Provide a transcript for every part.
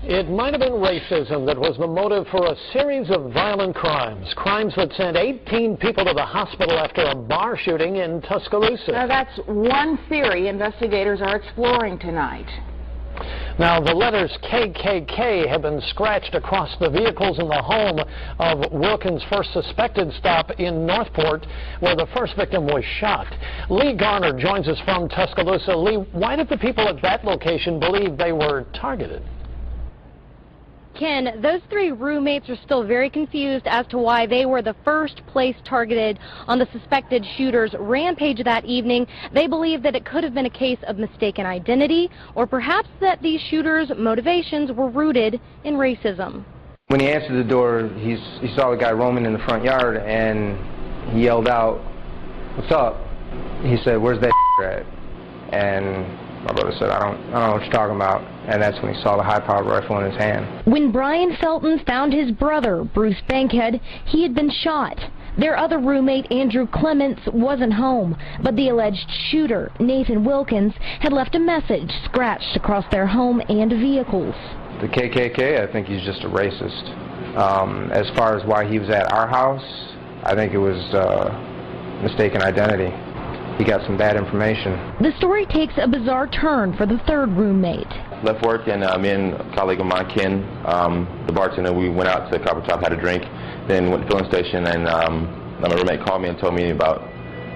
It might have been racism that was the motive for a series of violent crimes. Crimes that sent 18 people to the hospital after a bar shooting in Tuscaloosa. Now, that's one theory investigators are exploring tonight. Now, the letters KKK have been scratched across the vehicles in the home of Wilkins' first suspected stop in Northport, where the first victim was shot. Lee Garner joins us from Tuscaloosa. Lee, why did the people at that location believe they were targeted? Ken, those three roommates are still very confused as to why they were the first place targeted on the suspected shooter's rampage that evening. They believe that it could have been a case of mistaken identity, or perhaps that these shooters' motivations were rooted in racism. When he answered the door, he saw a guy roaming in the front yard, and he yelled out, "What's up?" He said, "Where's that at?" And my brother said, I don't know what you're talking about. And that's when he saw the high-powered rifle in his hand. When Brian Felton found his brother, Bruce Bankhead, he had been shot. Their other roommate, Andrew Clements, wasn't home, but the alleged shooter, Nathan Wilkins, had left a message scratched across their home and vehicles. The KKK, I think he's just a racist. As far as why he was at our house, I think it was mistaken identity. He got some bad information. The story takes a bizarre turn for the third roommate. Left work, and me and a colleague of mine, Ken, the bartender, we went out to Copper Top, had a drink, then went to the filling station, and my roommate called me and told me about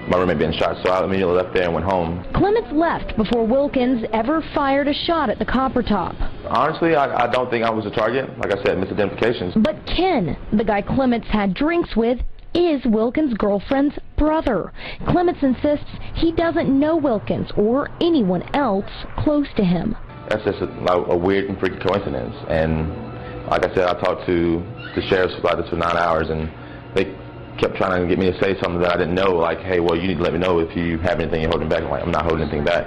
my roommate being shot, so I immediately left there and went home. Clements left before Wilkins ever fired a shot at the Copper Top. Honestly, I don't think I was a target. Like I said, misidentifications. But Ken, the guy Clements had drinks with, is Wilkins' girlfriend's brother. Clements insists he doesn't know Wilkins or anyone else close to him. That's just a weird and freaky coincidence. And like I said, I talked to the sheriff's about this for 9 hours, and they kept trying to get me to say something that I didn't know, like, hey, well, you need to let me know if you have anything you're holding back. I'm like, I'm not holding anything back.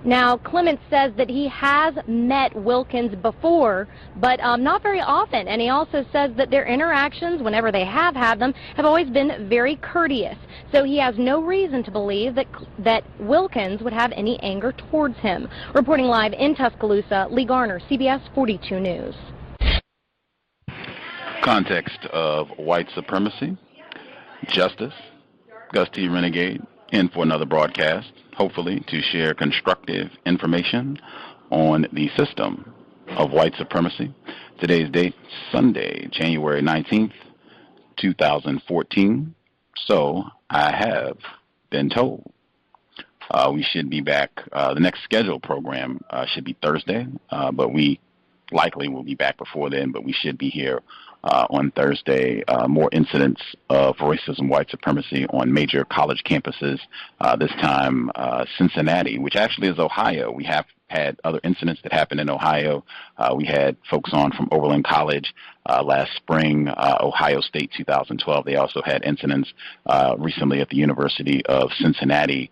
Now, Clements says that he has met Wilkins before, but not very often. And he also says that their interactions, whenever they have had them, have always been very courteous. So he has no reason to believe that Wilkins would have any anger towards him. Reporting live in Tuscaloosa, Lee Garner, CBS 42 News. Context of White Supremacy, Justice, Gus T. Renegade, in for another broadcast, hopefully to share constructive information on the system of white supremacy. Today's date, Sunday, January 19th, 2014. So I have been told. We should be back. The next scheduled program should be Thursday, but we likely will be back before then, but we should be here on Thursday. More incidents of racism, white supremacy on major college campuses, this time Cincinnati, which actually is Ohio. We have had other incidents that happened in Ohio. We had folks on from Oberlin College last spring, Ohio State 2012. They also had incidents recently at the University of Cincinnati.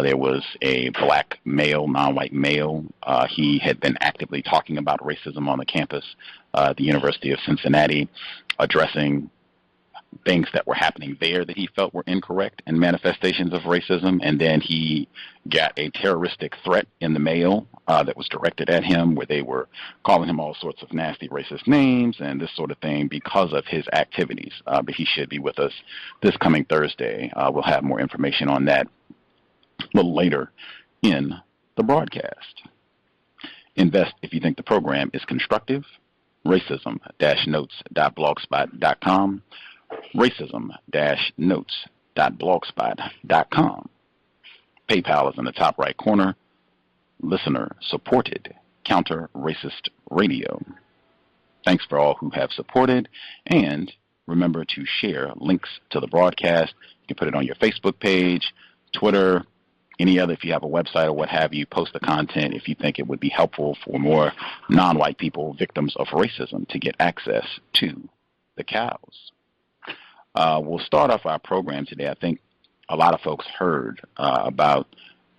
There was a black male, non-white male. He had been actively talking about racism on the campus at the University of Cincinnati, addressing things that were happening there that he felt were incorrect and manifestations of racism. And then he got a terroristic threat in the mail that was directed at him, where they were calling him all sorts of nasty racist names and this sort of thing because of his activities. But he should be with us this coming Thursday. We'll have more information on that a little later in the broadcast. Invest if you think the program is constructive. Racism-notes.blogspot.com. Racism-notes.blogspot.com. PayPal is in the top right corner. Listener-supported counter-racist radio. Thanks for all who have supported, and remember to share links to the broadcast. You can put it on your Facebook page, Twitter, any other, if you have a website or what have you, post the content if you think it would be helpful for more non-white people, victims of racism, to get access to the cows. We'll start off our program today. I think a lot of folks heard about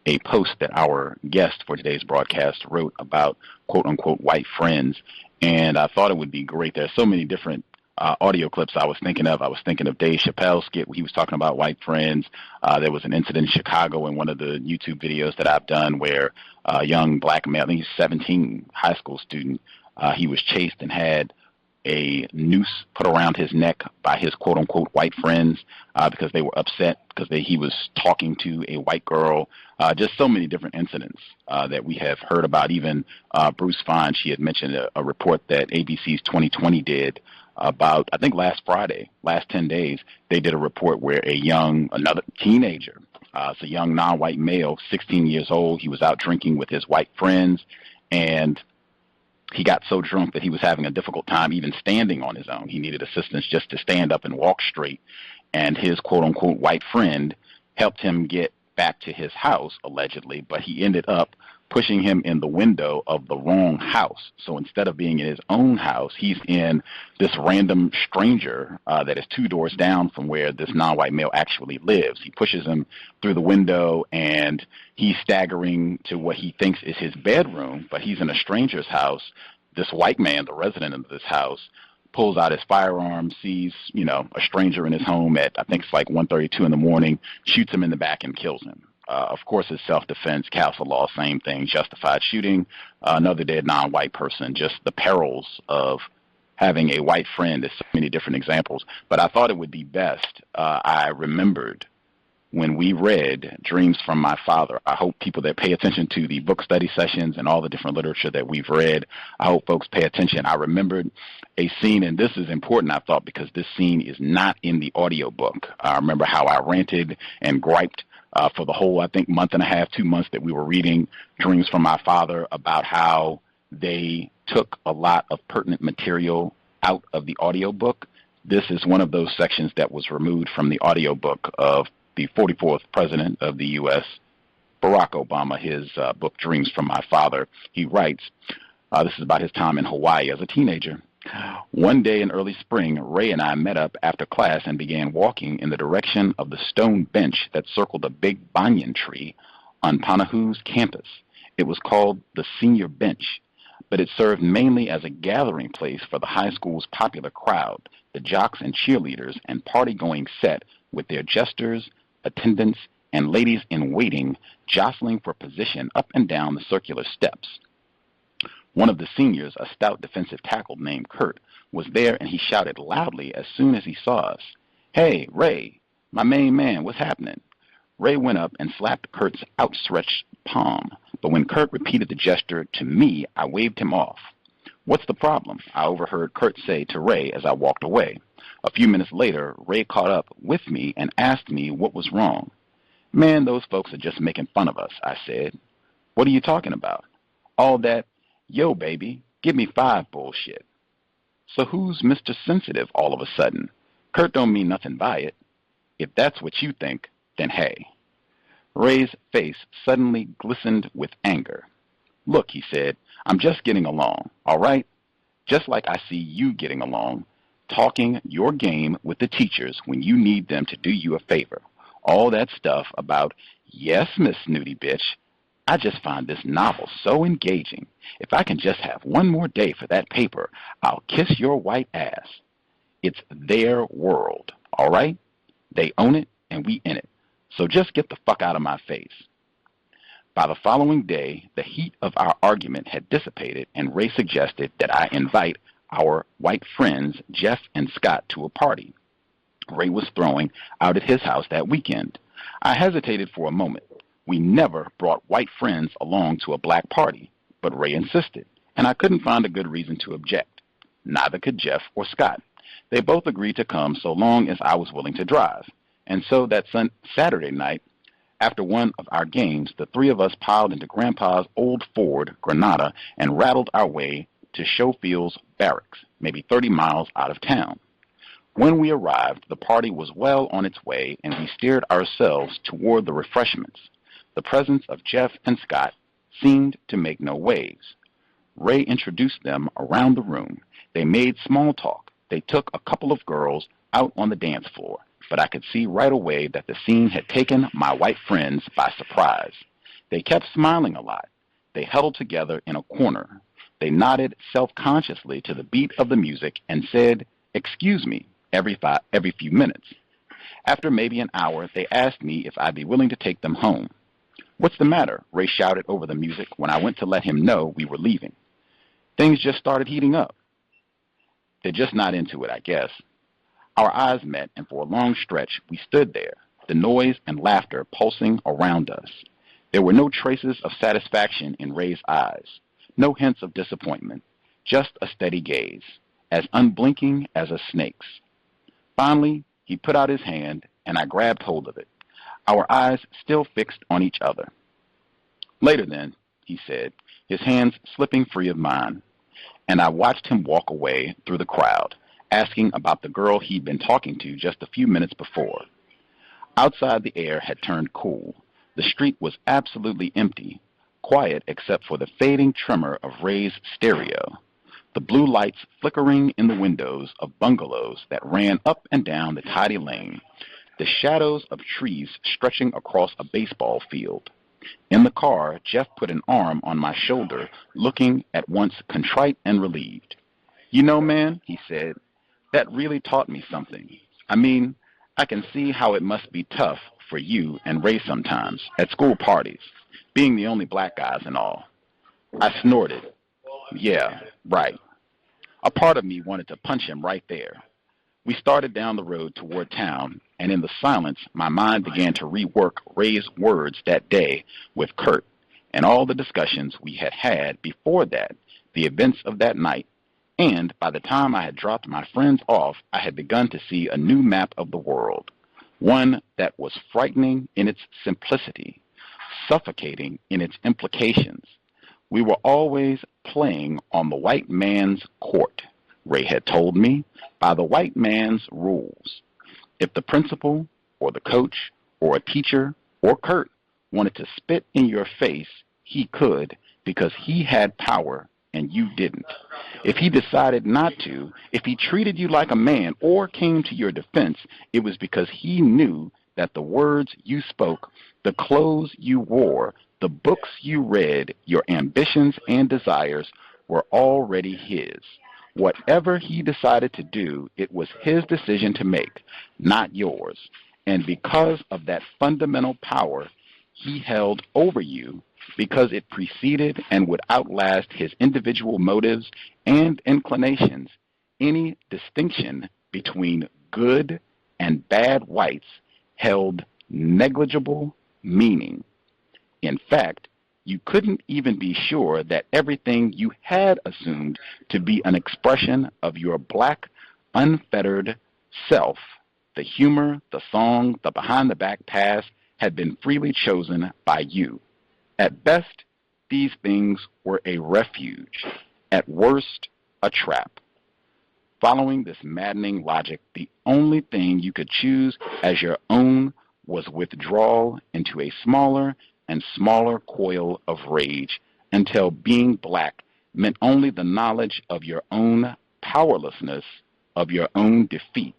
a post that our guest for today's broadcast wrote about quote-unquote white friends, and I thought it would be great. There are so many different audio clips I was thinking of. I was thinking of Dave Chappelle's skit where he was talking about white friends. There was an incident in Chicago in one of the YouTube videos that I've done where a young black male, I think he's 17, high school student, he was chased and had a noose put around his neck by his quote-unquote white friends because they were upset because he was talking to a white girl. Just so many different incidents that we have heard about. Even Bruce Fein, she had mentioned a report that ABC's 2020 did about, I think last Friday, last 10 days, they did a report where another teenager, it's a young non-white male, 16 years old, he was out drinking with his white friends, and he got so drunk that he was having a difficult time even standing on his own. He needed assistance just to stand up and walk straight. And his quote-unquote white friend helped him get back to his house, allegedly, but he ended up pushing him in the window of the wrong house. So instead of being in his own house, he's in this random stranger that is 2 doors down from where this non-white male actually lives. He pushes him through the window, and he's staggering to what he thinks is his bedroom, but he's in a stranger's house. This white man, the resident of this house, pulls out his firearm, sees, a stranger in his home at, I think it's like 1:32 in the morning, shoots him in the back and kills him. Of course, it's self-defense, castle law, same thing, justified shooting, another dead non-white person, just the perils of having a white friend. There's so many different examples. But I thought it would be best, I remembered when we read Dreams from My Father. I hope people that pay attention to the book study sessions and all the different literature that we've read, I hope folks pay attention. I remembered a scene, and this is important, I thought, because this scene is not in the audio book. I remember how I ranted and griped for the whole, I think, month and a half, 2 months that we were reading Dreams from My Father about how they took a lot of pertinent material out of the audio book. This is one of those sections that was removed from the audio book of the 44th president of the U.S., Barack Obama, his book, Dreams from My Father. He writes, this is about his time in Hawaii as a teenager. One day in early spring, Ray and I met up after class and began walking in the direction of the stone bench that circled a big banyan tree on Panahu's campus. It was called the Senior Bench, but it served mainly as a gathering place for the high school's popular crowd, the jocks and cheerleaders and party-going set with their jesters, attendants, and ladies in waiting jostling for position up and down the circular steps. One of the seniors, a stout defensive tackle named Kurt, was there, and he shouted loudly as soon as he saw us, "Hey, Ray, my main man, what's happening?" Ray went up and slapped Kurt's outstretched palm, but when Kurt repeated the gesture to me, I waved him off. "What's the problem?" I overheard Kurt say to Ray as I walked away. A few minutes later, Ray caught up with me and asked me what was wrong. "Man, those folks are just making fun of us," I said. "What are you talking about?" "All that, 'Yo, baby, give me 5' bullshit." So who's Mr. Sensitive all of a sudden? Kurt don't mean nothing by it. If that's what you think, then hey. Ray's face suddenly glistened with anger. "Look," he said, "I'm just getting along, all right? Just like I see you getting along, talking your game with the teachers when you need them to do you a favor. All that stuff about, 'Yes, Miss Snooty Bitch,' I just find this novel so engaging. If I can just have one more day for that paper, I'll kiss your white ass." It's their world, all right? They own it, and we in it. So just get the fuck out of my face. By the following day, the heat of our argument had dissipated, and Ray suggested that I invite our white friends, Jeff and Scott, to a party Ray was throwing out at his house that weekend. I hesitated for a moment. We never brought white friends along to a black party, but Ray insisted, and I couldn't find a good reason to object. Neither could Jeff or Scott. They both agreed to come so long as I was willing to drive. And so that Saturday night, after one of our games, the three of us piled into Grandpa's old Ford, Granada, and rattled our way to Schofield's barracks, maybe 30 miles out of town. When we arrived, the party was well on its way, and we steered ourselves toward the refreshments. The presence of Jeff and Scott seemed to make no waves. Ray introduced them around the room. They made small talk. They took a couple of girls out on the dance floor, but I could see right away that the scene had taken my white friends by surprise. They kept smiling a lot. They huddled together in a corner. They nodded self-consciously to the beat of the music and said, excuse me, every few minutes. After maybe an hour, they asked me if I'd be willing to take them home. What's the matter? Ray shouted over the music when I went to let him know we were leaving. Things just started heating up. They're just not into it, I guess. Our eyes met, and for a long stretch, we stood there, the noise and laughter pulsing around us. There were no traces of satisfaction in Ray's eyes, no hints of disappointment, just a steady gaze, as unblinking as a snake's. Finally, he put out his hand, and I grabbed hold of it, our eyes still fixed on each other. Later then, he said, his hands slipping free of mine, and I watched him walk away through the crowd, asking about the girl he'd been talking to just a few minutes before. Outside, the air had turned cool. The street was absolutely empty, quiet except for the fading tremor of Ray's stereo, the blue lights flickering in the windows of bungalows that ran up and down the tidy lane, the shadows of trees stretching across a baseball field. In the car, Jeff put an arm on my shoulder, looking at once contrite and relieved. "You know, man," he said, "that really taught me something. I mean, I can see how it must be tough for you and Ray sometimes, at school parties, being the only black guys and all." I snorted. Yeah, right. A part of me wanted to punch him right there. We started down the road toward town, and in the silence, my mind began to rework Ray's words that day with Kurt, and all the discussions we had had before that, the events of that night, and by the time I had dropped my friends off, I had begun to see a new map of the world, one that was frightening in its simplicity, suffocating in its implications. We were always playing on the white man's court, Ray had told me, by the white man's rules. If the principal or the coach or a teacher or Kurt wanted to spit in your face, he could because he had power and you didn't. If he decided not to, if he treated you like a man or came to your defense, it was because he knew that the words you spoke, the clothes you wore, the books you read, your ambitions and desires were already his. Whatever he decided to do, it was his decision to make, not yours. And because of that fundamental power he held over you, because it preceded and would outlast his individual motives and inclinations, any distinction between good and bad whites held negligible meaning. In fact, you couldn't even be sure that everything you had assumed to be an expression of your black, unfettered self, the humor, the song, the behind-the-back pass, had been freely chosen by you. At best, these things were a refuge. At worst, a trap. Following this maddening logic, the only thing you could choose as your own was withdrawal into a smaller and smaller coil of rage until being black meant only the knowledge of your own powerlessness, of your own defeat.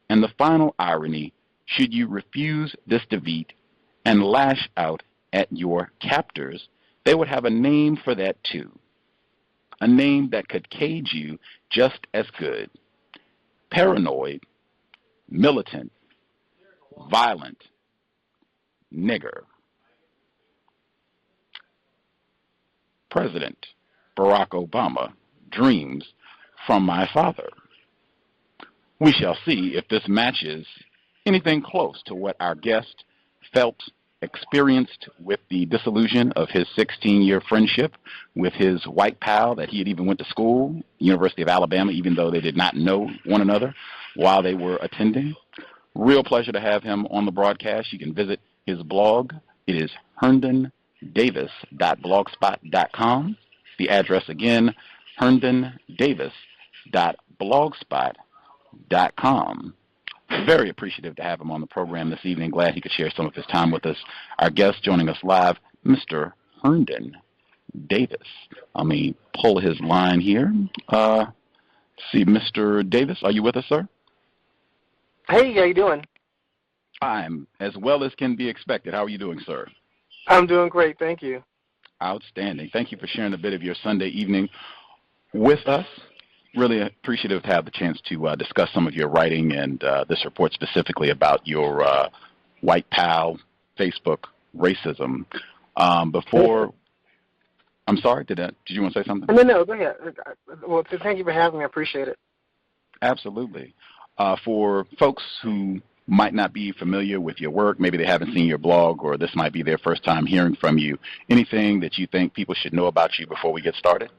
And the final irony, should you refuse this defeat and lash out at your captors, they would have a name for that too. A name that could cage you just as good. Paranoid, militant, violent, nigger. President Barack Obama dreams from my father. We shall see if this matches anything close to what our guest felt, experienced with the disillusion of his 16-year friendship with his white pal that he had even went to school, University of Alabama, even though they did not know one another while they were attending. Real pleasure to have him on the broadcast. You can visit his blog. It is herndondavis.blogspot.com. The address again, herndondavis.blogspot.com. Very appreciative to have him on the program this evening. Glad he could share some of his time with us. Our guest joining us live, Mr. Herndon Davis. Let me pull his line here. See, Mr. Davis, are you with us, sir? Hey, how you doing? I'm as well as can be expected. How are you doing, sir? I'm doing great, thank you. Outstanding. Thank you for sharing a bit of your Sunday evening with us. really appreciative to have the chance to discuss some of your writing and this report specifically about your white pal Facebook racism. I'm sorry, did you want to say something? No, go ahead. Well, thank you for having me. I appreciate it. Absolutely. For folks who might not be familiar with your work, maybe they haven't seen your blog, or this might be their first time hearing from you, anything that you think people should know about you before we get started?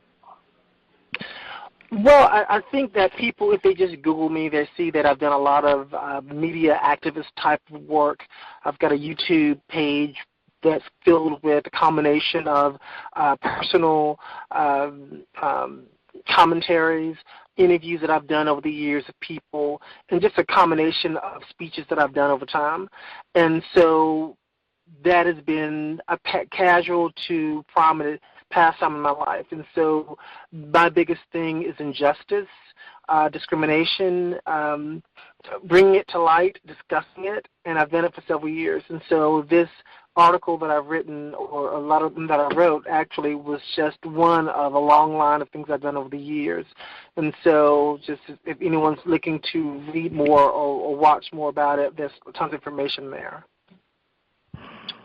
Well, I think that people, if they just Google me, they see that I've done a lot of media activist type of work. I've got a YouTube page that's filled with a combination of personal commentaries, interviews that I've done over the years of people, and just a combination of speeches that I've done over time. And so that has been a casual to prominent pastime in my life. And so my biggest thing is injustice, discrimination, bringing it to light, discussing it, and I've done it for several years. And so this article that I've written, or a lot of them that I wrote, actually was just one of a long line of things I've done over the years. And so just if anyone's looking to read more or watch more about it, there's tons of information there.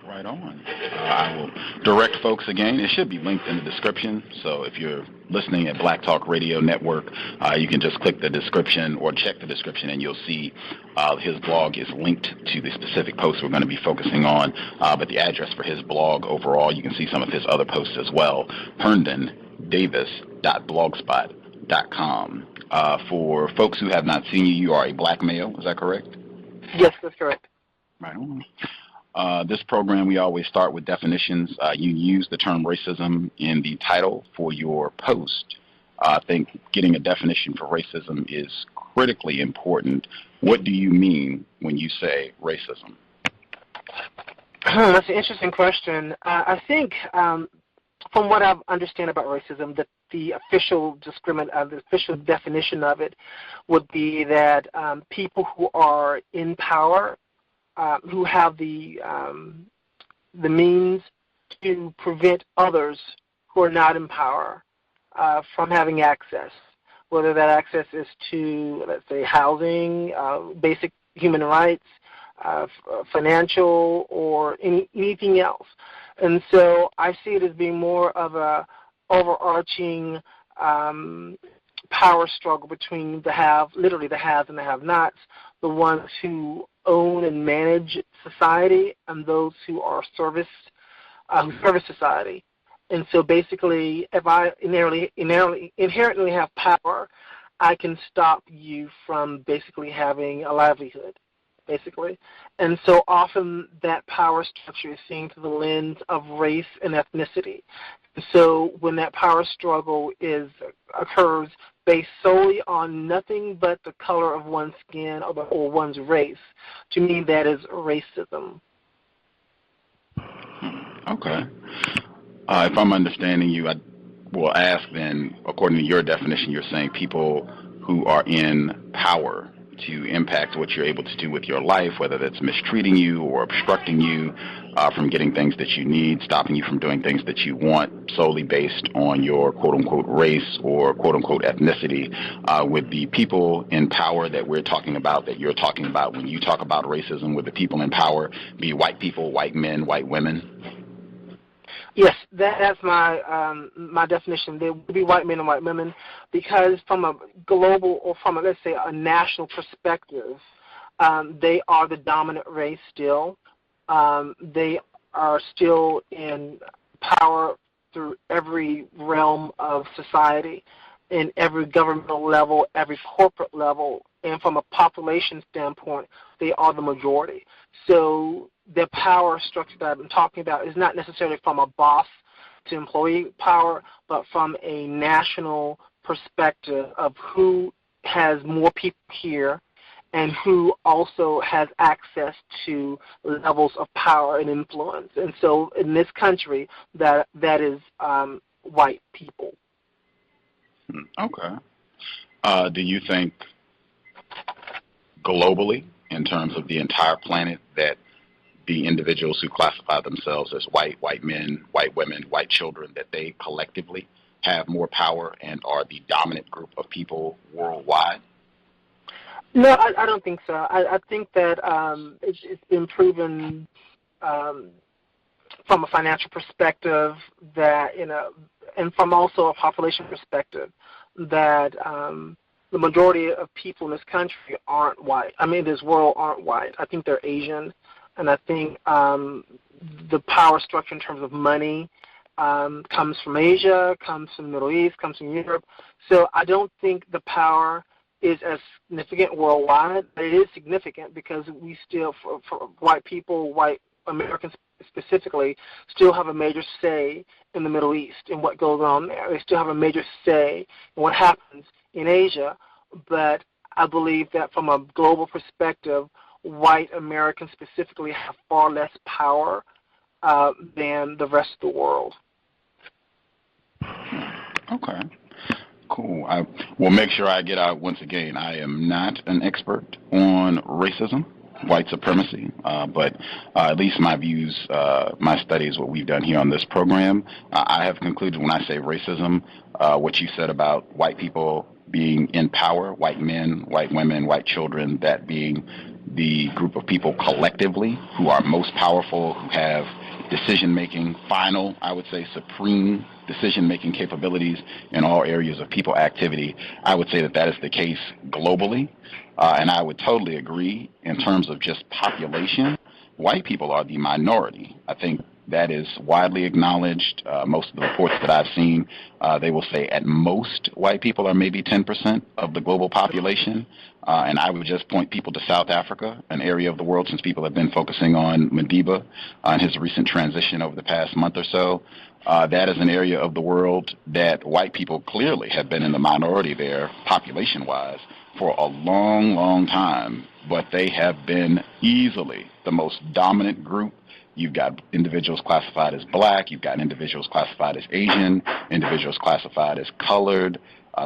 Right on. I will direct folks again. It should be linked in the description. So if you're listening at Black Talk Radio Network, you can just click the description or check the description, and you'll see his blog is linked to the specific post we're going to be focusing on. But the address for his blog overall, you can see some of his other posts as well, HerndonDavis.blogspot.com. For folks who have not seen you, you are a black male. Is that correct? Yes, that's correct. Right on. This program, we always start with definitions. You use the term racism in the title for your post. I think getting a definition for racism is critically important. What do you mean when you say racism? That's an interesting question. I think from what I understand about racism, that the official definition of it would be that people who are in power, who have the means to prevent others who are not in power from having access, whether that access is to, let's say, housing, basic human rights, financial, or anything else. And so I see it as being more of a overarching power struggle between literally the haves and the have-nots, the ones who own and manage society and those who are service society. And so basically, if I inherently have power, I can stop you from basically having a livelihood, basically. And so often that power structure is seen through the lens of race and ethnicity. And so when that power struggle occurs based solely on nothing but the color of one's skin or one's race, to me that is racism. Okay. If I'm understanding you, I will ask then, according to your definition, you're saying people who are in power to impact what you're able to do with your life, whether that's mistreating you or obstructing you from getting things that you need, stopping you from doing things that you want solely based on your quote-unquote race or quote-unquote ethnicity. With the people in power that we're talking about, that you're talking about when you talk about racism, would the people in power be white people, white men, white women? Yes, that's my definition. There would be white men and white women, because from a global or from let's say a national perspective, they are the dominant race still. They are still in power through every realm of society, in every governmental level, every corporate level, and from a population standpoint, they are the majority. So the power structure that I've been talking about is not necessarily from a boss to employee power, but from a national perspective of who has more people here and who also has access to levels of power and influence. And so in this country, that is white people. Okay. Do you think globally, in terms of the entire planet, that the individuals who classify themselves as white men, white women, white children, that they collectively have more power and are the dominant group of people worldwide? No, I don't think so. I think that it's been proven from a financial perspective that, and from also a population perspective, that the majority of people in this country aren't white. I mean, this world aren't white. I think they're Asian, and I think the power structure in terms of money comes from Asia, comes from the Middle East, comes from Europe. So I don't think the power is as significant worldwide, but it is significant because we still, for white people, white Americans specifically, still have a major say in the Middle East and what goes on there. They still have a major say in what happens in Asia, but I believe that from a global perspective, white Americans specifically have far less power than the rest of the world. Okay. Cool. I will make sure I get out once again. I am not an expert on racism, white supremacy, but at least my views, my studies, what we've done here on this program, I have concluded when I say racism, what you said about white people being in power, white men, white women, white children, that being the group of people collectively who are most powerful, who have decision-making, final, I would say supreme decision-making capabilities in all areas of people activity. I would say that that is the case globally, and I would totally agree in terms of just population. White people are the minority. I think that is widely acknowledged. Most of the reports that I've seen, they will say at most white people are maybe 10% of the global population. And I would just point people to South Africa, an area of the world, since people have been focusing on Madiba and his recent transition over the past month or so. That is an area of the world that white people clearly have been in the minority there, population-wise, for a long, long time. But they have been easily the most dominant group. You've got individuals classified as black. You've got individuals classified as Asian, individuals classified as colored,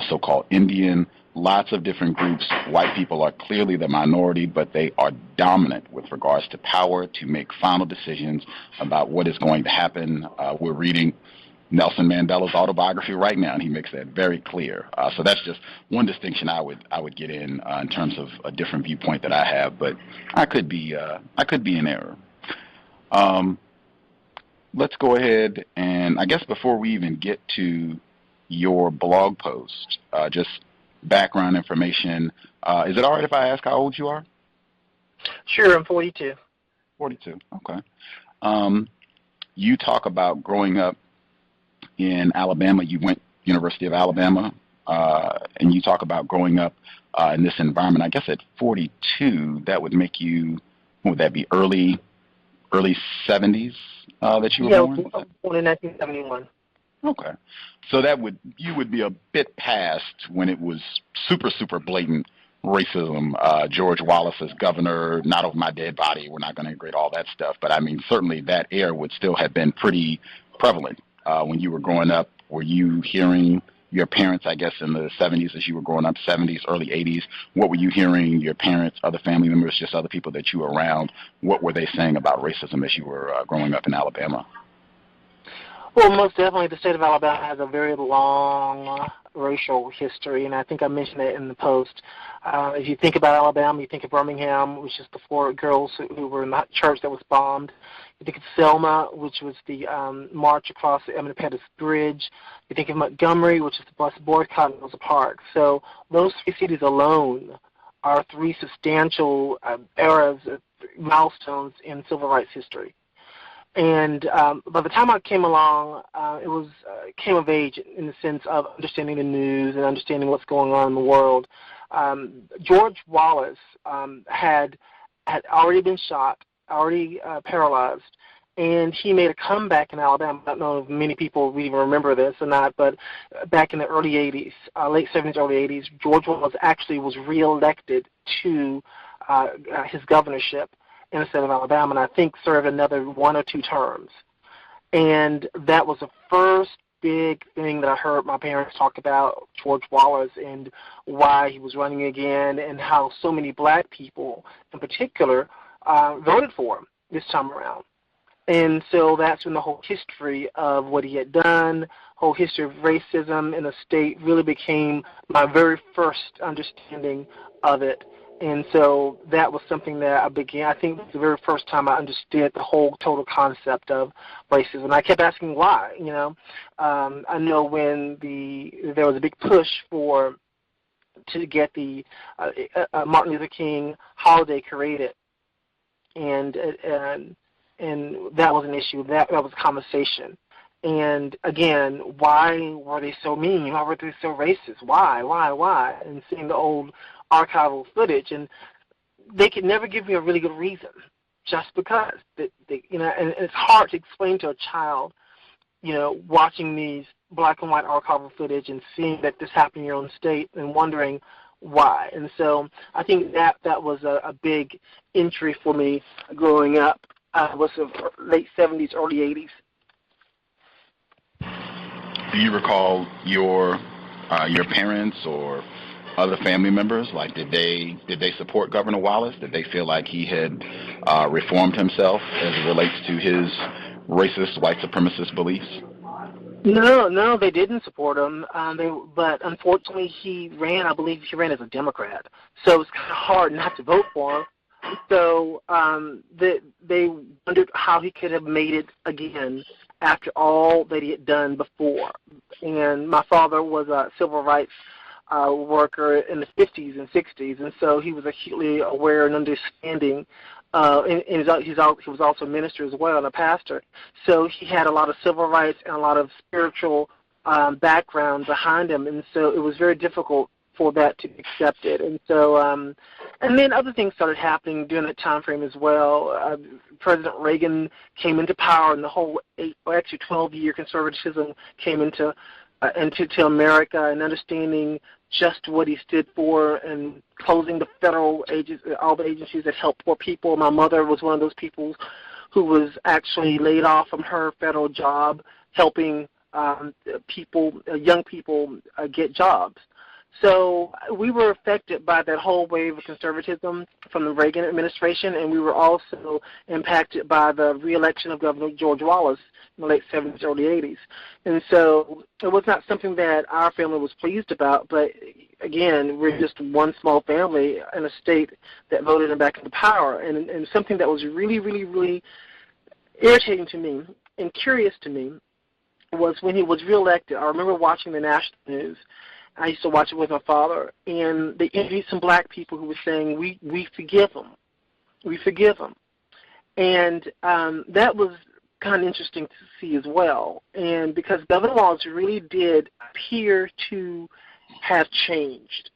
so-called Indian. Lots of different groups. White people are clearly the minority, but they are dominant with regards to power to make final decisions about what is going to happen. We're reading Nelson Mandela's autobiography right now, and he makes that very clear. So that's just one distinction I would get in terms of a different viewpoint that I have, but I could be in error. Let's go ahead and I guess before we even get to your blog post, just background information. Is it all right if I ask how old you are? Sure, I'm 42. 42, okay. You talk about growing up in Alabama. You went University of Alabama, and you talk about growing up in this environment. I guess at 42, that would make you, what would that be, early 70s that you were born? Yeah, born in 1971. Okay. So you would be a bit past when it was super blatant racism. George Wallace as governor, not over my dead body, we're not going to integrate all that stuff. But I mean, certainly that era would still have been pretty prevalent when you were growing up. Were you hearing your parents, I guess, in the 70s as you were growing up, 70s, early 80s? What were you hearing your parents, other family members, just other people that you were around? What were they saying about racism as you were growing up in Alabama? Well, most definitely the state of Alabama has a very long racial history, and I think I mentioned that in the post. If you think about Alabama, you think of Birmingham, which is the 4 girls who were in that church that was bombed. You think of Selma, which was the march across the Pettus Bridge. You think of Montgomery, which is the bus boycott in Rosa Parks. So those 3 cities alone are 3 substantial eras, milestones in civil rights history. And by the time I came along, came of age in the sense of understanding the news and understanding what's going on in the world. George Wallace had already been shot, already paralyzed, and he made a comeback in Alabama. I don't know if many people even remember this or not, but back in the early 80s, late 70s, early 80s, George Wallace actually was reelected to his governorship in the state of Alabama, and I think served another 1 or 2 terms. And that was the first big thing that I heard my parents talk about George Wallace and why he was running again and how so many black people in particular voted for him this time around. And so that's when the whole history of what he had done, whole history of racism in the state really became my very first understanding of it. And so that was something that I began, I think it was the very first time I understood the whole total concept of racism. And I kept asking why, you know. I know when there was a big push to get the Martin Luther King holiday created, and that was an issue. That was a conversation. And again, why were they so mean? Why were they so racist? Why? And seeing the old archival footage, and they could never give me a really good reason, just because. And it's hard to explain to a child, you know, watching these black and white archival footage and seeing that this happened in your own state and wondering why. And so I think that was a big entry for me growing up. Was the late 70s, early 80s. Do you recall your parents or other family members? Like, did they support Governor Wallace? Did they feel like he had reformed himself as it relates to his racist, white supremacist beliefs? No, they didn't support him. But unfortunately, I believe he ran as a Democrat. So it's kind of hard not to vote for him. So they wondered how he could have made it again after all that he had done before. And my father was a civil rights worker in the 50s and 60s, and so he was acutely aware and understanding. And he was also a minister as well and a pastor. So he had a lot of civil rights and a lot of spiritual background behind him, and so it was very difficult for that to be accepted. And so, and then other things started happening during that time frame as well. President Reagan came into power, and the whole 12-year conservatism came into America, and understanding just what he stood for, and closing the federal all the agencies that help poor people. My mother was one of those people who was actually laid off from her federal job, helping young people get jobs. So we were affected by that whole wave of conservatism from the Reagan administration, and we were also impacted by the re-election of Governor George Wallace in the late 70s, early 80s. And so it was not something that our family was pleased about, but again, we're just one small family in a state that voted him back into power. And something that was really, really, really irritating to me and curious to me was when he was re-elected. I remember watching the national news. I used to watch it with my father, and they interviewed some black people who were saying, we forgive him. We forgive him. And that was kind of interesting to see as well. And because Governor Wallace really did appear to have changed,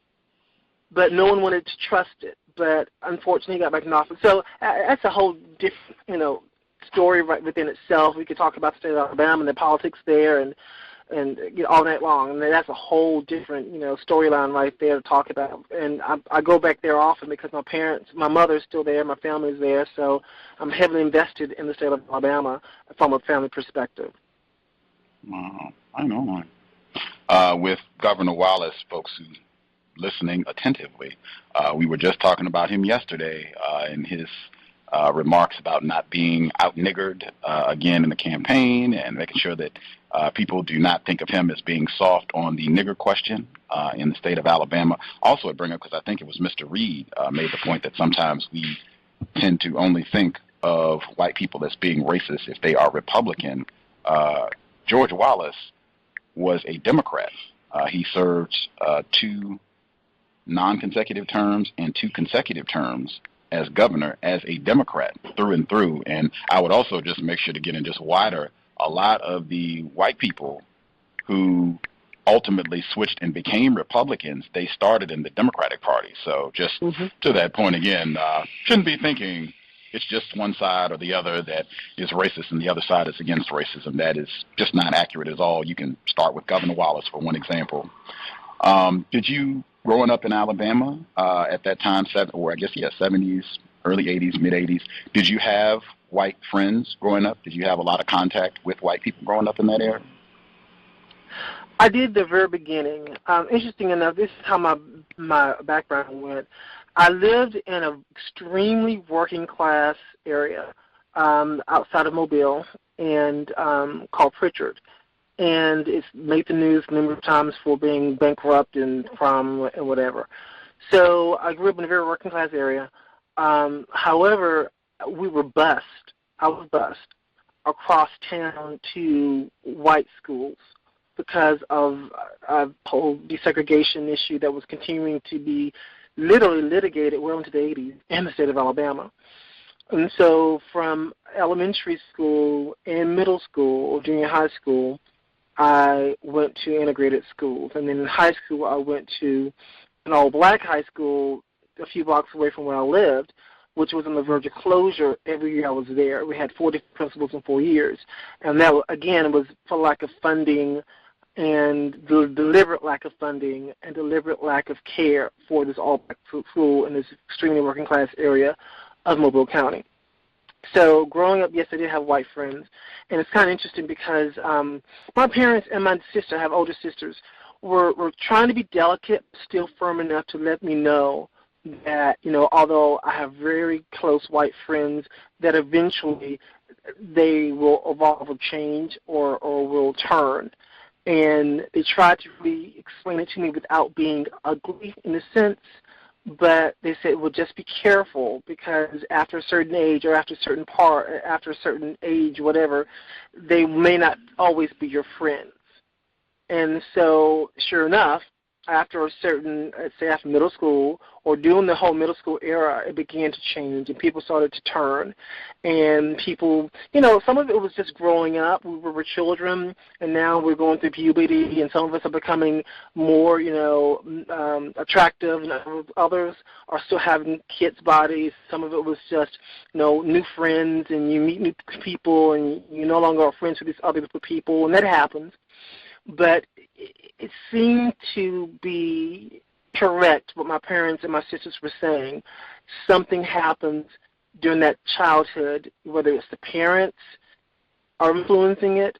but no one wanted to trust it. But unfortunately, he got back in office. So that's a whole different, story right within itself. We could talk about the state of Alabama and the politics there, and all night long. And that's a whole different, storyline right there to talk about. And I go back there often because my mother's still there, my family's there, so I'm heavily invested in the state of Alabama from a family perspective. Wow, I know. With Governor Wallace, folks who listening attentively, we were just talking about him yesterday in his remarks about not being out-niggered again in the campaign, and making sure that people do not think of him as being soft on the nigger question in the state of Alabama. Also, I bring up, because I think it was Mr. Reed made the point that sometimes we tend to only think of white people as being racist if they are Republican. George Wallace was a Democrat. He served 2 non-consecutive terms and 2 consecutive terms as governor as a Democrat through and through. And I would also just make sure to get in just wider, a lot of the white people who ultimately switched and became Republicans, they started in the Democratic Party. So just to that point again, shouldn't be thinking it's just one side or the other that is racist and the other side is against racism. That is just not accurate at all. You can start with Governor Wallace for one example. Did you, growing up in Alabama at that time, 70s, early 80s, mid-80s, did you have white friends growing up? Did you have a lot of contact with white people growing up in that area? I did the very beginning. Interesting enough, this is how my background went. I lived in an extremely working class area outside of Mobile and called Pritchard. And it's made the news a number of times for being bankrupt and crime and whatever. So I grew up in a very working class area. However, we were bused. I was bused across town to white schools because of a whole desegregation issue that was continuing to be literally litigated well into the 80s in the state of Alabama. And so from elementary school and middle school or junior high school, I went to integrated schools. And then in high school, I went to an all-black high school a few blocks away from where I lived, which was on the verge of closure every year I was there. We had 40 principals in 4 years. And that, again, was for lack of funding and the deliberate lack of funding and deliberate lack of care for this all-black school in this extremely working-class area of Mobile County. So growing up, yes, I did have white friends. And it's kind of interesting because my parents and my sister, I have older sisters, were trying to be delicate, still firm enough to let me know that, you know, although I have very close white friends, that eventually they will evolve or change or will turn. And they tried to really explain it to me without being ugly in a sense, but they said, well, just be careful because after a certain age or after a certain age, whatever, they may not always be your friends. And so, sure enough, after a certain, let's say after middle school or during the whole middle school era, it began to change and people started to turn. And people, you know, some of it was just growing up. We were children and now we're going through puberty and some of us are becoming more, you know, attractive and others are still having kids' bodies. Some of it was just, you know, new friends and you meet new people and you no longer are friends with these other group of people and that happens. But it seemed to be correct what my parents and my sisters were saying. Something happens during that childhood, whether it's the parents are influencing it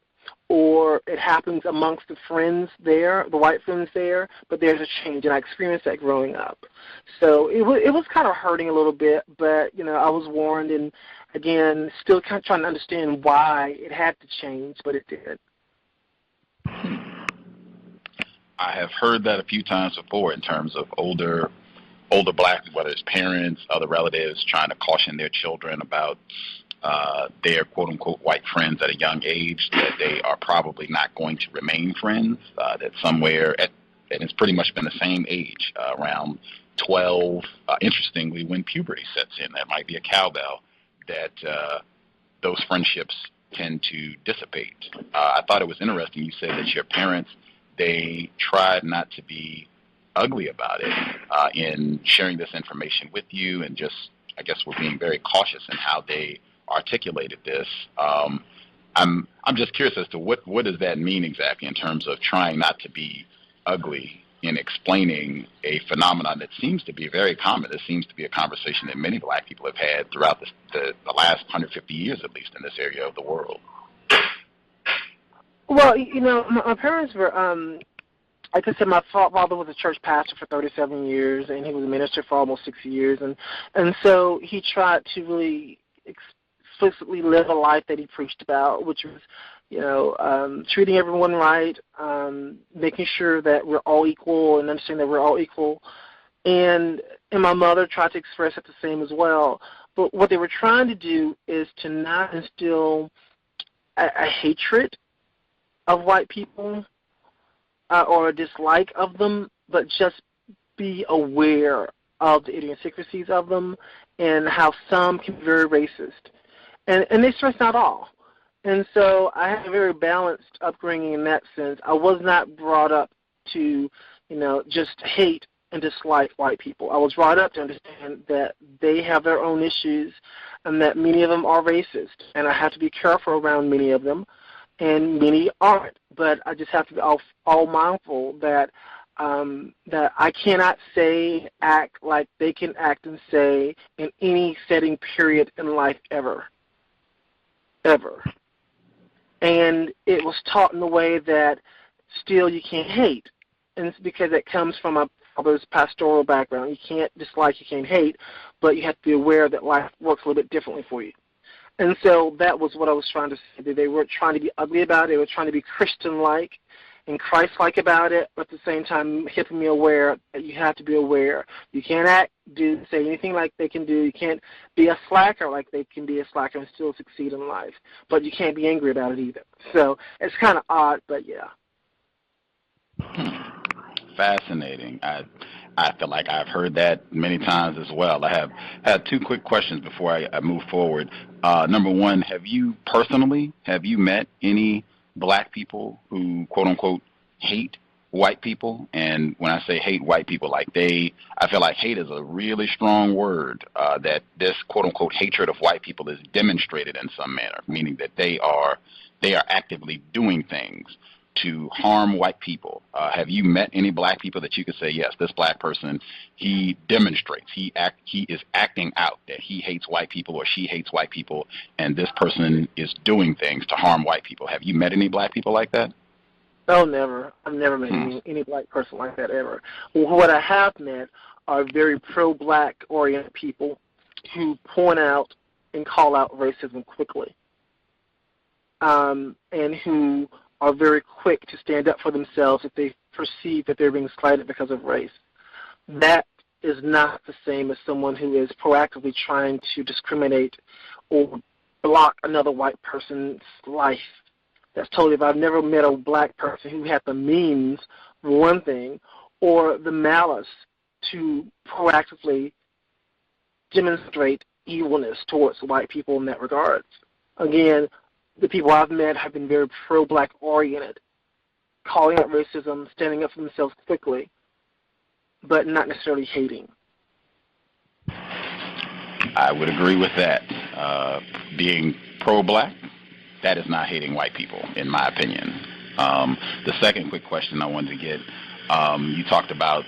or it happens amongst the friends there, the white friends there, but there's a change, and I experienced that growing up. So it was kind of hurting a little bit, but, you know, I was warned, and, again, still kind of trying to understand why it had to change, but it did. I have heard that a few times before in terms of older black, whether it's parents, other relatives, trying to caution their children about their quote-unquote white friends at a young age, that they are probably not going to remain friends, that somewhere and it's pretty much been the same age, around 12, interestingly, when puberty sets in, that might be a cowbell, that those friendships tend to dissipate. I thought it was interesting you said that your parents, they tried not to be ugly about it in sharing this information with you, and just, I guess, were being very cautious in how they articulated this. I'm just curious as to what does that mean exactly in terms of trying not to be ugly in explaining a phenomenon that seems to be very common. This seems to be a conversation that many black people have had throughout the last 150 years, at least in this area of the world. Well, you know, my parents were, like I said, my father was a church pastor for 37 years, and he was a minister for almost 60 years, and so he tried to really explicitly live a life that he preached about, which was, you know, treating everyone right, making sure that we're all equal and understanding that we're all equal, and my mother tried to express it the same as well. But what they were trying to do is to not instill a hatred of white people or a dislike of them, but just be aware of the idiosyncrasies of them and how some can be very racist. And they stress not all. And so I had a very balanced upbringing in that sense. I was not brought up to, you know, just hate and dislike white people. I was brought up to understand that they have their own issues and that many of them are racist. And I have to be careful around many of them. And many aren't, but I just have to be all mindful that that I cannot act like they can act and say in any setting, period, in life ever. And it was taught in a way that still you can't hate, and it's because it comes from my father's pastoral background. You can't dislike, you can't hate, but you have to be aware that life works a little bit differently for you. And so that was what I was trying to say. That they weren't trying to be ugly about it. They were trying to be Christian-like and Christ-like about it, but at the same time making me aware that you have to be aware. You can't say anything like they can do. You can't be a slacker like they can be a slacker and still succeed in life. But you can't be angry about it either. So it's kind of odd, but yeah. Fascinating. I feel like I've heard that many times as well. I have two quick questions before I move forward. Number one, have you met any black people who, quote unquote, hate white people? And when I say hate white people, I feel like hate is a really strong word, that this, quote unquote, hatred of white people is demonstrated in some manner, meaning that they are actively doing things to harm white people. Have you met any black people that you could say, yes, this black person, he demonstrates, he is acting out that he hates white people or she hates white people, and this person is doing things to harm white people? Have you met any black people like that? Oh, never. I've never met any black person like that ever. What I have met are very pro-black oriented people who point out and call out racism quickly, and who are very quick to stand up for themselves if they perceive that they're being slighted because of race. That is not the same as someone who is proactively trying to discriminate or block another white person's life. That's totally, if I've never met a black person who had the means, for one thing, or the malice to proactively demonstrate evilness towards white people in that regard. Again, the people I've met have been very pro-black oriented, calling out racism, standing up for themselves quickly, but not necessarily hating. I would agree with that. Being pro-black, that is not hating white people, in my opinion. The second quick question I wanted to get, you talked about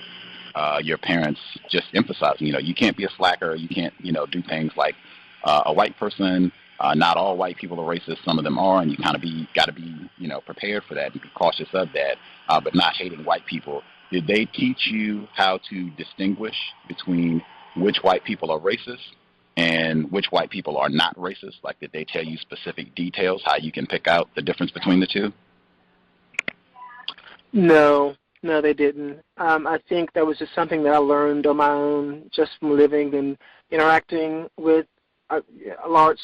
your parents just emphasizing, you can't be a slacker, you can't, do things like a white person. Not all white people are racist. Some of them are, and you kind of got to be, prepared for that and be cautious of that, but not hating white people. Did they teach you how to distinguish between which white people are racist and which white people are not racist? Like, did they tell you specific details, how you can pick out the difference between the two? No, they didn't. I think that was just something that I learned on my own, just from living and interacting with a large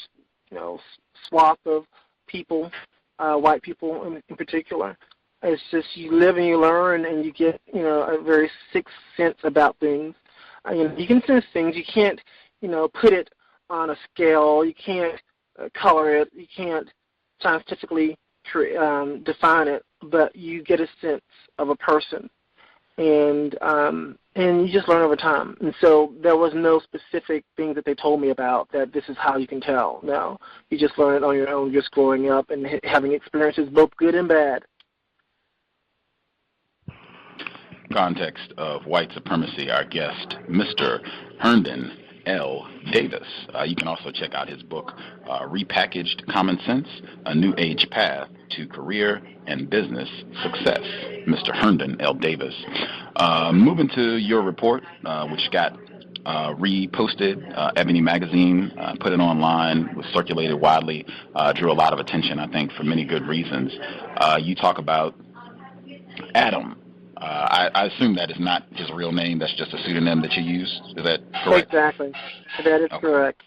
swath of people, white people in particular. It's just you live and you learn, and you get a very sixth sense about things. You can sense things. You can't put it on a scale. You can't color it. You can't scientifically define it, but you get a sense of a person, and you just learn over time. And so there was no specific thing that they told me about that this is how you can tell. No, you just learn it on your own, just growing up and having experiences both good and bad. Context of White Supremacy, our guest, Mr. Herndon L. Davis. You can also check out his book, Repackaged Common Sense, A New Age Path to Career and Business Success. Mr. Herndon L. Davis. Moving to your report, which got reposted, Ebony Magazine put it online, was circulated widely, drew a lot of attention, I think, for many good reasons. You talk about Adam. I assume that is not his real name. That's just a pseudonym that you use. Is that correct? Exactly. That is correct.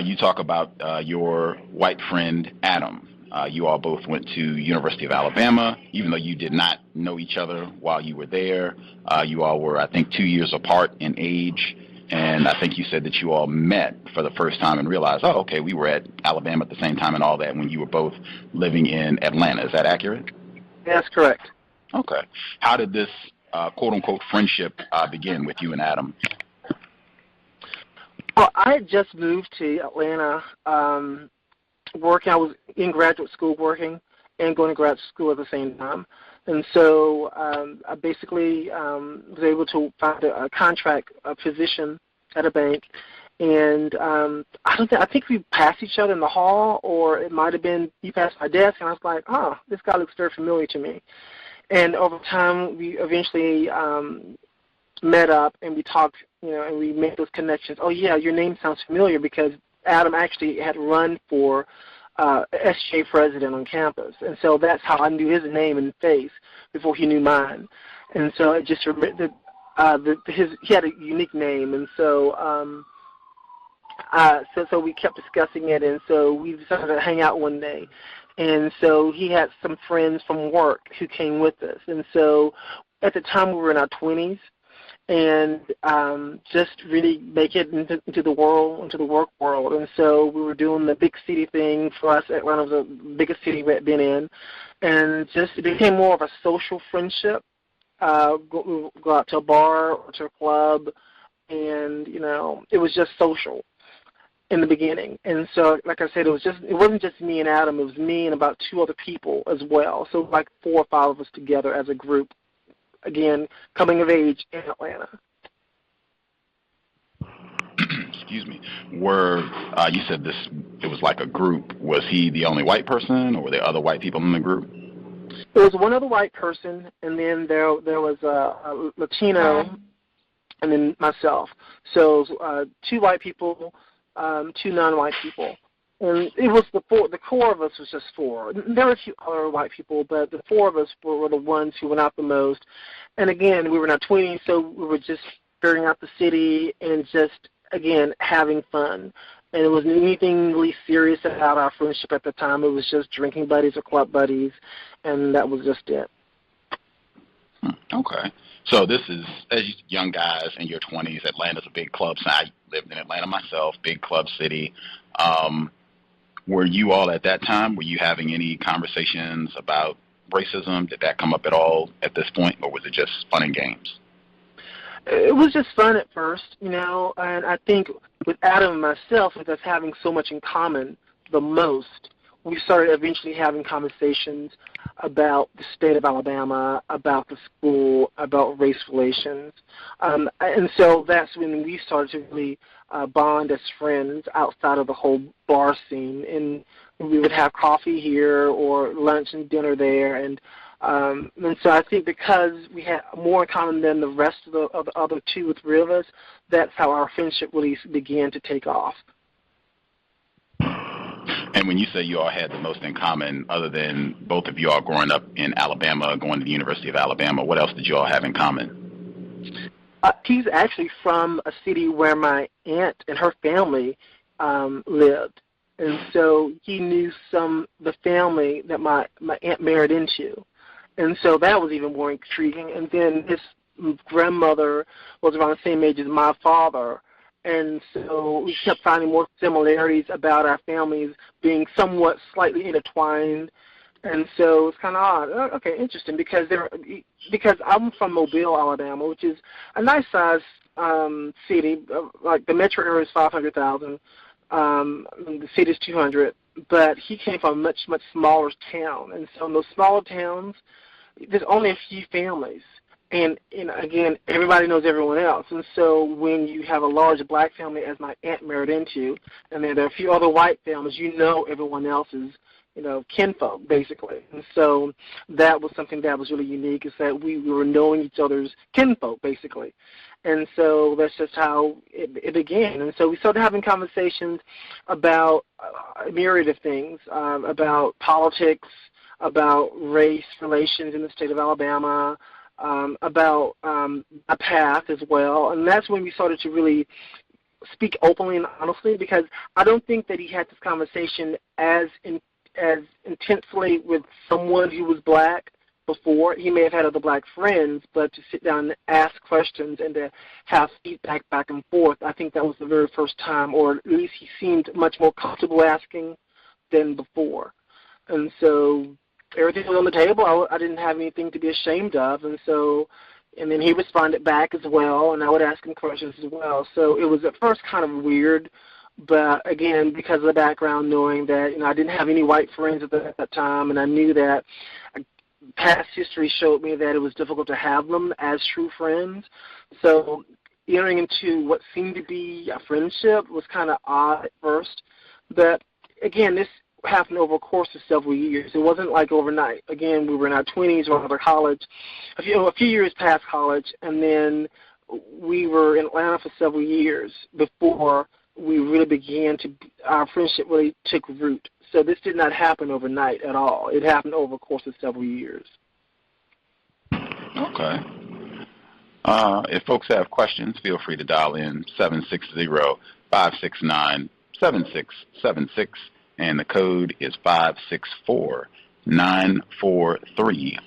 You talk about your white friend, Adam. You all both went to University of Alabama, even though you did not know each other while you were there. You all were, I think, 2 years apart in age. And I think you said that you all met for the first time and realized, oh, okay, we were at Alabama at the same time and all that when you were both living in Atlanta. Is that accurate? That's correct. Okay. How did this quote-unquote friendship begin with you and Adam? Well, I had just moved to Atlanta working. I was in graduate school working and going to graduate school at the same time. And so I basically was able to find a contract position at a bank. And I think we passed each other in the hall, or it might have been he passed my desk, and I was like, oh, this guy looks very familiar to me. And over time, we eventually met up, and we talked, and we made those connections. Oh, yeah, your name sounds familiar because Adam actually had run for SJ president on campus, and so that's how I knew his name and face before he knew mine. And so it just he had a unique name, and so so we kept discussing it, and so we decided to hang out one day. And so he had some friends from work who came with us, and so at the time we were in our 20s, and just really make it into the world, into the work world. And so we were doing the big city thing. For us, Atlanta was the biggest city we had been in, and just it became more of a social friendship. Go out to a bar or to a club, and it was just social in the beginning. And so, like I said, it wasn't just me and Adam. It was me and about 2 other people as well. So like 4 or 5 of us together as a group. Again, coming of age in Atlanta. Excuse me. You said it was like a group. Was he the only white person, or were there other white people in the group? There was one other white person, and then there was a Latino, and then myself. So 2 white people, 2 non-white people. And it was the core of us was just 4. There were a few other white people, but the 4 of us were the ones who went out the most. And again, we were in our 20s, so we were just figuring out the city and just, again, having fun. And it wasn't anything really serious about our friendship at the time. It was just drinking buddies or club buddies, and that was just it. Okay. So this is, as young guys in your 20s, Atlanta's a big club scene. I lived in Atlanta myself, big club city. Were you all at that time, were you having any conversations about racism? Did that come up at all at this point, or was it just fun and games? It was just fun at first, and I think with Adam and myself, with us having so much in common the most, we started eventually having conversations about the state of Alabama, about the school, about race relations. And so that's when we started to really bond as friends outside of the whole bar scene. And we would have coffee here or lunch and dinner there. And so I think because we had more in common than the rest of the other 2 or 3 of us, that's how our friendship really began to take off. And when you say you all had the most in common, other than both of you all growing up in Alabama, going to the University of Alabama, what else did you all have in common? He's actually from a city where my aunt and her family lived. And so he knew the family that my aunt married into. And so that was even more intriguing. And then his grandmother was around the same age as my father. And so we kept finding more similarities about our families being somewhat slightly intertwined. And so it's kind of odd. Okay, interesting, because I'm from Mobile, Alabama, which is a nice-sized city. Like the metro area is 500,000. The city is 200. But he came from a much, much smaller town. And so in those smaller towns, there's only a few families. And again, everybody knows everyone else. And so when you have a large black family, as my aunt married into, and then there are a few other white families, everyone else's, kinfolk, basically. And so that was something that was really unique, is that we were knowing each other's kinfolk, basically. And so that's just how it began. And so we started having conversations about a myriad of things, about politics, about race relations in the state of Alabama, about a path as well. And that's when we started to really speak openly and honestly, because I don't think that he had this conversation as intensely with someone who was black before. He may have had other black friends, but to sit down and ask questions and to have feedback back and forth, I think that was the very first time, or at least he seemed much more comfortable asking than before. And so everything was on the table. I didn't have anything to be ashamed of, and then he responded back as well, and I would ask him questions as well. So it was at first kind of weird, but again, because of the background, knowing that I didn't have any white friends at that time, and I knew that past history showed me that it was difficult to have them as true friends. So entering into what seemed to be a friendship was kind of odd at first, but again, this happened over a course of several years. It wasn't like overnight. Again, we were in our 20s, we were out of college, a few years past college, and then we were in Atlanta for several years before our friendship really took root. So this did not happen overnight at all. It happened over the course of several years. Okay. If folks have questions, feel free to dial in 760-569-7676, and the code is 564-943#.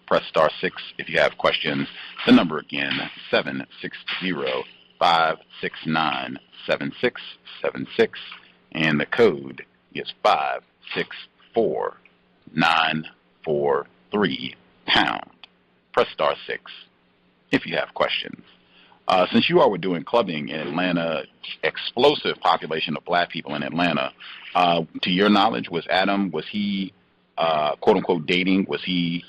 Press star 6 if you have questions. The number again, 760-569-7676, and the code is 564-943#. Press star 6 if you have questions. Since you all were doing clubbing in Atlanta, explosive population of black people in Atlanta, to your knowledge, was he, quote-unquote, dating? Was he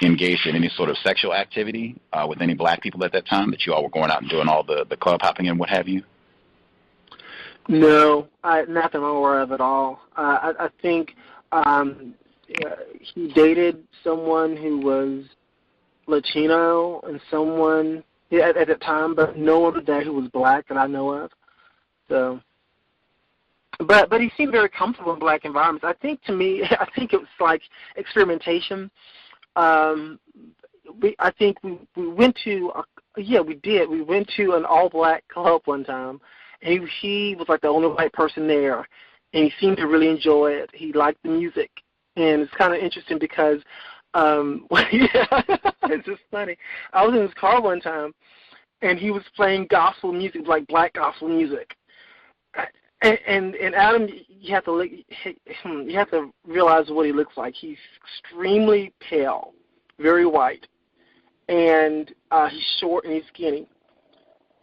engaged in any sort of sexual activity with any black people at that time, that you all were going out and doing all the club hopping and what have you? No, nothing I'm aware of at all. I think he dated someone who was Latino and someone at the time, but no one there who was black that I know of. So, but he seemed very comfortable in black environments. I think it was like experimentation. I think we went to we went to an all black club one time, and he was like the only white person there, and he seemed to really enjoy it. He liked the music, and it's kind of interesting because it's just funny. I was in his car one time, and he was playing gospel music, like black gospel music. And Adam, you have to realize what he looks like. He's extremely pale, very white, and he's short and he's skinny.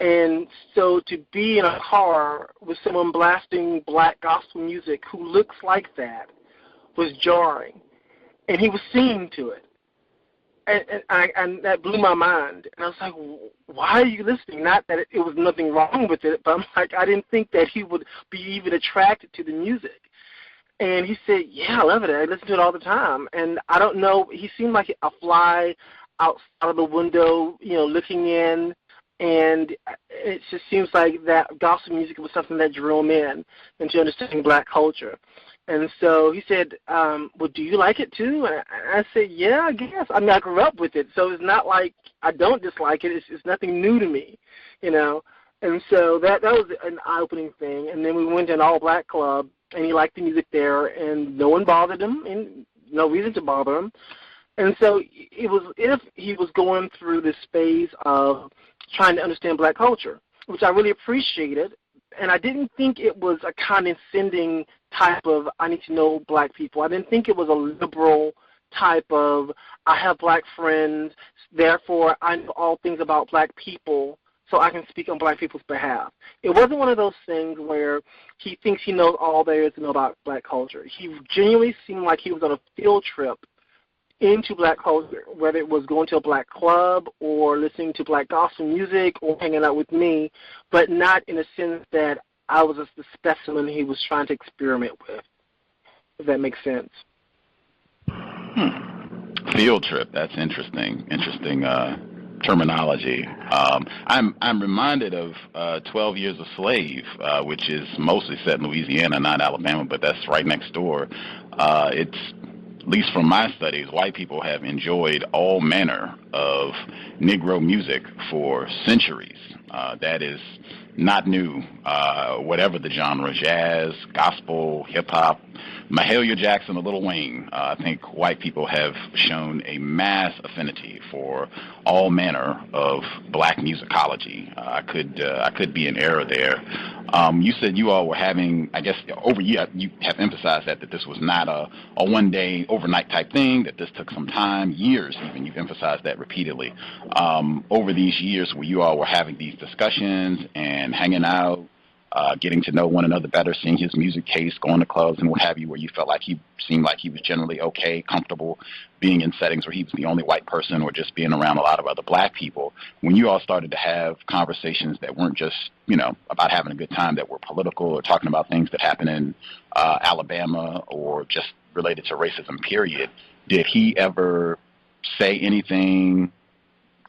And so to be in a car with someone blasting black gospel music who looks like that was jarring. And he was singing to it. And that blew my mind. And I was like, why are you listening? Not that it was nothing wrong with it, but I'm like, I didn't think that he would be even attracted to the music. And he said, yeah, I love it. I listen to it all the time. And I don't know, he seemed like a fly outside of the window, looking in. And it just seems like that gospel music was something that drew him in into understanding black culture. And so he said, well, do you like it too? And I said, yeah, I guess. I mean, I grew up with it, so it's not like I don't dislike it. It's nothing new to me, And so that was an eye-opening thing. And then we went to an all-black club, and he liked the music there, and no one bothered him, and no reason to bother him. And so it was if he was going through this phase of trying to understand black culture, which I really appreciated. And I didn't think it was a condescending type of, I need to know black people. I didn't think it was a liberal type of, I have black friends, therefore I know all things about black people, so I can speak on black people's behalf. It wasn't one of those things where he thinks he knows all there is to know about black culture. He genuinely seemed like he was on a field trip into black culture, whether it was going to a black club or listening to black gospel music or hanging out with me, but not in a sense that I was just the specimen he was trying to experiment with, if that makes sense. Field trip, that's interesting. Interesting terminology. I'm reminded of 12 Years a Slave, which is mostly set in Louisiana, not Alabama, but that's right next door. It's, at least from my studies, white people have enjoyed all manner of Negro music for centuries. That is not new, whatever the genre, jazz, gospel, hip-hop, Mahalia Jackson, or Lil Wayne. I think white people have shown a mass affinity for all manner of black musicology. I could be in error there. You said you all were having, I guess, you have emphasized that this was not a one-day, overnight type thing, that this took some time, years even. You've emphasized that repeatedly. Over these years where you all were having these discussions and hanging out, getting to know one another better, seeing his music taste, going to clubs and what have you, where you felt like he seemed like he was generally okay, comfortable being in settings where he was the only white person or just being around a lot of other black people. When you all started to have conversations that weren't just, about having a good time, that were political or talking about things that happened in Alabama or just related to racism, period, did he ever say anything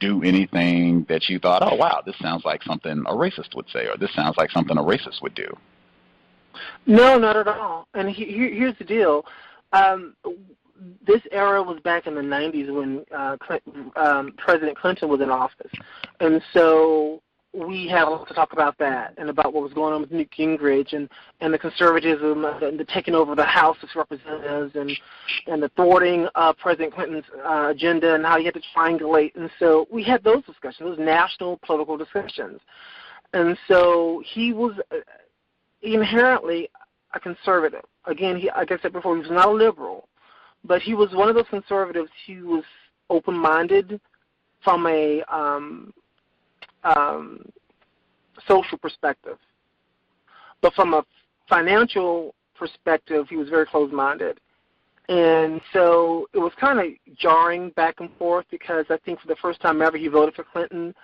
do anything that you thought, oh, wow, this sounds like something a racist would say, or this sounds like something a racist would do? No, not at all. And here's the deal. This era was back in the 90s when President Clinton was in office. And so we had a lot to talk about that and about what was going on with Newt Gingrich and the conservatism and the taking over the House of Representatives and the thwarting of President Clinton's agenda and how he had to triangulate. And so we had those discussions, those national political discussions. And so he was inherently a conservative. Again, like I said before, he was not a liberal, but he was one of those conservatives who was open-minded from a social perspective. But from a financial perspective, he was very closed-minded. And so it was kind of jarring back and forth because I think for the first time ever he voted for Clinton,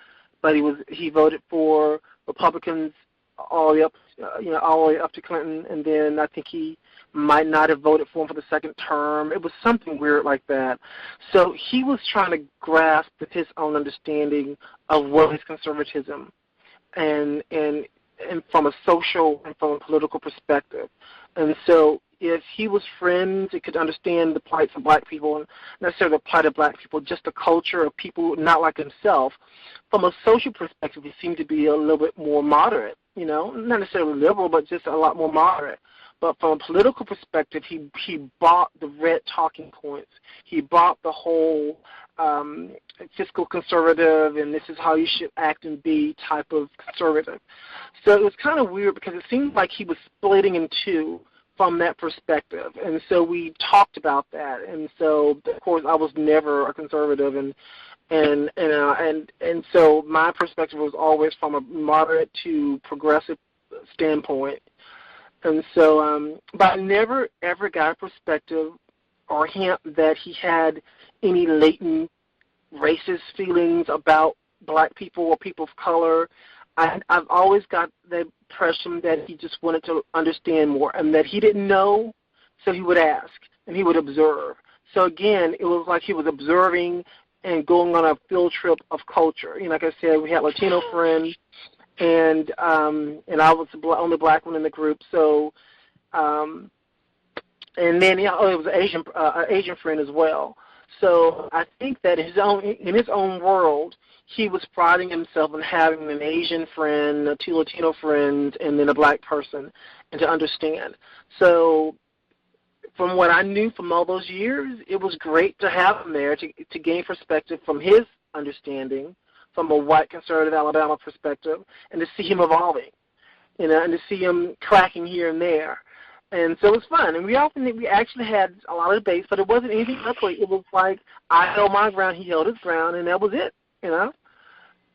but he voted for Republicans all the way up to Clinton, and then I think he might not have voted for him for the second term. It was something weird like that. So he was trying to grasp his own understanding of what is conservatism and from a social and from a political perspective. And so if he was friends, he could understand the plights of black people, and not necessarily the plight of black people, just the culture of people not like himself. From a social perspective, he seemed to be a little bit more moderate, not necessarily liberal, but just a lot more moderate. But from a political perspective, he bought the red talking points. He bought the whole fiscal conservative and this is how you should act and be type of conservative. So it was kind of weird because it seemed like he was splitting in two from that perspective. And so we talked about that. And so, of course, I was never a conservative, and so my perspective was always from a moderate to progressive standpoint. And so, but I never ever got a perspective or hint that he had any latent racist feelings about black people or people of color. I've always got the impression that he just wanted to understand more and that he didn't know, so he would ask and he would observe. So again, it was like he was observing and going on a field trip of culture. Like I said, we had Latino friends, and I was the only black one in the group. So, and then it was an Asian friend as well. So I think that in his own world, he was priding himself on having an Asian friend, 2 Latino friends, and then a black person, and to understand. So from what I knew from all those years, it was great to have him there to gain perspective from his understanding, from a white conservative Alabama perspective, and to see him evolving, and to see him cracking here and there. And so it was fun. And we actually had a lot of debates, but it wasn't anything ugly. It was like I held my ground, he held his ground, and that was it,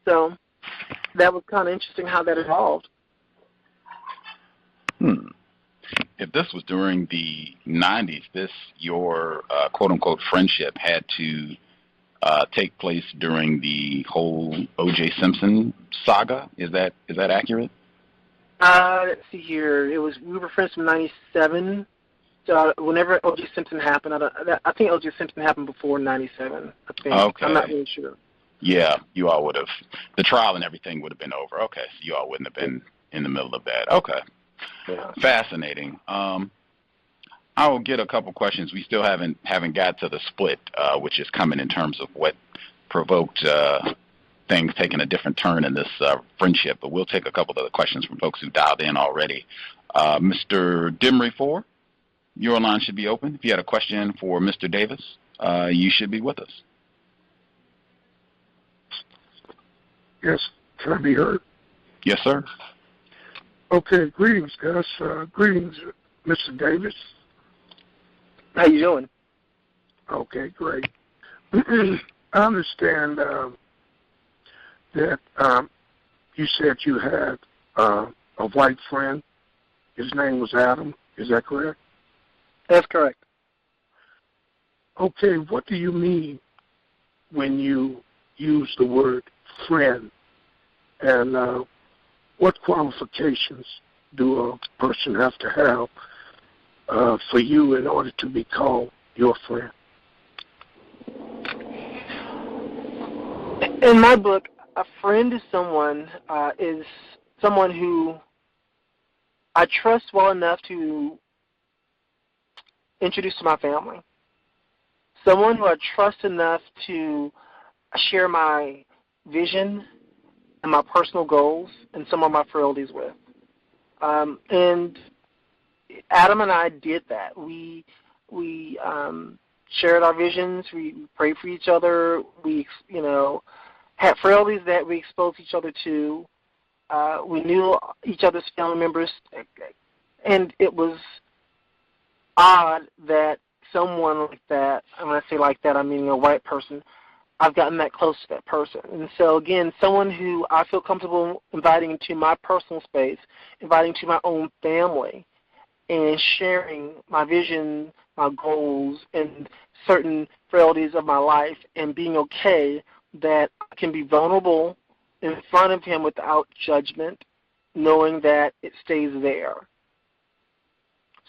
So that was kind of interesting how that evolved. If this was during the 90s, your quote-unquote friendship had to take place during the whole O.J. Simpson saga. Is that accurate? Let's see here. We were friends from '97. So whenever O.J. Simpson happened, I think O.J. Simpson happened before '97. I think. Okay. I'm not really sure. Yeah, you all would have. The trial and everything would have been over. Okay, so you all wouldn't have been in the middle of that. Okay. Yeah. Fascinating. I will get a couple questions. We still haven't got to the split, which is coming in terms of what provoked things taking a different turn in this friendship. But we'll take a couple of the questions from folks who dialed in already. Mr. Dimry 4, your line should be open. If you had a question for Mr. Davis, you should be with us. Yes, can I be heard? Yes, sir. Okay, greetings, Gus. Greetings, Mr. Davis. How you doing? Okay, great. I understand that you said you had a white friend. His name was Adam. Is that correct? That's correct. Okay, what do you mean when you use the word friend? And what qualifications do a person have to have for you in order to be called your friend? In my book, a friend is someone who I trust well enough to introduce to my family. Someone who I trust enough to share my vision and my personal goals and some of my frailties with. And Adam and I did that. We shared our visions. We prayed for each other. We, had frailties that we exposed each other to. We knew each other's family members, and it was odd that someone like that, and when I say like that, I mean a white person, I've gotten that close to that person. And so, again, someone who I feel comfortable inviting into my personal space, inviting to my own family, and sharing my vision, my goals, and certain frailties of my life, and being okay that I can be vulnerable in front of him without judgment, knowing that it stays there.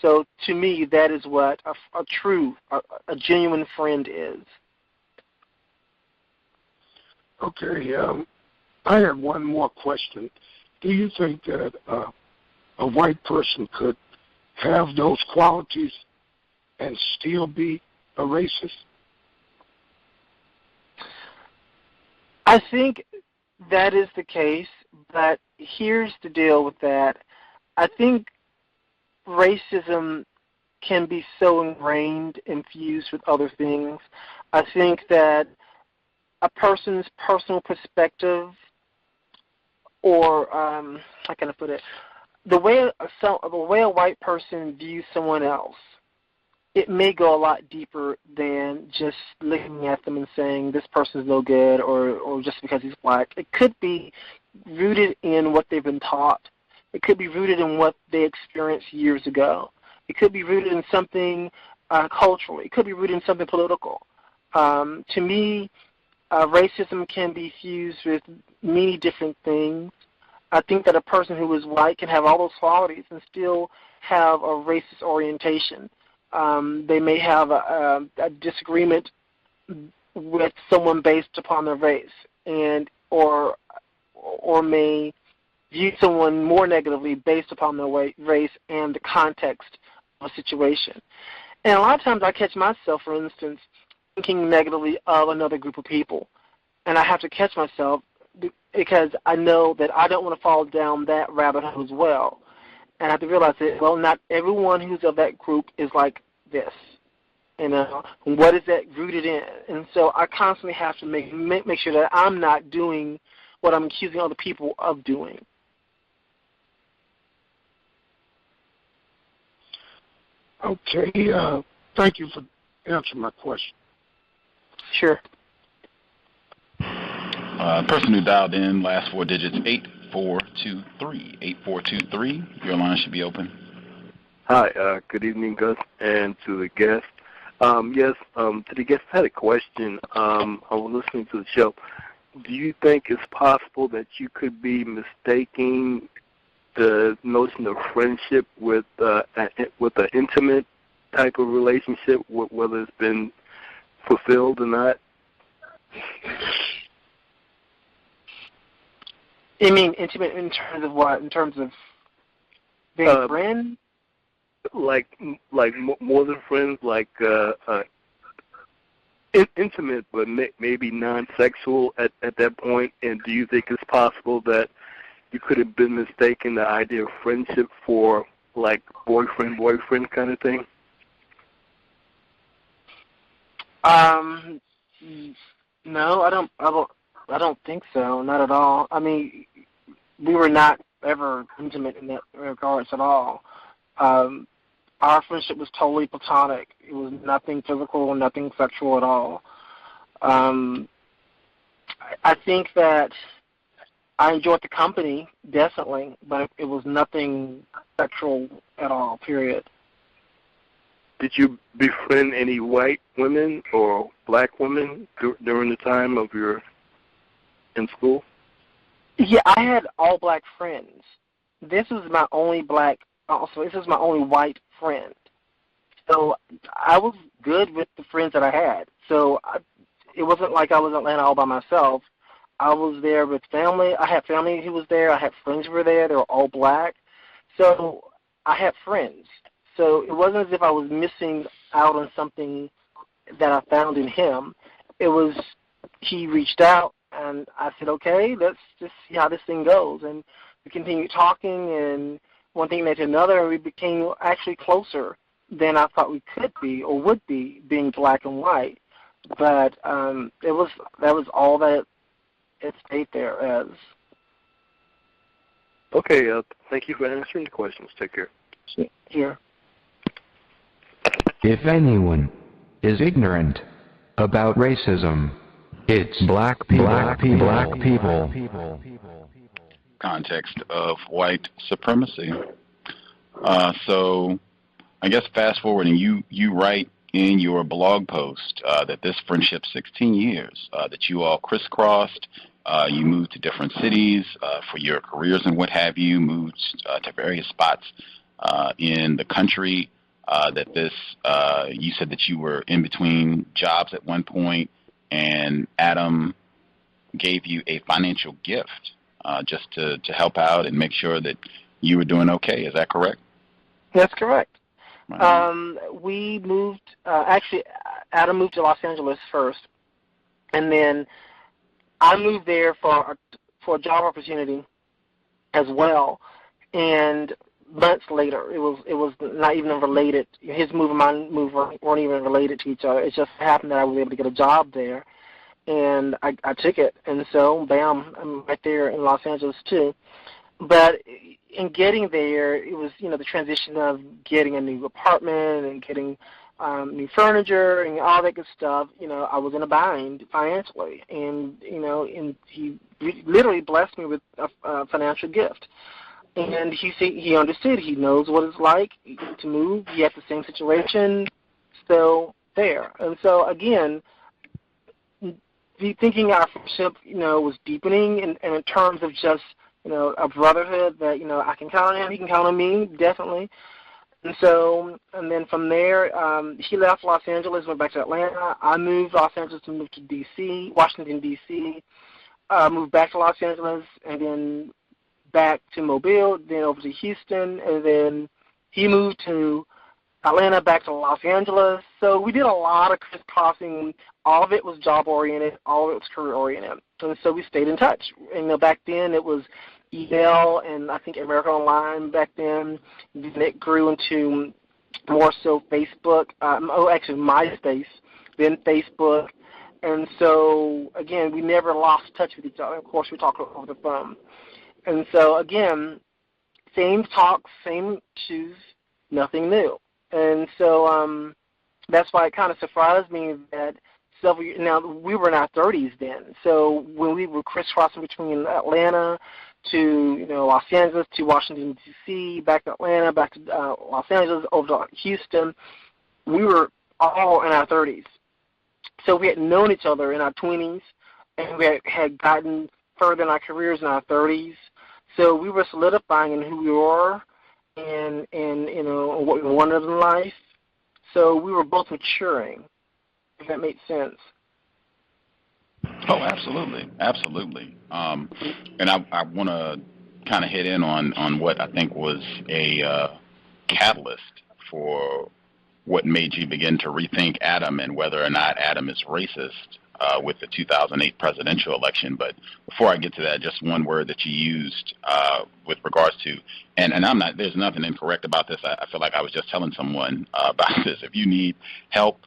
So to me, that is what a genuine friend is. Okay, I have one more question. Do you think that a white person could have those qualities and still be a racist? I think that is the case, but here's the deal with that. I think racism can be so ingrained and fused with other things. I think that a person's personal perspective, or how can I put it, the way a white person views someone else, it may go a lot deeper than just looking at them and saying this person's no good or just because he's black. It could be rooted in what they've been taught. It could be rooted in what they experienced years ago. It could be rooted in something cultural. It could be rooted in something political. To me, racism can be fused with many different things. I think that a person who is white can have all those qualities and still have a racist orientation. They may have a disagreement with someone based upon their race, and or may view someone more negatively based upon their race and the context of a situation. And a lot of times I catch myself, for instance, thinking negatively of another group of people, and I have to catch myself because I know that I don't want to fall down that rabbit hole as well. And I have to realize that, well, not everyone who's of that group is like this. What is that rooted in? And so I constantly have to make sure that I'm not doing what I'm accusing other people of doing. Okay, thank you for answering my question. Sure. Person who dialed in, last four digits, 8423. 8423, your line should be open. Hi, good evening, Gus, and to the guest. To the guest, I had a question. I was listening to the show. Do you think it's possible that you could be mistaking the notion of friendship with an intimate type of relationship, whether it's been fulfilled or not? You mean intimate in terms of what? In terms of being a friend? Like more than friends, like intimate, but maybe non-sexual at that point. And do you think it's possible that you could have been mistaken the idea of friendship for like boyfriend kind of thing? No, I don't think so. Not at all. I mean, we were not ever intimate in that regards at all. Our friendship was totally platonic. It was nothing physical, nothing sexual at all. I think that I enjoyed the company, definitely, but it was nothing sexual at all, period. Did you befriend any white women or black women during the time of your in school? Yeah, I had all black friends. This was my only this is my only white friend. So I was good with the friends that I had. So it wasn't like I was in Atlanta all by myself. I was there with family. I had family who was there. I had friends who were there. They were all black. So I had friends. So it wasn't as if I was missing out on something that I found in him. It was he reached out, and I said, okay, let's just see how this thing goes. And we continued talking, and one thing led to another, and we became actually closer than I thought we could be or would be, being black and white. But that was all that it stayed there as. Okay, thank you for answering the questions. Take care. Here. If anyone is ignorant about racism, it's black people. Black people. Context of white supremacy. So I guess fast forward, and you write in your blog post that this friendship, 16 years, that you all crisscrossed, you moved to different cities for your careers and what have you, moved to various spots in the country, that this, you said that you were in between jobs at one point, and Adam gave you a financial gift just to help out and make sure that you were doing okay. Is that correct? That's correct. Right. We moved, actually, Adam moved to Los Angeles first, and then I moved there for a job opportunity as well, and months later, it was not even related. His move and my move weren't even related to each other. It just happened that I was able to get a job there, and I took it, and so, bam, I'm right there in Los Angeles too. But in getting there, it was, the transition of getting a new apartment and getting new furniture and all that good stuff. I was in a bind financially, and and he literally blessed me with a financial gift. And he understood. He knows what it's like to move. He had the same situation, so there. And so again, thinking our friendship, was deepening in terms of just a brotherhood that, I can count on him, he can count on me, definitely. And so, and then from there, he left Los Angeles, went back to Atlanta. I moved Los Angeles to move to D.C., Washington, D.C., moved back to Los Angeles, and then back to Mobile, then over to Houston, and then he moved to Atlanta, back to Los Angeles. So we did a lot of crisscrossing. All of it was job-oriented. All of it was career-oriented. And so we stayed in touch. And back then it was email and I think America Online back then. Then it grew into more so Facebook. Actually MySpace, then Facebook. And so, again, we never lost touch with each other. Of course, we talked over the phone. And so, again, same talks, same issues, nothing new. And so that's why it kind of surprised me that now we were in our 30s then. So when we were crisscrossing between Atlanta to Los Angeles to Washington, D.C., back to Atlanta, back to Los Angeles, over to Houston, we were all in our 30s. So we had known each other in our 20s, and we had gotten further in our careers in our 30s. So we were solidifying in who we were and what we wanted in life. So we were both maturing, if that made sense. Oh, absolutely, absolutely. And I want to kind of hit in on what I think was a catalyst for what made you begin to rethink Adam and whether or not Adam is racist with the 2008 presidential election. But before I get to that, just one word that you used with regards to, and I'm not, there's nothing incorrect about this. I feel like I was just telling someone about this. If you need help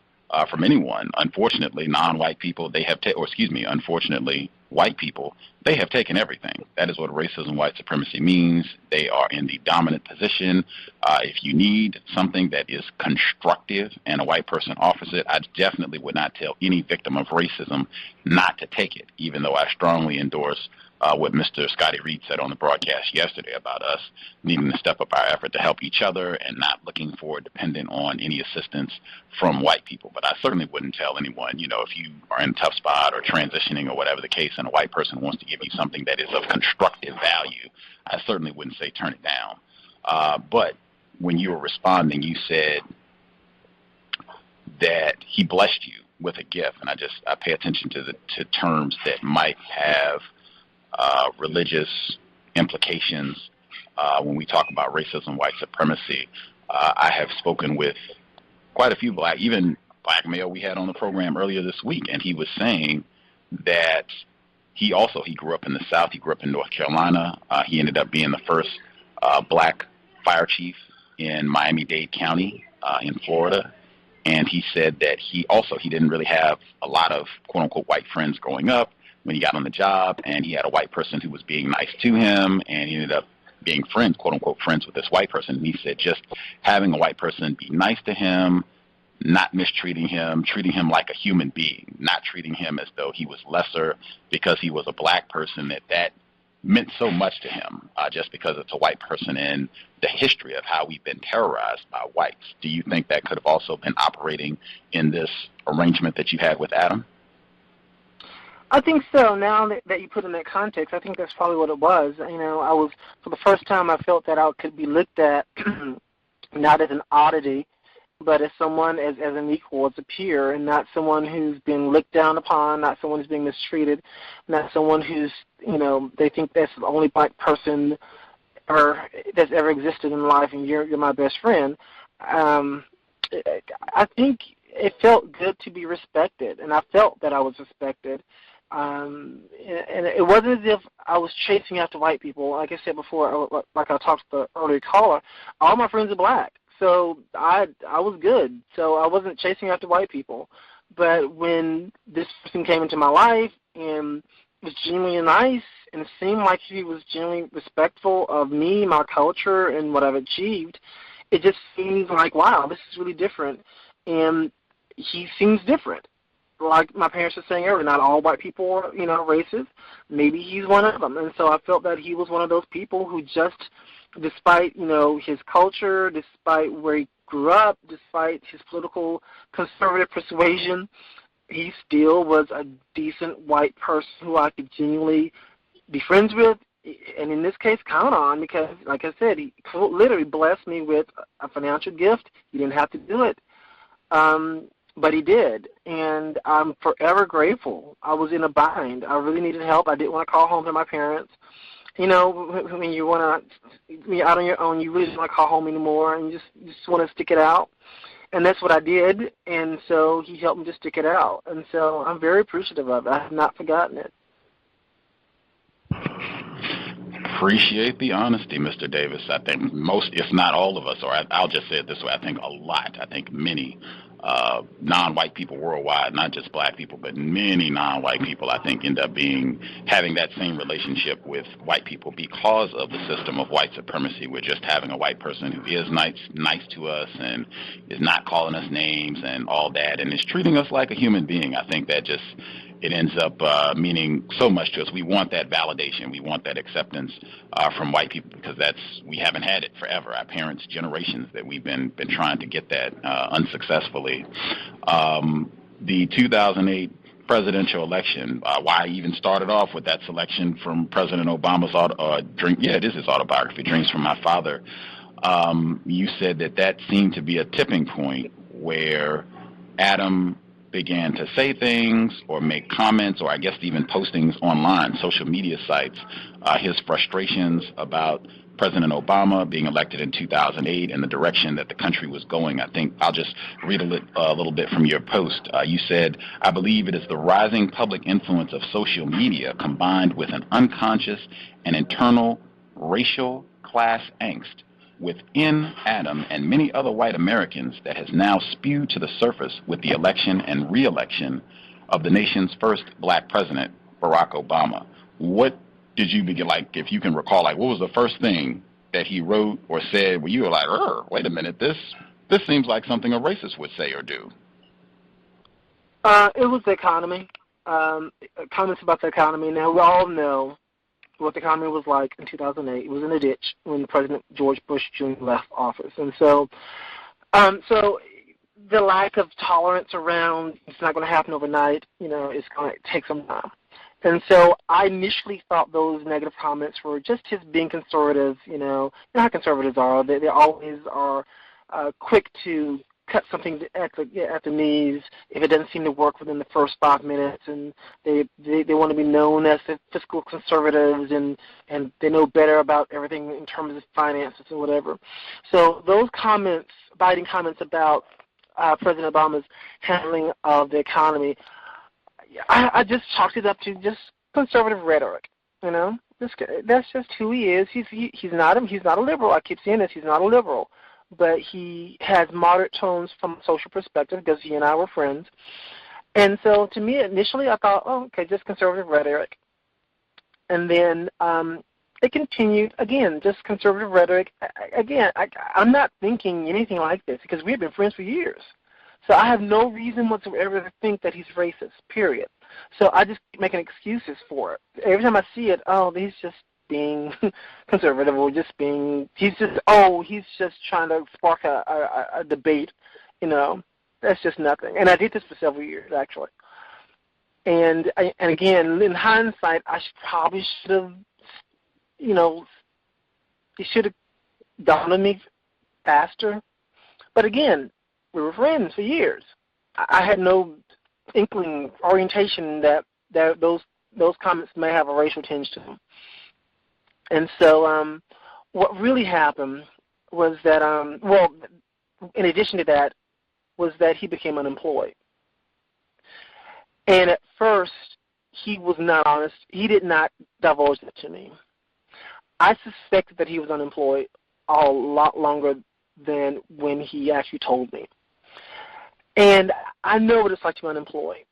from anyone, unfortunately, non-white people, they have, unfortunately, white people, they have taken everything. That is what racism, white supremacy means. They are in the dominant position. If you need something that is constructive and a white person offers it, I definitely would not tell any victim of racism not to take it, even though I strongly endorse what Mr. Scotty Reed said on the broadcast yesterday about us needing to step up our effort to help each other and not looking for dependent on any assistance from white people. But I certainly wouldn't tell anyone, if you are in a tough spot or transitioning or whatever the case and a white person wants to give you something that is of constructive value, I certainly wouldn't say turn it down. But when you were responding, you said that he blessed you with a gift, and I pay attention to terms that might have religious implications when we talk about racism, white supremacy. I have spoken with quite a few even black male we had on the program earlier this week, and he was saying that he grew up in the South. He grew up in North Carolina. He ended up being the first black fire chief in Miami-Dade County in Florida. And he said that he didn't really have a lot of quote-unquote white friends growing up when he got on the job, and he had a white person who was being nice to him, and he ended up being friends, quote-unquote friends with this white person. And he said just having a white person be nice to him, not mistreating him, treating him like a human being, not treating him as though he was lesser because he was a black person, that meant so much to him just because it's a white person in the history of how we've been terrorized by whites. Do you think that could have also been operating in this arrangement that you had with Adam? I think so. Now that you put in that context, I think that's probably what it was. For the first time I felt that I could be looked at not as an oddity, but as someone, as an equal, as a peer, and not someone who's been looked down upon, not someone who's being mistreated, not someone who's, they think that's the only black person that's ever existed in life, and you're my best friend. I think it felt good to be respected, and I felt that I was respected. And it wasn't as if I was chasing after white people. Like I said before, like I talked to the earlier caller, all my friends are black. So I was good. So I wasn't chasing after white people. But when this person came into my life and was genuinely nice and it seemed like he was genuinely respectful of me, my culture, and what I've achieved, it just seems like, wow, this is really different. And he seems different. Like my parents were saying earlier, not all white people are, racist. Maybe he's one of them. And so I felt that he was one of those people who just, despite, his culture, despite where he grew up, despite his political conservative persuasion, he still was a decent white person who I could genuinely be friends with, and in this case count on, because, like I said, he literally blessed me with a financial gift. He didn't have to do it, but he did, and I'm forever grateful. I was in a bind. I really needed help. I didn't want to call home to my parents. When you're out on your own, you really don't want to call home anymore, and you just want to stick it out. And that's what I did, and so he helped me to stick it out. And so I'm very appreciative of it. I have not forgotten it. Appreciate the honesty, Mr. Davis. I think most, if not all of us, or I'll just say it this way, I think a lot, I think many non-white people worldwide, not just black people, but many non-white people, I think, end up having that same relationship with white people because of the system of white supremacy. We're just having a white person who is nice to us and is not calling us names and all that, and is treating us like a human being. I think that just, it ends up meaning so much to us. We want that validation. We want that acceptance from white people because we haven't had it forever. Our parents, generations that we've been trying to get that unsuccessfully. The 2008 presidential election, why I even started off with that selection from President Obama's it is his autobiography, Dreams from My Father. You said that seemed to be a tipping point where Adam began to say things or make comments, or I guess even postings online, social media sites, his frustrations about President Obama being elected in 2008 and the direction that the country was going. I think I'll just read a little bit from your post. You said, "I believe it is the rising public influence of social media combined with an unconscious and internal racial class angst within Adam and many other white Americans that has now spewed to the surface with the election and re-election of the nation's first black president, Barack Obama." What did you begin, if you can recall, what was the first thing that he wrote or said where you were like, wait a minute, this seems like something a racist would say or do? It was the economy, comments about the economy. Now, we all know what the economy was like in 2008. It was in a ditch when President George Bush Jr. left office. And so the lack of tolerance around, it's not going to happen overnight, it's going to take some time. And so I initially thought those negative comments were just his being conservative. You know how conservatives are. They always are quick to cut something at the knees if it doesn't seem to work within the first 5 minutes, and they want to be known as the fiscal conservatives, and they know better about everything in terms of finances or whatever. So those comments, biting comments about President Obama's handling of the economy, I just chalked it up to just conservative rhetoric. You know, that's just who he is. He's not a liberal. I keep saying this. He's not a liberal, but he has moderate tones from a social perspective because he and I were friends. And so, to me, initially, I thought, oh, okay, just conservative rhetoric. And then it continued again, just conservative rhetoric. Again, I'm not thinking anything like this because we've been friends for years. So I have no reason whatsoever to think that he's racist, period. So I just keep making excuses for it. Every time I see it, oh, he's just being conservative, or he's just trying to spark a debate. You know, that's just nothing. And I did this for several years, actually. And again, in hindsight, I probably should have, you know, it should have dawned on me faster. But again, we were friends for years. I had no inkling, orientation that those comments may have a racial tinge to them. And so what really happened was that, in addition to that, was that he became unemployed. And at first, he was not honest. He did not divulge that to me. I suspected that he was unemployed a lot longer than when he actually told me. And I know what it's like to be unemployed.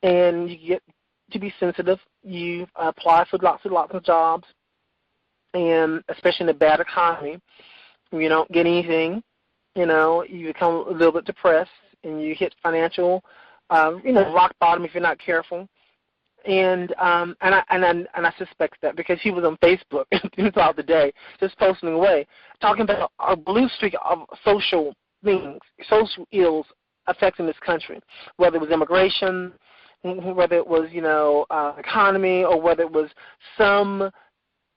And you get to be sensitive. You apply for lots of jobs, and especially in a bad economy, when you don't get anything, you know, you become a little bit depressed, and you hit financial, rock bottom if you're not careful. And I suspect that because he was on Facebook throughout the day, just posting away, talking about a blue streak of social things, social ills affecting this country, whether it was immigration, whether it was, economy, or whether it was some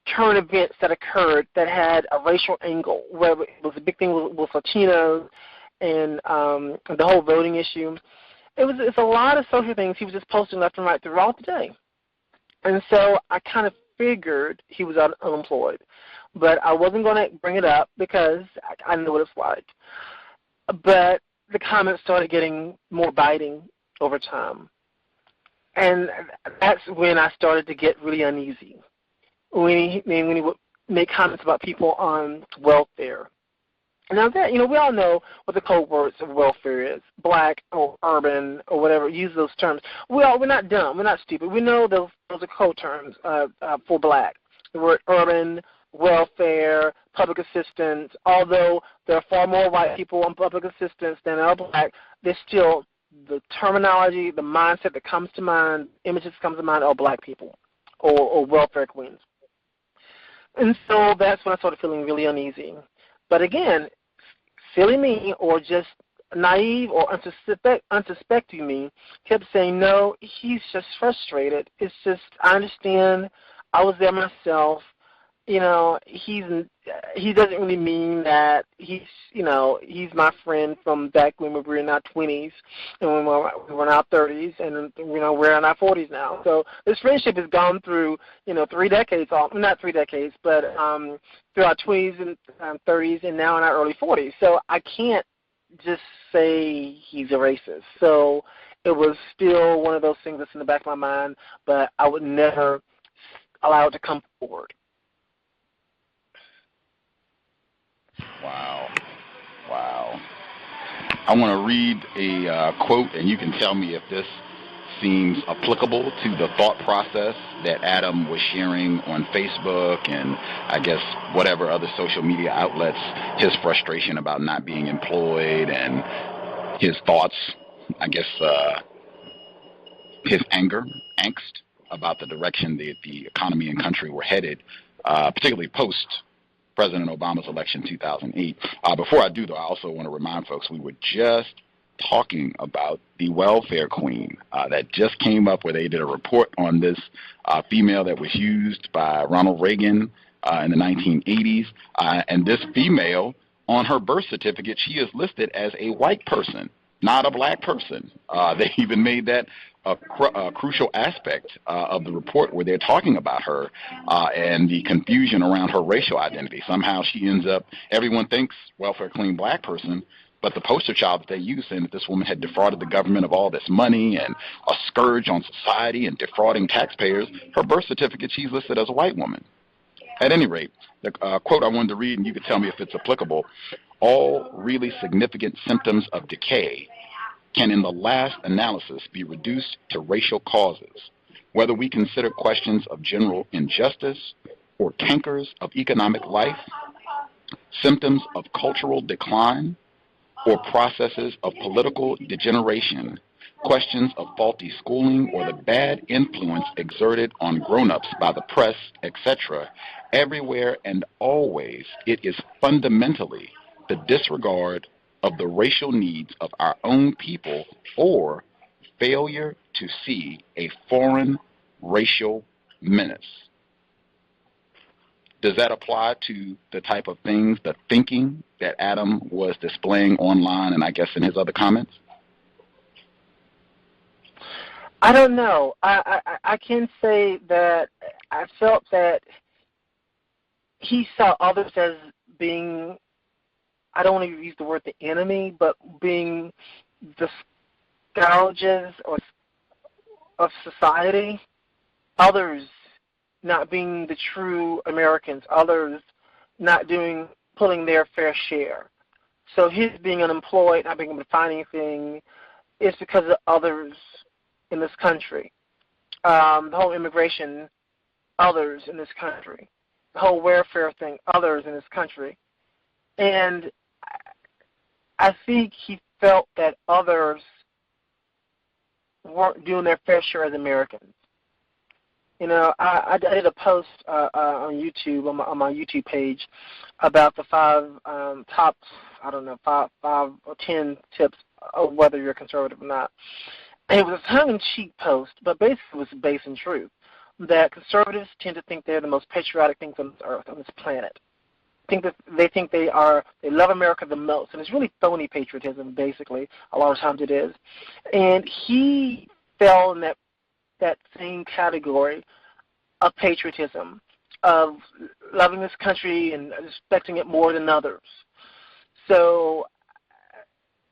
current events that occurred that had a racial angle, whether it was a big thing with Latinos and the whole voting issue. It's a lot of social things he was just posting left and right throughout the day. And so I kind of figured he was unemployed. But I wasn't going to bring it up because I know what it's like. But the comments started getting more biting over time. And that's when I started to get really uneasy. When he would make comments about people on welfare. Now that, we all know what the code words of welfare is, black or urban or whatever, use those terms. We're not dumb, we're not stupid. We know those are code terms for black. The word urban, welfare, public assistance, although there are far more white people on public assistance than are black, there's still the terminology, the mindset that comes to mind, images that comes to mind are black people or welfare queens. And so that's when I started feeling really uneasy. But again, silly me or just naive or unsuspecting me kept saying, no, he's just frustrated. It's just, I understand. I was there myself. He doesn't really mean that. He's my friend from back when we were in our 20s and when we were in our 30s, and we're in our 40s now. So this friendship has gone through 3 decades, not 3 decades, but through our 20s and 30s, and now in our early 40s. So I can't just say he's a racist. So it was still one of those things that's in the back of my mind, but I would never allow it to come forward. Wow. I want to read a quote, and you can tell me if this seems applicable to the thought process that Adam was sharing on Facebook and I guess whatever other social media outlets, his frustration about not being employed and his thoughts, I guess his anger, angst about the direction that the economy and country were headed, particularly post President Obama's election in 2008. Before I do, though, I also want to remind folks we were just talking about the welfare queen that just came up where they did a report on this female that was used by Ronald Reagan in the 1980s. And this female on her birth certificate, she is listed as a white person, not a black person. They even made that a crucial aspect of the report where they're talking about her and the confusion around her racial identity. Somehow she ends up, everyone thinks welfare clean black person, but the poster child that they use saying that this woman had defrauded the government of all this money and a scourge on society and defrauding taxpayers, her birth certificate, she's listed as a white woman. At any rate, the quote I wanted to read, and you could tell me if it's applicable, all really significant symptoms of decay can in the last analysis be reduced to racial causes, whether we consider questions of general injustice or cankers of economic life, symptoms of cultural decline, or processes of political degeneration, questions of faulty schooling or the bad influence exerted on grown-ups by the press, etc. Everywhere and always, it is fundamentally the disregard of the racial needs of our own people or failure to see a foreign racial menace. Does that apply to the type of things, the thinking that Adam was displaying online and I guess in his other comments? I don't know. I can say that I felt that he saw others as being, I don't want to use the word the enemy, but being the scourges of society, others not being the true Americans, others not pulling their fair share. So his being unemployed, not being able to find anything, is because of others in this country. The whole immigration, others in this country. The whole welfare thing, others in this country. And I think he felt that others weren't doing their fair share as Americans. You know, I did a post on YouTube, on my YouTube page, about the five top, I don't know, five or 10 tips of whether you're conservative or not. And it was a tongue-in-cheek post, but basically it was based in truth, that conservatives tend to think they're the most patriotic things on this earth, on this planet. They think they love America the most, and it's really phony patriotism, basically, a lot of times it is. And he fell in that same category of patriotism, of loving this country and respecting it more than others. So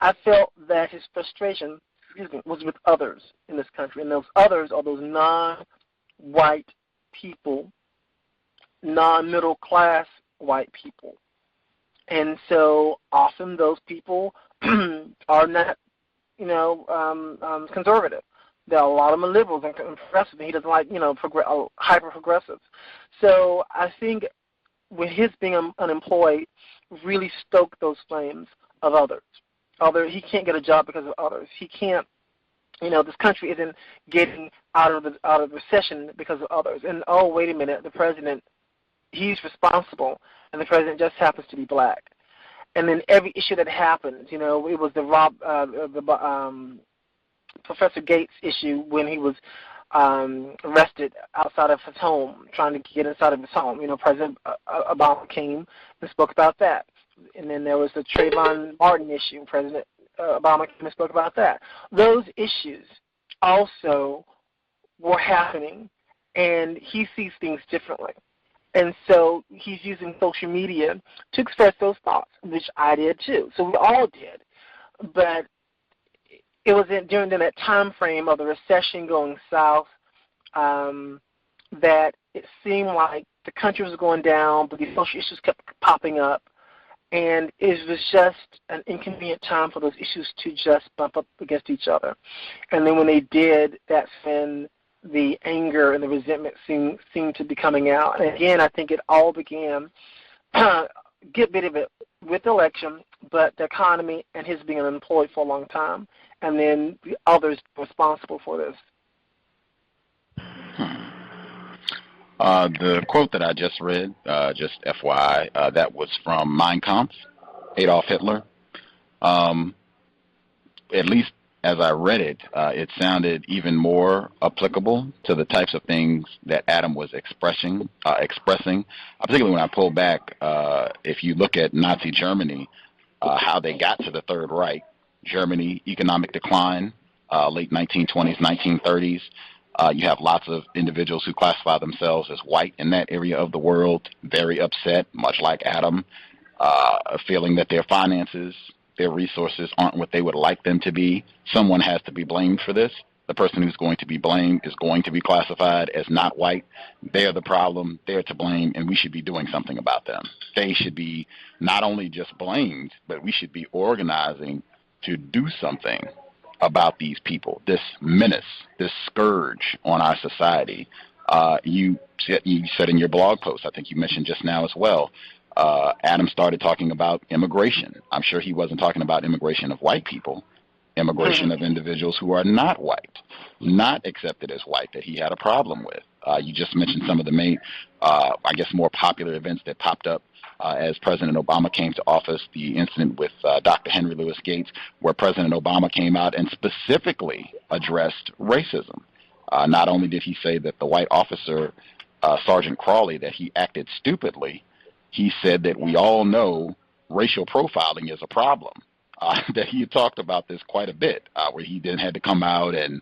I felt that his frustration, was with others in this country, and those others are those non-white people, non-middle class white people. And so often those people are not, conservative. There are a lot of them liberals and progressives, and he doesn't like, hyper-progressives. So I think with his being unemployed really stoked those flames of others. He can't get a job because of others. He can't, this country isn't getting out of recession because of others. And, oh, wait a minute, the president, he's responsible, and the president just happens to be black. And then every issue that happens, it was the Professor Gates issue when he was arrested outside of his home, trying to get inside of his home. President Obama came and spoke about that. And then there was the Trayvon Martin issue. President Obama came and spoke about that. Those issues also were happening, and he sees things differently. And so he's using social media to express those thoughts, which I did too. So we all did. But it was during that time frame of the recession going south that it seemed like the country was going down, but these social issues kept popping up. And it was just an inconvenient time for those issues to just bump up against each other. And then when they did, that's when the anger and the resentment seemed to be coming out. And again, I think it all began, get rid of it with the election, but the economy and his being unemployed for a long time, and then the others responsible for this. The quote that I just read, just FYI, that was from Mein Kampf, Adolf Hitler. At least as I read it, it sounded even more applicable to the types of things that Adam was expressing. Particularly when I pull back, if you look at Nazi Germany, how they got to the Third Reich, Germany, economic decline, late 1920s, 1930s. You have lots of individuals who classify themselves as white in that area of the world, very upset, much like Adam, feeling that their finances, their resources aren't what they would like them to be. Someone has to be blamed for this. The person who's going to be blamed is going to be classified as not white. They're the problem. They're to blame, and we should be doing something about them. They should be not only just blamed, but we should be organizing to do something about these people, this menace, this scourge on our society. You said in your blog post, I think you mentioned just now as well, Adam started talking about immigration. I'm sure he wasn't talking about immigration of white people, immigration of individuals who are not white, not accepted as white, that he had a problem with. You just mentioned some of the main, I guess, more popular events that popped up as President Obama came to office, the incident with Dr. Henry Louis Gates, where President Obama came out and specifically addressed racism. Not only did he say that the white officer, Sergeant Crawley, that he acted stupidly, he said that we all know racial profiling is a problem. That he had talked about this quite a bit, where he then had to come out and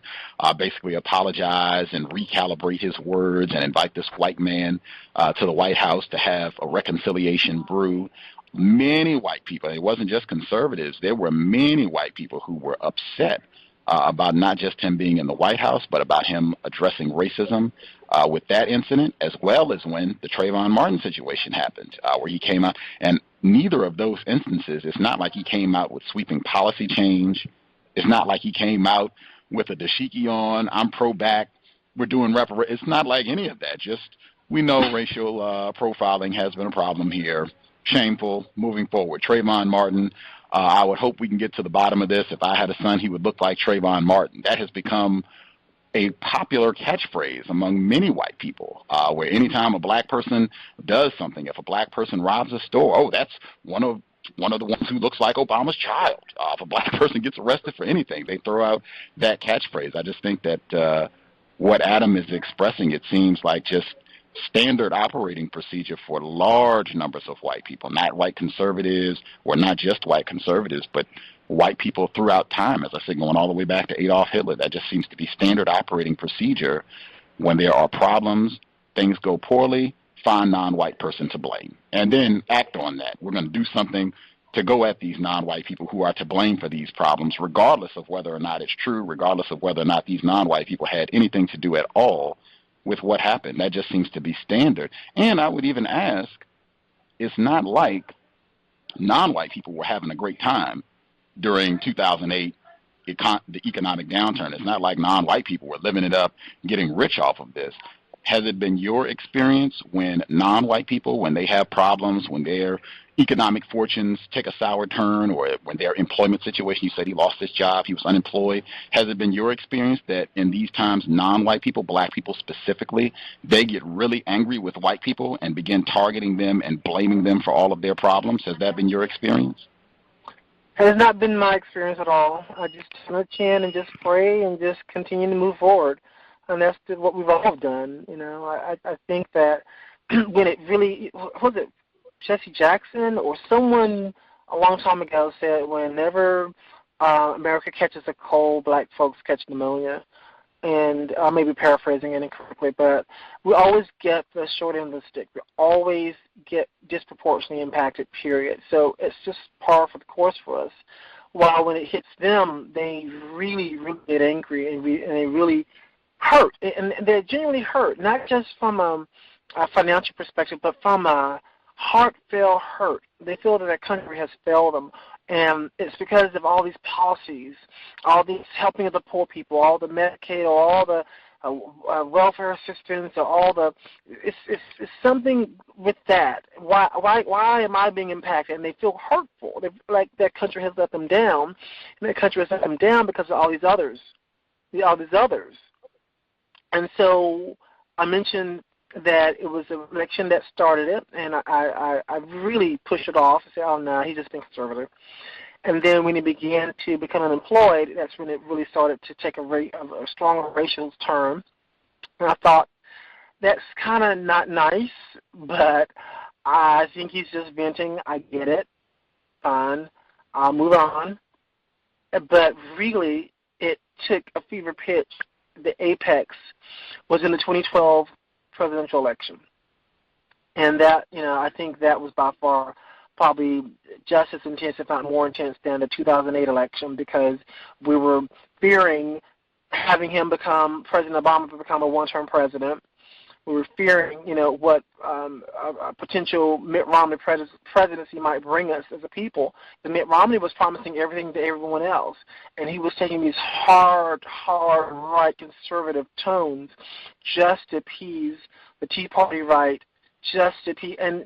basically apologize and recalibrate his words and invite this white man to the White House to have a reconciliation brew. Many white people, it wasn't just conservatives, there were many white people who were upset about not just him being in the White House, but about him addressing racism with that incident, as well as when the Trayvon Martin situation happened, where he came out. And neither of those instances, it's not like he came out with sweeping policy change. It's not like he came out with a dashiki on, I'm pro-back, we're doing reparations. It's not like any of that. Just, we know racial profiling has been a problem here. Shameful, moving forward. Trayvon Martin, I would hope we can get to the bottom of this. If I had a son, he would look like Trayvon Martin. That has become a popular catchphrase among many white people, where anytime a black person does something, if a black person robs a store, oh, that's one of the ones who looks like Obama's child. If a black person gets arrested for anything, they throw out that catchphrase. I just think that what Adam is expressing, it seems like just standard operating procedure for large numbers of white people, not white conservatives, or not just white conservatives, but white people throughout time, as I said, going all the way back to Adolf Hitler. That just seems to be standard operating procedure. When there are problems, things go poorly, find non-white person to blame, and then act on that. We're going to do something to go at these non-white people who are to blame for these problems, regardless of whether or not it's true, regardless of whether or not these non-white people had anything to do at all with what happened. That just seems to be standard. And I would even ask, it's not like non-white people were having a great time during 2008, the economic downturn. It's not like non-white people were living it up, getting rich off of this. Has it been your experience when non-white people, when they have problems, when their economic fortunes take a sour turn, or when their employment situation, you said he lost his job, he was unemployed, has it been your experience that in these times, non-white people, black people specifically, they get really angry with white people and begin targeting them and blaming them for all of their problems? Has that been your experience? It has not been my experience at all. I just turn a chin and just pray and just continue to move forward. And that's what we've all done. You know, I think that when it really, was it Jesse Jackson or someone a long time ago said whenever America catches a cold, black folks catch pneumonia. And I may be paraphrasing it incorrectly, but we always get the short end of the stick. We always get disproportionately impacted, period. So it's just par for the course for us. While when it hits them, they really, really get angry and they really hurt. And they're genuinely hurt, not just from a financial perspective, but from a heartfelt hurt. They feel that their country has failed them. And it's because of all these policies, all these helping of the poor people, all the Medicaid, all the welfare assistance, all the it's something with that. Why am I being impacted? And they feel hurtful. They feel like that country has let them down, and that country has let them down because of all these others, And so I mentioned that it was an election that started it, and I really pushed it off and said, oh, no, he's just being conservative. And then when he began to become unemployed, that's when it really started to take a stronger racial turn. And I thought, that's kind of not nice, but I think he's just venting. I get it. Fine. I'll move on. But really, it took a fever pitch. The apex was in the 2012 presidential election. And that, I think that was by far probably just as intense, if not more intense, than the 2008 election, because we were fearing having him become, President Obama become a one-term president. We were fearing, what a potential Mitt Romney presidency might bring us as a people. And Mitt Romney was promising everything to everyone else, and he was taking these hard, right conservative tones just to appease the Tea Party right, just to appease, and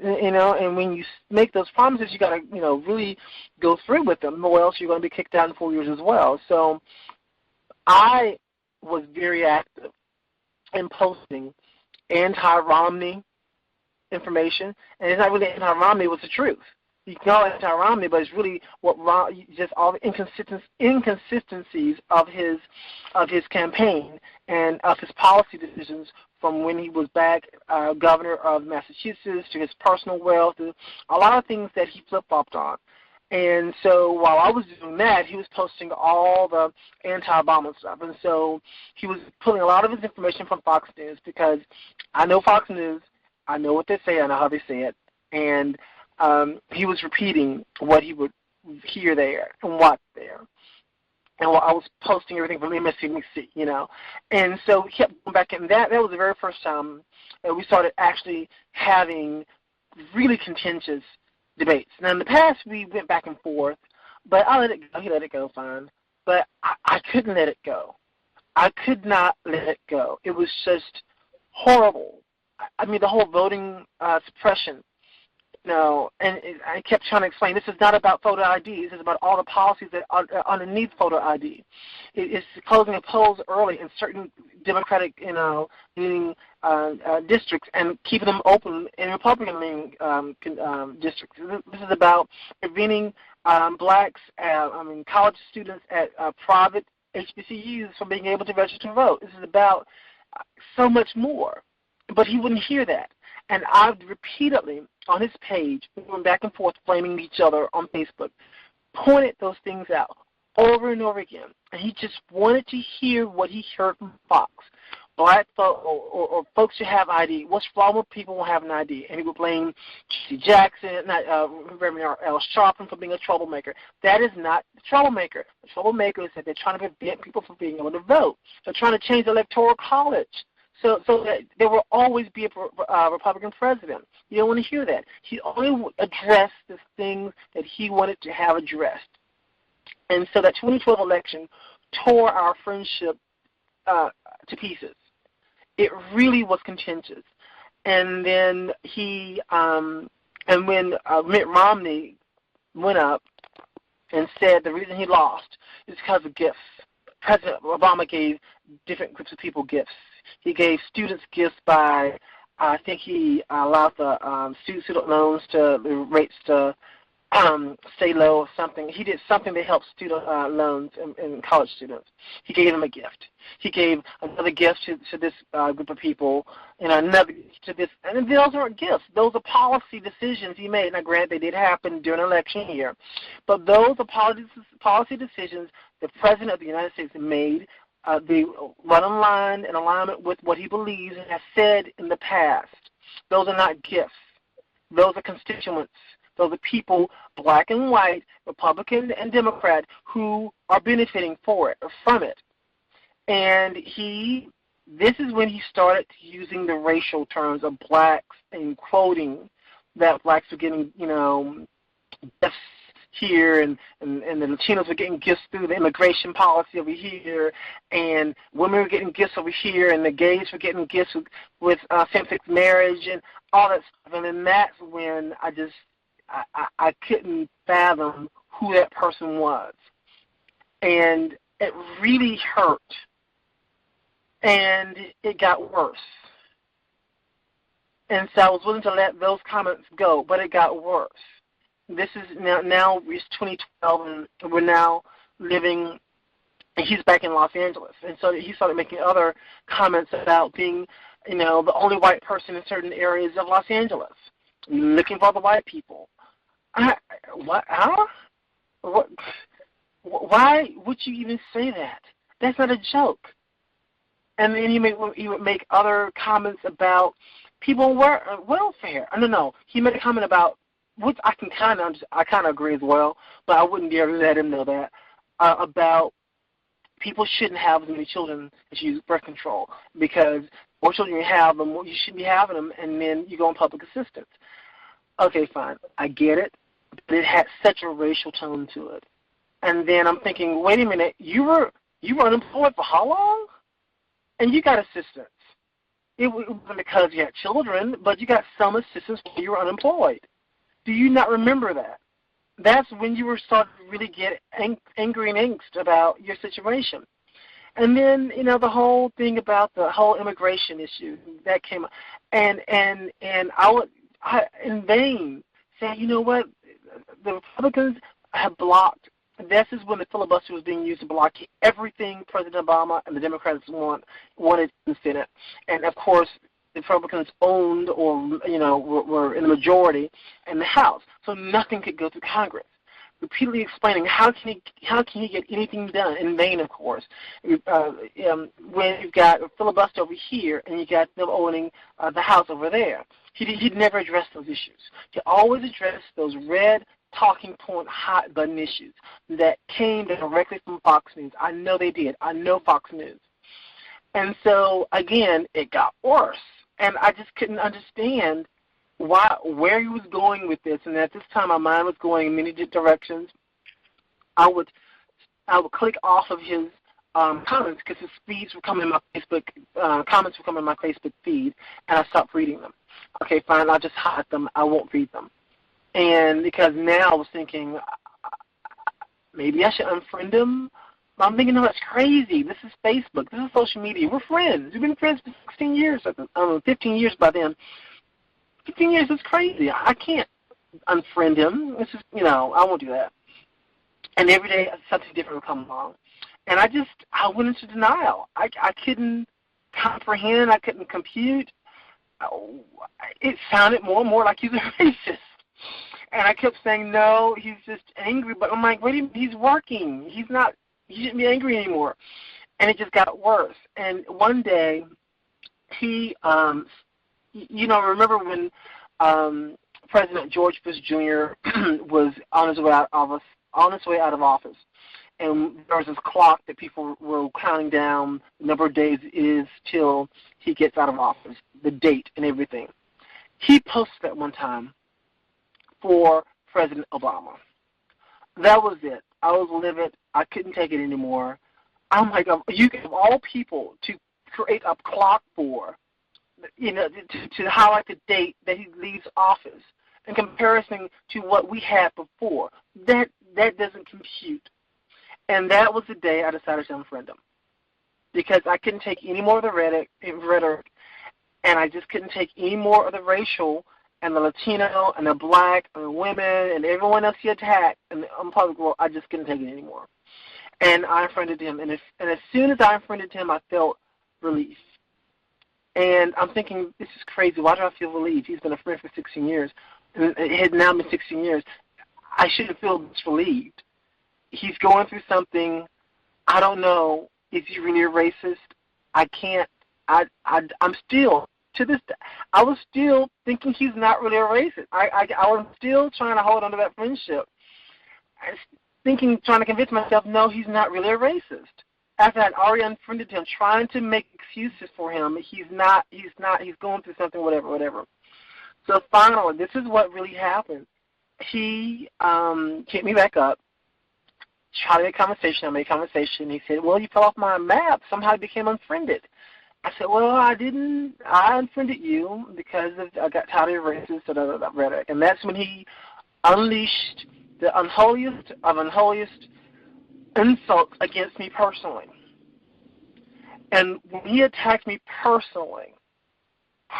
when you make those promises, you got to, really go through with them, or else you're going to be kicked out in 4 years as well. So I was very active in posting anti-Romney information, and it's not really anti-Romney, it was the truth. You can call it anti-Romney, but it's really just all the inconsistencies of his campaign and of his policy decisions from when he was back governor of Massachusetts to his personal wealth, to a lot of things that he flip-flopped on. And so while I was doing that, he was posting all the anti-Obama stuff. And so he was pulling a lot of his information from Fox News, because I know Fox News, I know what they say, I know how they say it. And he was repeating what he would hear there and watch there. And I was posting everything from MSNBC, And so he kept going back, and that was the very first time that we started actually having really contentious debates. Now, in the past, we went back and forth, but I let it go. He let it go, fine. But I couldn't let it go. I could not let it go. It was just horrible. I mean, the whole voting suppression, and I kept trying to explain, this is not about photo ID. This is about all the policies that are underneath photo ID. It's closing the polls early in certain Democratic, districts, and keeping them open in Republican districts. This is about preventing blacks, college students at private HBCUs from being able to register to vote. This is about so much more. But he wouldn't hear that. And I've repeatedly, on his page, we went back and forth blaming each other on Facebook, pointed those things out over and over again. And he just wanted to hear what he heard from Fox. Black folks or folks should have ID. What's wrong with people who have an ID? And he would blame Jesse Jackson, Reverend Al Sharpton for being a troublemaker. That is not the troublemaker. The troublemaker is that they're trying to prevent people from being able to vote. They're trying to change the Electoral College. So that there will always be a Republican president. You don't want to hear that. He only addressed the things that he wanted to have addressed. And so that 2012 election tore our friendship to pieces. It really was contentious. And then and when Mitt Romney went up and said the reason he lost is because of gifts. President Obama gave different groups of people gifts. He gave students gifts by, I think he allowed the student loans the rates to stay low or something. He did something to help student loans and college students. He gave them a gift. He gave another gift to this group of people, and another to this. And those aren't gifts. Those are policy decisions he made. Now, granted, they did happen during an election year, but those are policy decisions the President of the United States made. They run in line in alignment with what he believes and has said in the past. Those are not gifts. Those are constituents. Those are people, black and white, Republican and Democrat, who are benefiting from it. And this is when he started using the racial terms of blacks and quoting that blacks were getting, gifts here, and the Latinos were getting gifts through the immigration policy over here, and women were getting gifts over here, and the gays were getting gifts with same-sex marriage and all that stuff. And then that's when I couldn't fathom who that person was. And it really hurt. And it got worse. And so I was willing to let those comments go, but it got worse. this is now it's 2012, and we're now living, and he's back in Los Angeles. And so he started making other comments about being, the only white person in certain areas of Los Angeles, looking for the white people. What? Huh? What? Why would you even say that? That's not a joke. And then he would make other comments about people on welfare. No. He made a comment about, which I kind of agree as well, but I wouldn't dare let him know that, about people shouldn't have as many children as use birth control, because the more children you have, the more you should be having them, and then you go on public assistance. Okay, fine, I get it, but it had such a racial tone to it. And then I'm thinking, wait a minute, you were unemployed for how long? And you got assistance. It wasn't because you had children, but you got some assistance when you were unemployed. Do you not remember that? That's when you were starting to really get angry and angst about your situation. And then, the whole thing about the whole immigration issue that came up. And I in vain say, you know what, the Republicans have blocked. This is when the filibuster was being used to block everything President Obama and the Democrats wanted in the Senate. And, of course, the Republicans owned or, were in the majority in the House. So nothing could go through Congress. Repeatedly explaining how can he get anything done, in vain, of course, when you've got a filibuster over here and you got them owning the House over there. He'd never addressed those issues. He always addressed those red talking point hot button issues that came directly from Fox News. I know they did. I know Fox News. And so, again, it got worse. And I just couldn't understand where he was going with this. And at this time, my mind was going in many directions. I would click off of his comments because his feeds were coming in my Facebook, comments were coming in my Facebook feed, and I stopped reading them. Okay, fine, I'll just hide them. I won't read them. And because now I was thinking, maybe I should unfriend him. But I'm thinking, no, that's crazy. This is Facebook. This is social media. We're friends. We've been friends for 16 years. 15 years by then. 15 years is crazy. I can't unfriend him. This is, I won't do that. And every day something different will come along. And I went into denial. I couldn't comprehend. I couldn't compute. It sounded more and more like he's a racist. And I kept saying, no, he's just angry. But I'm like, wait a minute, he's working. He shouldn't be angry anymore. And it just got worse. And one day, he, remember when President George Bush Jr. was on his way out of office. And there was this clock that people were counting down the number of days it is till he gets out of office, the date and everything. He posted that one time for President Obama. That was it. I was livid. I couldn't take it anymore. I'm like, you of all people to create a clock for, to highlight the date that he leaves office in comparison to what we had before. That doesn't compute. And that was the day I decided to unfriend him, because I couldn't take any more of the rhetoric, and I just couldn't take any more of the racial and the Latino and the black and the women and everyone else he attacked in the public world. I just couldn't take it anymore. And I unfriended him. And as soon as I unfriended him, I felt relief. And I'm thinking, this is crazy. Why do I feel relief? He's been a friend for 16 years. And it had now been 16 years. I shouldn't feel this relieved. He's going through something. I don't know. Is he really a racist? I can't. I'm still, to this day, I was still thinking he's not really a racist. I was still trying to hold on to that friendship. Trying to convince myself, no, he's not really a racist. After I'd already unfriended him, trying to make excuses for him, he's going through something, whatever. So finally, this is what really happened. He hit me back up, tried to make conversation. I made conversation. He said, well, you fell off my map. Somehow I became unfriended. I said, well, I didn't. I unfriended you because I got tired of racist rhetoric. And that's when he unleashed the unholiest of unholiest insults against me personally. And when he attacked me personally,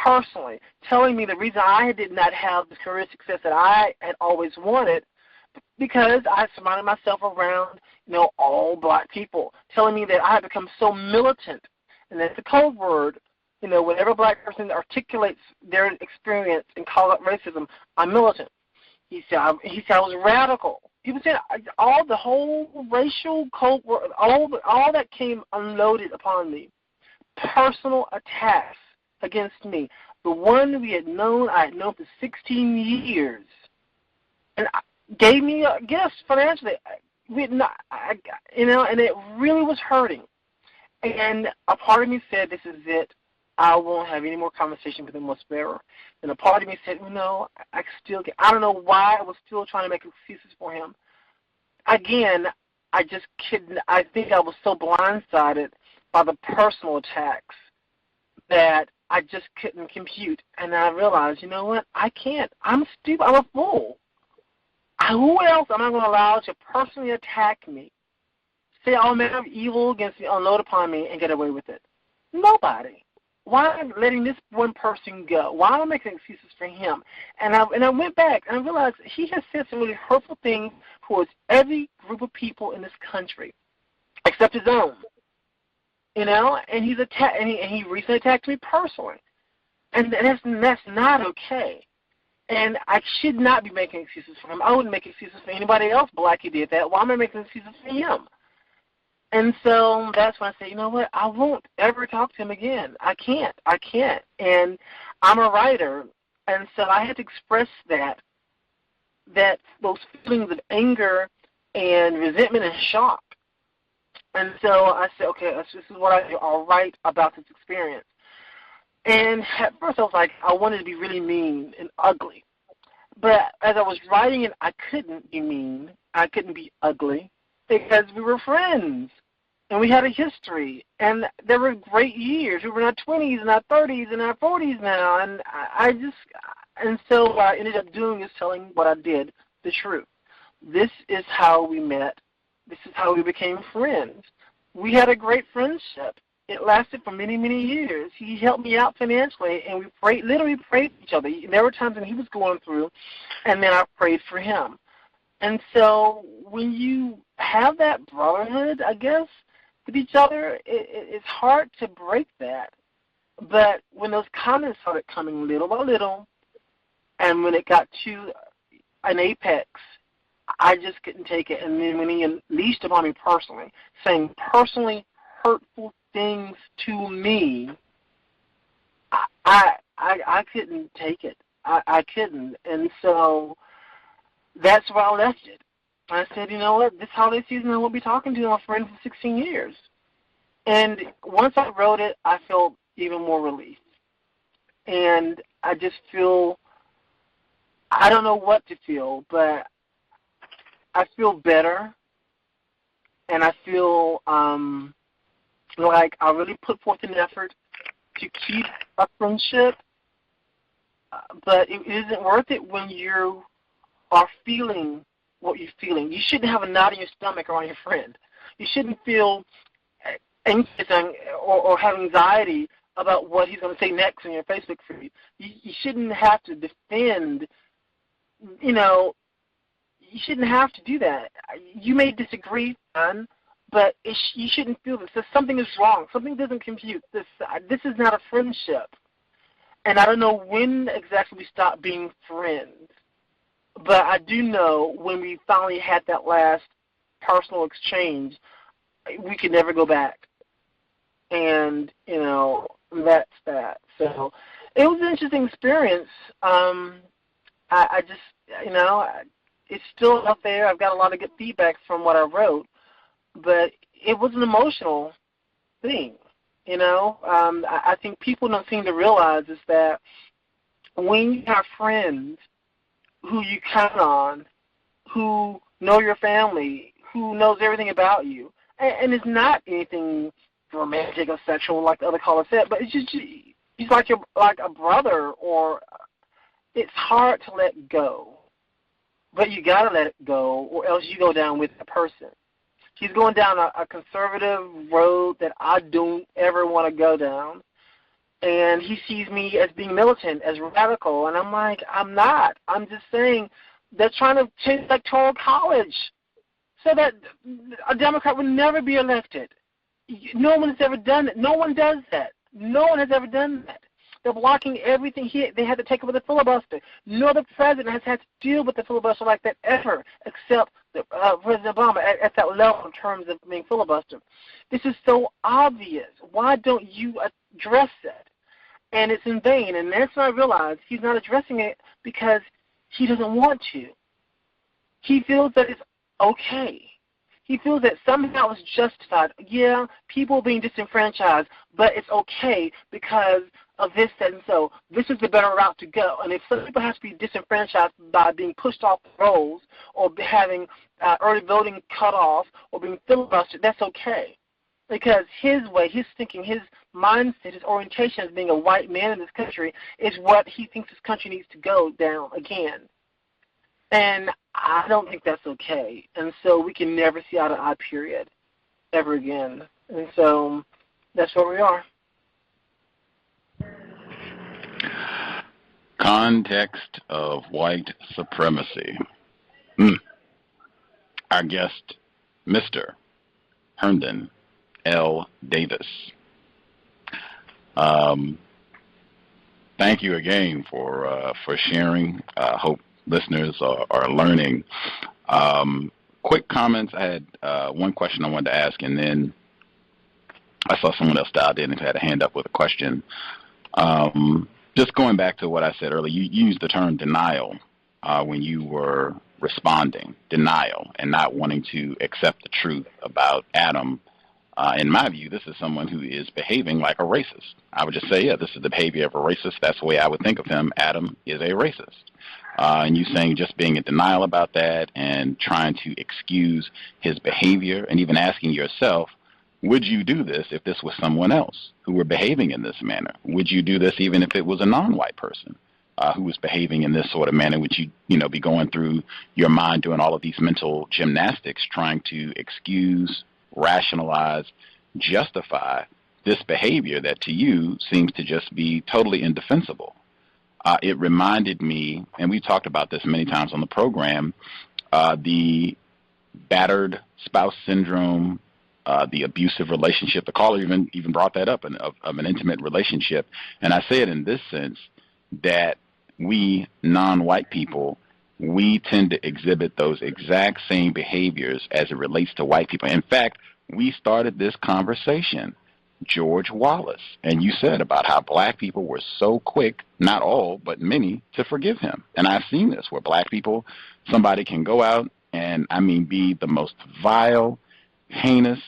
personally, telling me the reason I did not have the career success that I had always wanted because I surrounded myself around, all black people, telling me that I had become so militant, and that's a code word. Whenever a black person articulates their experience and calls out racism, I'm militant. He said I was radical. He was saying the whole racial code word, all that came unloaded upon me. Personal attacks against me. The one I had known for 16 years, and gave me a gift financially. And it really was hurting. And a part of me said, "This is it. I won't have any more conversation with the most bearer." And a part of me said, I still get. I don't know why I was still trying to make excuses for him. Again, I just couldn't. I think I was so blindsided by the personal attacks that I just couldn't compute. And I realized, I can't. I'm stupid. I'm a fool. Who else am I going to allow to personally attack me, say all manner of evil against me, unload upon me, and get away with it? Nobody. Why am I letting this one person go? Why am I making excuses for him? And I went back and I realized he has said some really hurtful things towards every group of people in this country, except his own. And he's attacked, and he recently attacked me personally, and that's not okay. And I should not be making excuses for him. I wouldn't make excuses for anybody else black who did that. Why am I making excuses for him? And so that's when I say, you know what, I won't ever talk to him again. I can't. And I'm a writer, and so I had to express those feelings of anger and resentment and shock. And so I said, okay, this is what I do. I'll write about this experience. And at first I was like, I wanted to be really mean and ugly. But as I was writing it, I couldn't be mean. I couldn't be ugly because we were friends. And we had a history. And there were great years. We were in our 20s and our 30s and our 40s now. And so what I ended up doing is telling what I did, the truth. This is how we met. This is how we became friends. We had a great friendship. It lasted for many, many years. He helped me out financially, and we literally prayed for each other. There were times when he was going through, and then I prayed for him. And so when you have that brotherhood, I guess, with each other, it's hard to break that. But when those comments started coming little by little, and when it got to an apex, I just couldn't take it. And then when he unleashed upon me personally, saying personally hurtful things to me, I couldn't take it. I couldn't. And so that's where I left it. I said, you know what, this holiday season I won't be talking to my friend for 16 years. And once I wrote it, I felt even more relief. And I just feel, I don't know what to feel, but I feel better. And I feel like I really put forth an effort to keep a friendship, but it isn't worth it when you are feeling what you're feeling. You shouldn't have a knot in your stomach around your friend. You shouldn't feel anxious or have anxiety about what he's going to say next on your Facebook feed. You shouldn't have to defend, you shouldn't have to do that. You may disagree, son, but you shouldn't feel this. Something is wrong. Something doesn't compute. This is not a friendship. And I don't know when exactly we stop being friends. But I do know when we finally had that last personal exchange, we could never go back. And, that's that. So it was an interesting experience. I just, it's still out there. I've got a lot of good feedback from what I wrote. But it was an emotional thing, I think people don't seem to realize is that when you have friends who you count on, who know your family, who knows everything about you, and it's not anything romantic or sexual like the other caller said, but it's just he's like a brother, or it's hard to let go. But you got to let it go, or else you go down with the person. He's going down a conservative road that I don't ever want to go down. and he sees me as being militant, as radical, and I'm like, I'm not. I'm just saying they're trying to change the Electoral College so that a Democrat would never be elected. No one has ever done it. No one does that. No one has ever done that. They're blocking everything. They had to take over the filibuster. No other president has had to deal with the filibuster like that ever, except President Obama at that level in terms of being filibuster. This is so obvious. Why don't you address it? And it's in vain. And that's when I realized he's not addressing it because he doesn't want to. He feels that it's okay. He feels that somehow it's justified. Yeah, people being disenfranchised, but it's okay because of this, that, and so. This is the better route to go. And if some people have to be disenfranchised by being pushed off the rolls or having early voting cut off or being filibustered, that's okay. Because his way, his thinking, his mindset, his orientation as being a white man in this country is what he thinks this country needs to go down again. And I don't think that's okay. And so we can never see eye to eye, period, ever again. And so that's where we are. Context of White Supremacy. Our guest, Mr. Herndon L. Davis. Thank you again for sharing. Hope listeners are learning. Quick comments. I had one question I wanted to ask, and then I saw someone else dialed in and had a hand up with a question. Just going back to what I said earlier, you used the term denial when you were responding. Denial and not wanting to accept the truth about Adam. In my view, this is someone who is behaving like a racist. I would just say, yeah, this is the behavior of a racist. That's the way I would think of him. Adam is a racist. And you saying just being in denial about that and trying to excuse his behavior and even asking yourself, would you do this if this was someone else who were behaving in this manner? Would you do this even if it was a non-white person who was behaving in this sort of manner? Would you, be going through your mind doing all of these mental gymnastics trying to excuse, rationalize, justify this behavior that to you seems to just be totally indefensible? It reminded me, and we talked about this many times on the program, the battered spouse syndrome, the abusive relationship. The caller even brought that up of an intimate relationship. And I say it in this sense that we non-white people, we tend to exhibit those exact same behaviors as it relates to white people. In fact, we started this conversation, George Wallace, and you said about how black people were so quick, not all, but many, to forgive him. And I've seen this where black people, somebody can go out and, be the most vile, heinous,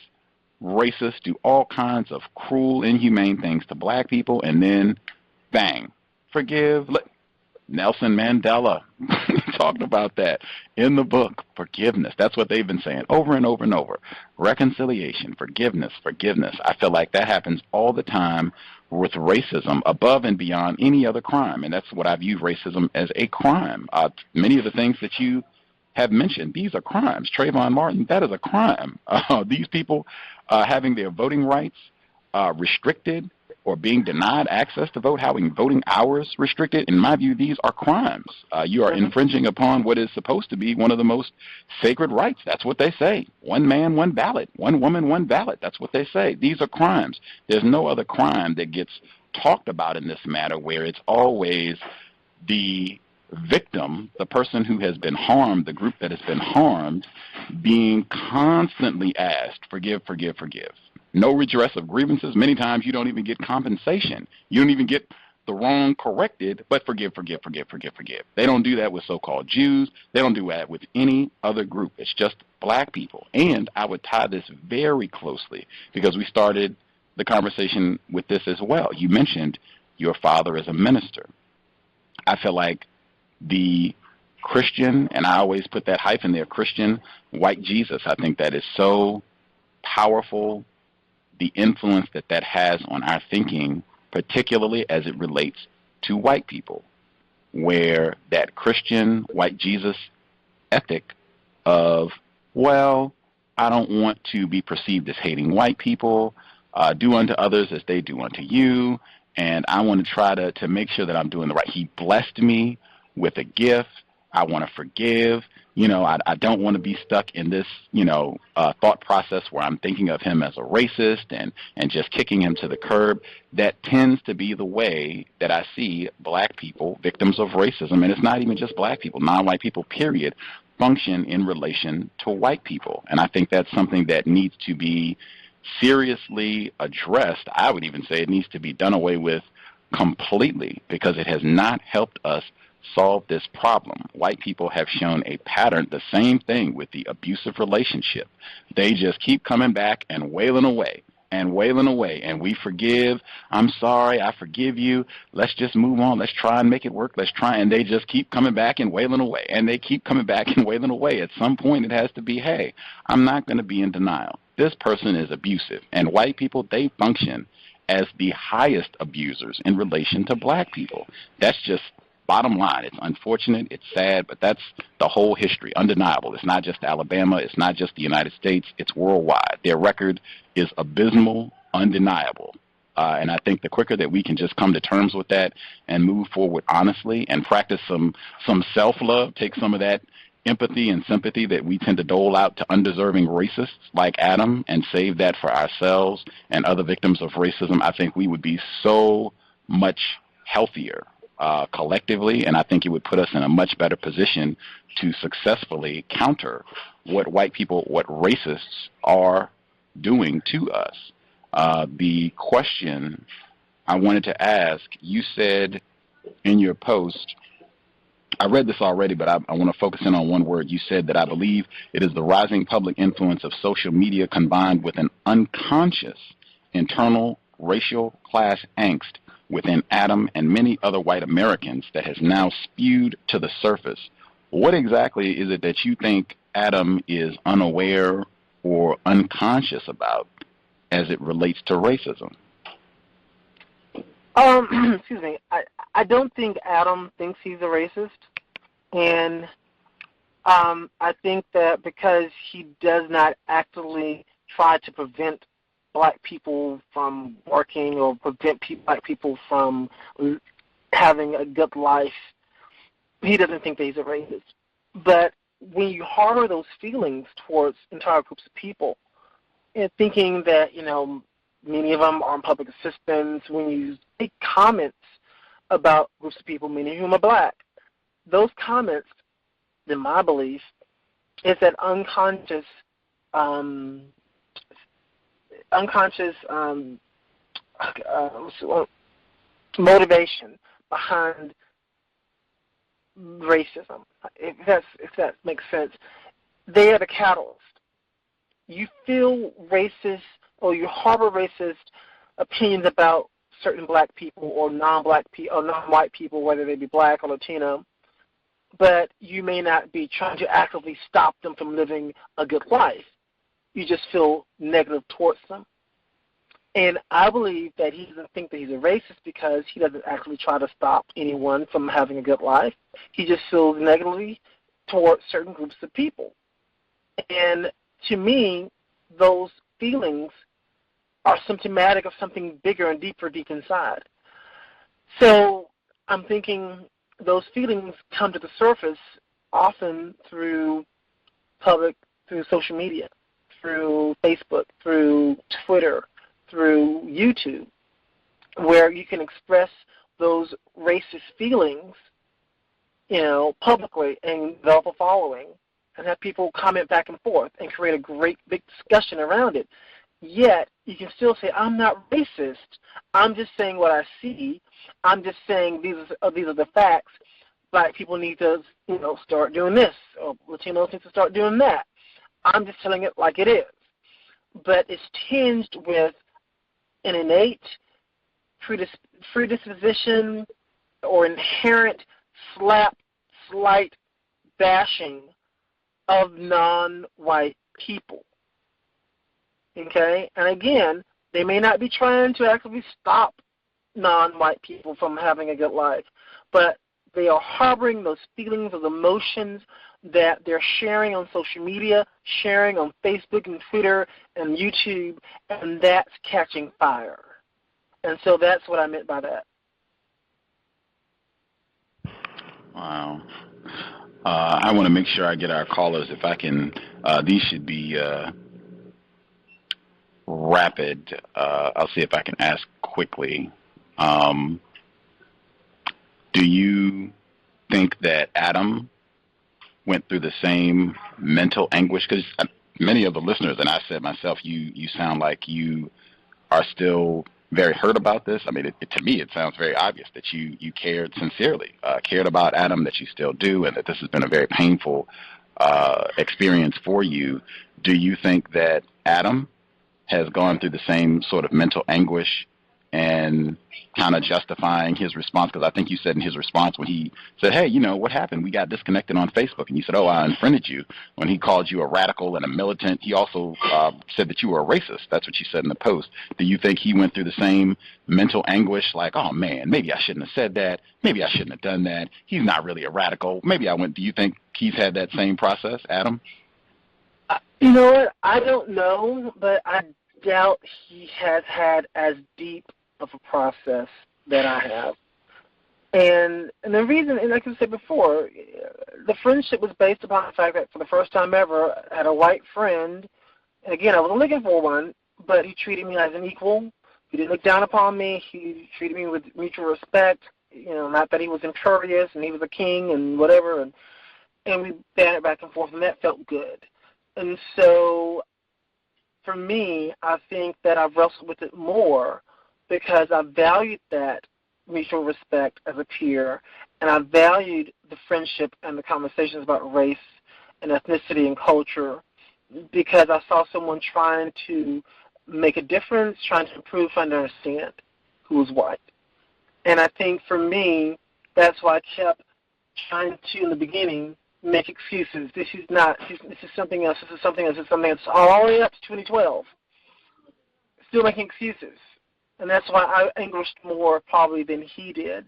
racist, do all kinds of cruel, inhumane things to black people, and then, bang, forgive. Nelson Mandela talked about that in the book, forgiveness. That's what they've been saying over and over and over. Reconciliation, forgiveness, forgiveness. I feel like that happens all the time with racism above and beyond any other crime, and that's what I view racism as, a crime. Many of the things that you have mentioned, these are crimes. Trayvon Martin, that is a crime. These people having their voting rights restricted or being denied access to vote, having voting hours restricted, in my view, these are crimes. You are infringing upon what is supposed to be one of the most sacred rights. That's what they say. One man, one ballot. One woman, one ballot. That's what they say. These are crimes. There's no other crime that gets talked about in this matter where it's always the victim, the person who has been harmed, the group that has been harmed, being constantly asked, forgive, forgive, forgive. No redress of grievances. Many times you don't even get compensation. You don't even get the wrong corrected, but forgive, forgive, forgive, forgive, forgive. They don't do that with so-called Jews. They don't do that with any other group. It's just black people. And I would tie this very closely because we started the conversation with this as well. You mentioned your father as a minister. I feel like the Christian, and I always put that hyphen there, Christian, white Jesus, I think that is so powerful, the influence that has on our thinking, particularly as it relates to white people, where that Christian white Jesus ethic of, well, I don't want to be perceived as hating white people, do unto others as they do unto you, and I want to try to make sure that I'm doing the right. He blessed me with a gift. I want to forgive. I don't want to be stuck in this, thought process where I'm thinking of him as a racist and just kicking him to the curb. That tends to be the way that I see black people, victims of racism, and it's not even just black people, non-white people, period, function in relation to white people. And I think that's something that needs to be seriously addressed. I would even say it needs to be done away with completely, because it has not helped us solve this problem. White people have shown a pattern, the same thing with the abusive relationship. They just keep coming back and wailing away, and we forgive. I'm sorry, I forgive you. Let's just move on. Let's try and make it work. Let's try. And they just keep coming back and wailing away, and they keep coming back and wailing away. At some point, it has to be, hey, I'm not going to be in denial. This person is abusive. And white people, they function as the highest abusers in relation to black people. That's just bottom line. It's unfortunate, it's sad, but that's the whole history, undeniable. It's not just Alabama, it's not just the United States, it's worldwide. Their record is abysmal, undeniable. And I think the quicker that we can just come to terms with that and move forward honestly and practice some self-love, take some of that empathy and sympathy that we tend to dole out to undeserving racists like Adam and save that for ourselves and other victims of racism, I think we would be so much healthier collectively, and I think it would put us in a much better position to successfully counter what racists are doing to us. The question I wanted to ask, you said in your post, I read this already, but I want to focus in on one word. You said that I believe it is the rising public influence of social media combined with an unconscious internal racial class angst within Adam and many other white Americans that has now spewed to the surface. What exactly is it that you think Adam is unaware or unconscious about as it relates to racism? Excuse me. I don't think Adam thinks he's a racist, and I think that because he does not actively try to prevent black people from working or prevent black people from having a good life, he doesn't think that he's a racist. But when you harbor those feelings towards entire groups of people and thinking that, many of them are on public assistance, when you make comments about groups of people, many of whom are black, those comments, in my belief, is that unconscious motivation behind racism. If that makes sense, they are the catalyst. You feel racist or you harbor racist opinions about certain black people or non-black people or non-white people, whether they be black or Latino, but you may not be trying to actively stop them from living a good life. You just feel negative towards them. And I believe that he doesn't think that he's a racist because he doesn't actually try to stop anyone from having a good life. He just feels negatively towards certain groups of people. And to me, those feelings are symptomatic of something bigger and deeper deep inside. So I'm thinking those feelings come to the surface often through social media, through Facebook, through Twitter, through YouTube, where you can express those racist feelings, publicly and develop a following and have people comment back and forth and create a great big discussion around it. Yet you can still say, I'm not racist. I'm just saying what I see. I'm just saying these are the facts. Black people need to, start doing this, or Latinos need to start doing that. I'm just telling it like it is. But it's tinged with an innate predisposition or inherent slight bashing of non-white people. Okay? And again, they may not be trying to actively stop non-white people from having a good life, but they are harboring those feelings, those emotions that they're sharing on social media, sharing on Facebook and Twitter and YouTube, and that's catching fire. And so that's what I meant by that. Wow. I want to make sure I get our callers. If I can, these should be rapid. I'll see if I can ask quickly. Do you think that Adam went through the same mental anguish? Because many of the listeners, and I said myself, you sound like you are still very hurt about this. I mean, to me, it sounds very obvious that you cared sincerely, cared about Adam, that you still do, and that this has been a very painful experience for you. Do you think that Adam has gone through the same sort of mental anguish and kind of justifying his response? Because I think you said in his response when he said, hey, what happened? We got disconnected on Facebook. And you said, oh, I unfriended you. When he called you a radical and a militant, he also said that you were a racist. That's what you said in the post. Do you think he went through the same mental anguish, like, oh, man, maybe I shouldn't have said that. Maybe I shouldn't have done that. He's not really a radical. Maybe I went. Do you think he's had that same process, Adam? You know what? I don't know, but I doubt he has had as deep of a process that I have. And the reason, and like I said before, the friendship was based upon the fact that for the first time ever, I had a white friend, and again, I wasn't looking for one, but he treated me as an equal. He didn't look down upon me. He treated me with mutual respect, not that he was imperious and he was a king and whatever, and we batted back and forth, and that felt good. And so for me, I think that I've wrestled with it more because I valued that mutual respect as a peer, and I valued the friendship and the conversations about race and ethnicity and culture because I saw someone trying to make a difference, trying to improve, trying to understand who was white. And I think for me, that's why I kept trying to, in the beginning, make excuses. This is something else, this is something else, this is something else, all the way up to 2012. Still making excuses. And that's why I anguished more probably than he did.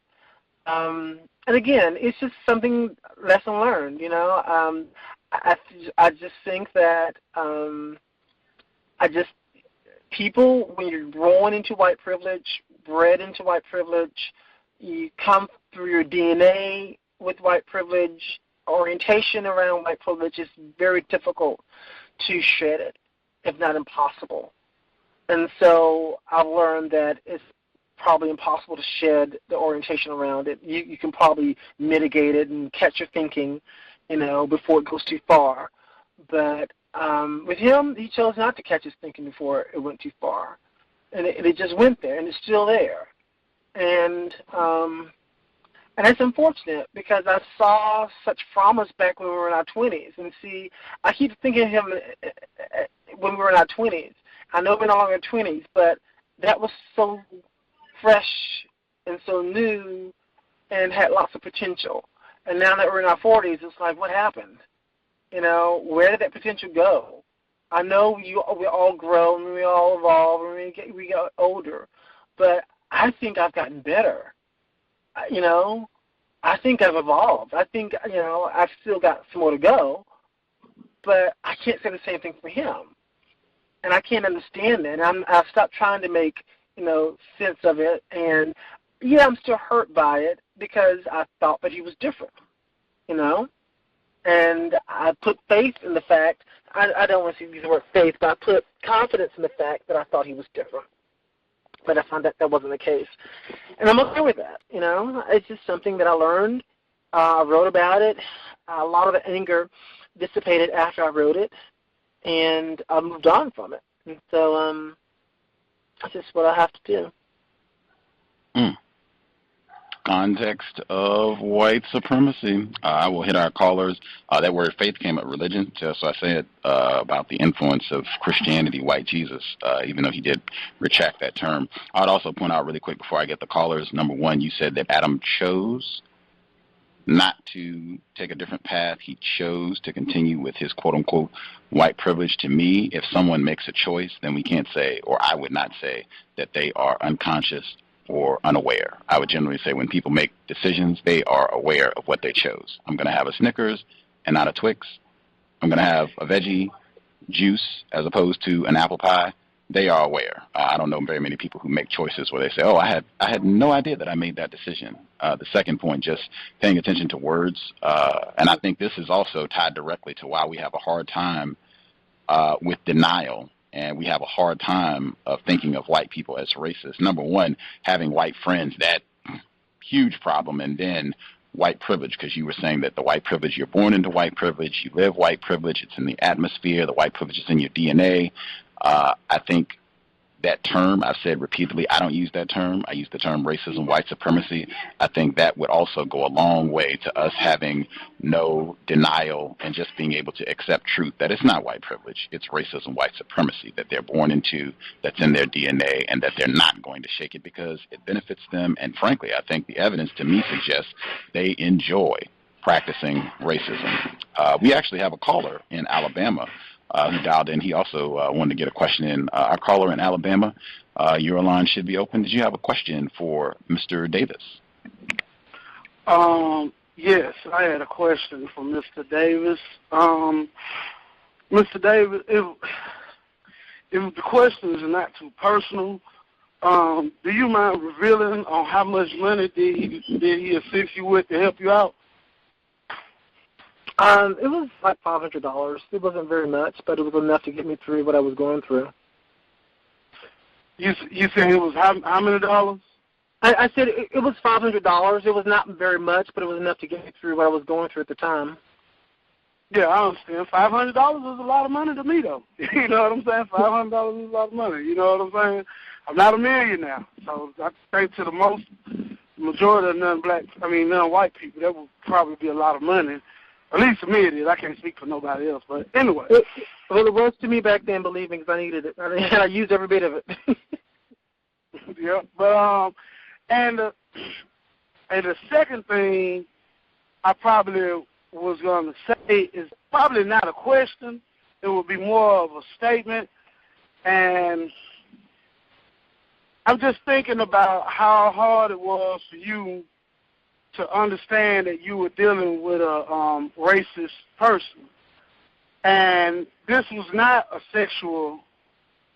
And again, it's just something, lesson learned, I just think that people, when you're born into white privilege, bred into white privilege, you come through your DNA with white privilege, orientation around white privilege is very difficult to shed it, if not impossible. And so I've learned that it's probably impossible to shed the orientation around it. You can probably mitigate it and catch your thinking, before it goes too far. But with him, he chose not to catch his thinking before it went too far. And it just went there, and it's still there. And that's unfortunate because I saw such promise back when we were in our 20s. And see, I keep thinking of him when we were in our 20s. I know we're no longer 20s, but that was so fresh and so new and had lots of potential. And now that we're in our 40s, it's like, what happened? Where did that potential go? I know we all grow and we all evolve and we get older, but I think I've gotten better. I think I've evolved. I think, I've still got some more to go, but I can't say the same thing for him. And I can't understand that. And I've stopped trying to make, sense of it. And, yeah, I'm still hurt by it because I thought that he was different, And I put faith in the fact, I don't want to use the word faith, but I put confidence in the fact that I thought he was different. But I found that wasn't the case. And I'm okay with that, It's just something that I learned. I wrote about it. A lot of the anger dissipated after I wrote it. And I moved on from it. And so that's just what I have to do. Context of white supremacy. I will hit our callers. That word faith came up, religion. So I said about the influence of Christianity, white Jesus, even though he did retract that term. I'd also point out really quick before I get the callers, number one, you said that Adam chose not to take a different path. He chose to continue with his quote-unquote white privilege. To me, if someone makes a choice, then we can't say, or I would not say, that they are unconscious or unaware. I would generally say when people make decisions, they are aware of what they chose. I'm going to have a Snickers and not a Twix. I'm going to have a veggie juice as opposed to an apple pie. they are aware. I don't know very many people who make choices where they say, oh, I had no idea that I made that decision. The second point, just paying attention to words. And I think this is also tied directly to why we have a hard time with denial. And we have a hard time of thinking of white people as racist. Number one, having white friends, that huge problem. And then white privilege, because you were saying that the white privilege, you're born into white privilege, you live white privilege, it's in the atmosphere, the white privilege is in your DNA. I think that term, I've said repeatedly, I don't use that term. I use the term racism, white supremacy. I think that would also go a long way to us having no denial and just being able to accept truth that it's not white privilege, it's racism, white supremacy that they're born into, that's in their DNA, and that they're not going to shake it because it benefits them. And frankly, I think the evidence to me suggests they enjoy practicing racism. We actually have a caller in Alabama who dialed in. He also wanted to get a question in. Our caller in Alabama, your line should be open. Did you have a question for Mr. Davis? Yes, I had a question for Mr. Davis. Mr. Davis, if the question is not too personal, do you mind revealing on how much money did he assist you with to help you out? It was like $500. It wasn't very much, but it was enough to get me through what I was going through. You said it was how many dollars? I said it was $500. It was not very much, but it was enough to get me through what I was going through at the time. Yeah, I understand. $500 is a lot of money to me, though. You know what I'm saying? $500 is a lot of money. You know what I'm saying? I'm not a millionaire, so I think to the majority of non-white people, that would probably be a lot of money. At least to me it is. I can't speak for nobody else. But anyway. It was to me back then, believe me, because I needed it. I used every bit of it. Yeah. But, and the second thing I probably was going to say is probably not a question. It would be more of a statement. And I'm just thinking about how hard it was for you to understand that you were dealing with a racist person. And this was not a sexual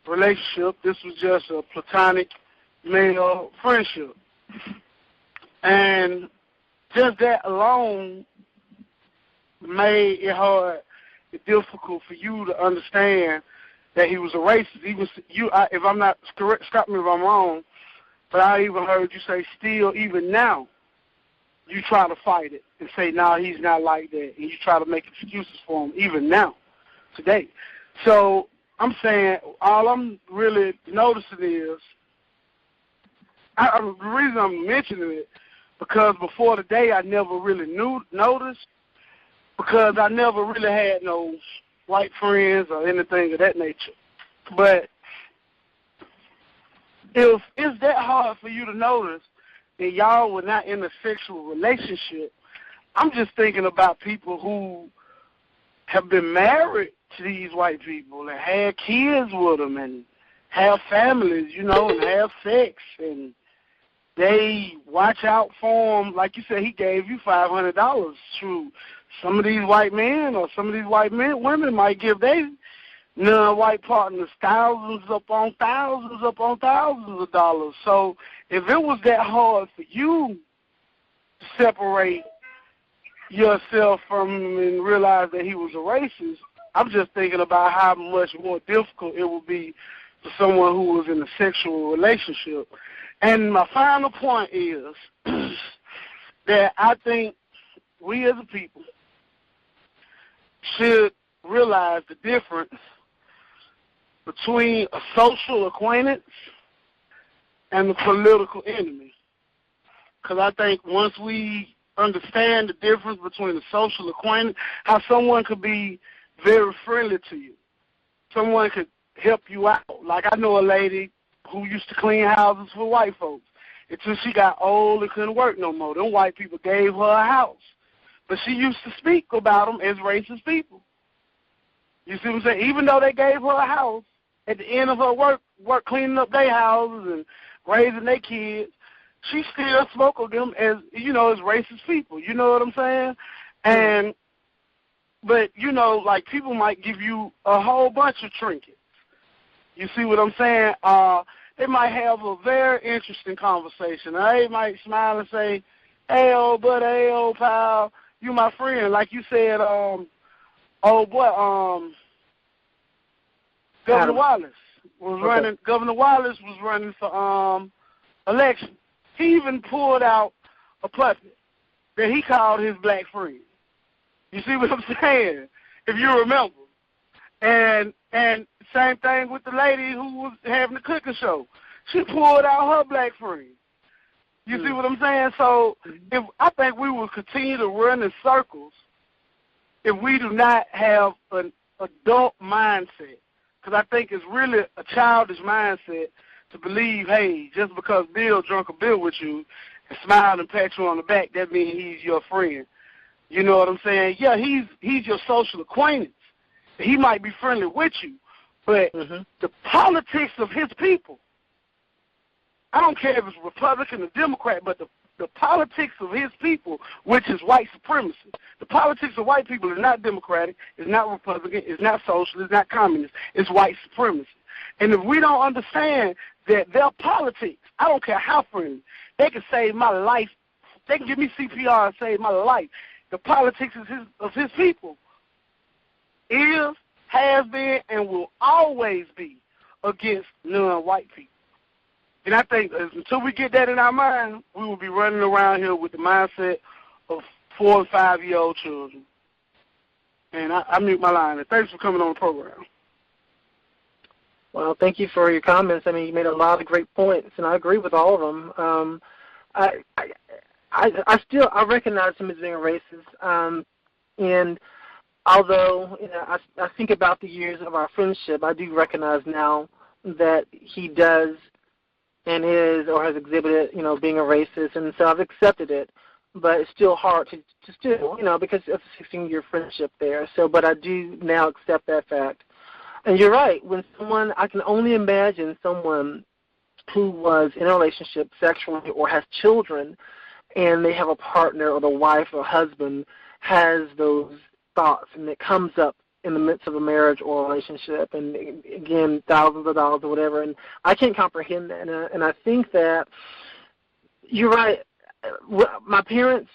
relationship. This was just a platonic male friendship. And just that alone made it hard and difficult for you to understand that he was a racist. If I'm not, stop me if I'm wrong, but I even heard you say still, even now, you try to fight it and say, no, he's not like that. And you try to make excuses for him even now, today. So I'm saying all I'm really noticing is, the reason I'm mentioning it, because before today I never really noticed, because I never really had no white friends or anything of that nature. But if it's that hard for you to notice, and y'all were not in a sexual relationship, I'm just thinking about people who have been married to these white people and had kids with them and have families, and have sex, and they watch out for them. Like you said, he gave you $500. True. Some of these white men or some of these women might give their non-white partners thousands upon thousands of dollars. So if it was that hard for you to separate yourself from him and realize that he was a racist, I'm just thinking about how much more difficult it would be for someone who was in a sexual relationship. And my final point is that I think we as a people should realize the difference between a social acquaintance and a political enemy. Because I think once we understand the difference between a social acquaintance, how someone could be very friendly to you. Someone could help you out. Like I know a lady who used to clean houses for white folks. Until she got old and couldn't work no more. Them white people gave her a house. But she used to speak about them as racist people. You see what I'm saying? Even though they gave her a house, at the end of her work cleaning up their houses and raising their kids, she still spoke of them as, as racist people. You know what I'm saying? But, like people might give you a whole bunch of trinkets. You see what I'm saying? They might have a very interesting conversation. They might smile and say, "Hey, old buddy, hey, old pal, you my friend." Like you said, Governor Wallace was running. Governor Wallace was running for election. He even pulled out a puppet that he called his black friend. You see what I'm saying? If you remember. And same thing with the lady who was having the cooking show. She pulled out her black friend. You see what I'm saying? So if I think we will continue to run in circles if we do not have an adult mindset. Because I think it's really a childish mindset to believe, hey, just because Bill drunk a beer with you and smiled and pat you on the back, that means he's your friend. You know what I'm saying? Yeah, he's your social acquaintance. He might be friendly with you, but the politics of his people, I don't care if it's Republican or Democrat, but the politics of his people, which is white supremacy. The politics of white people is not Democratic, it's not Republican, it's not socialist, it's not communist, it's white supremacy. And if we don't understand that their politics, I don't care how friendly, they can save my life, they can give me CPR and save my life. The politics of his people is, has been, and will always be against non-white people. And I think until we get that in our mind, we will be running around here with the mindset of 4- and 5-year-old children. And I mute my line. And thanks for coming on the program. Well, thank you for your comments. I mean, you made a lot of great points, and I agree with all of them. I recognize him as being a racist, and although I think about the years of our friendship, I do recognize now that he does and is or has exhibited, being a racist, and so I've accepted it. But it's still hard to still, because of a 16-year friendship there. So, but I do now accept that fact. And you're right. When someone, I can only imagine someone who was in a relationship sexually or has children, and they have a partner or the wife or husband has those thoughts, and it comes up in the midst of a marriage or a relationship, and again, thousands of dollars or whatever, and I can't comprehend that. And I think that you're right. My parents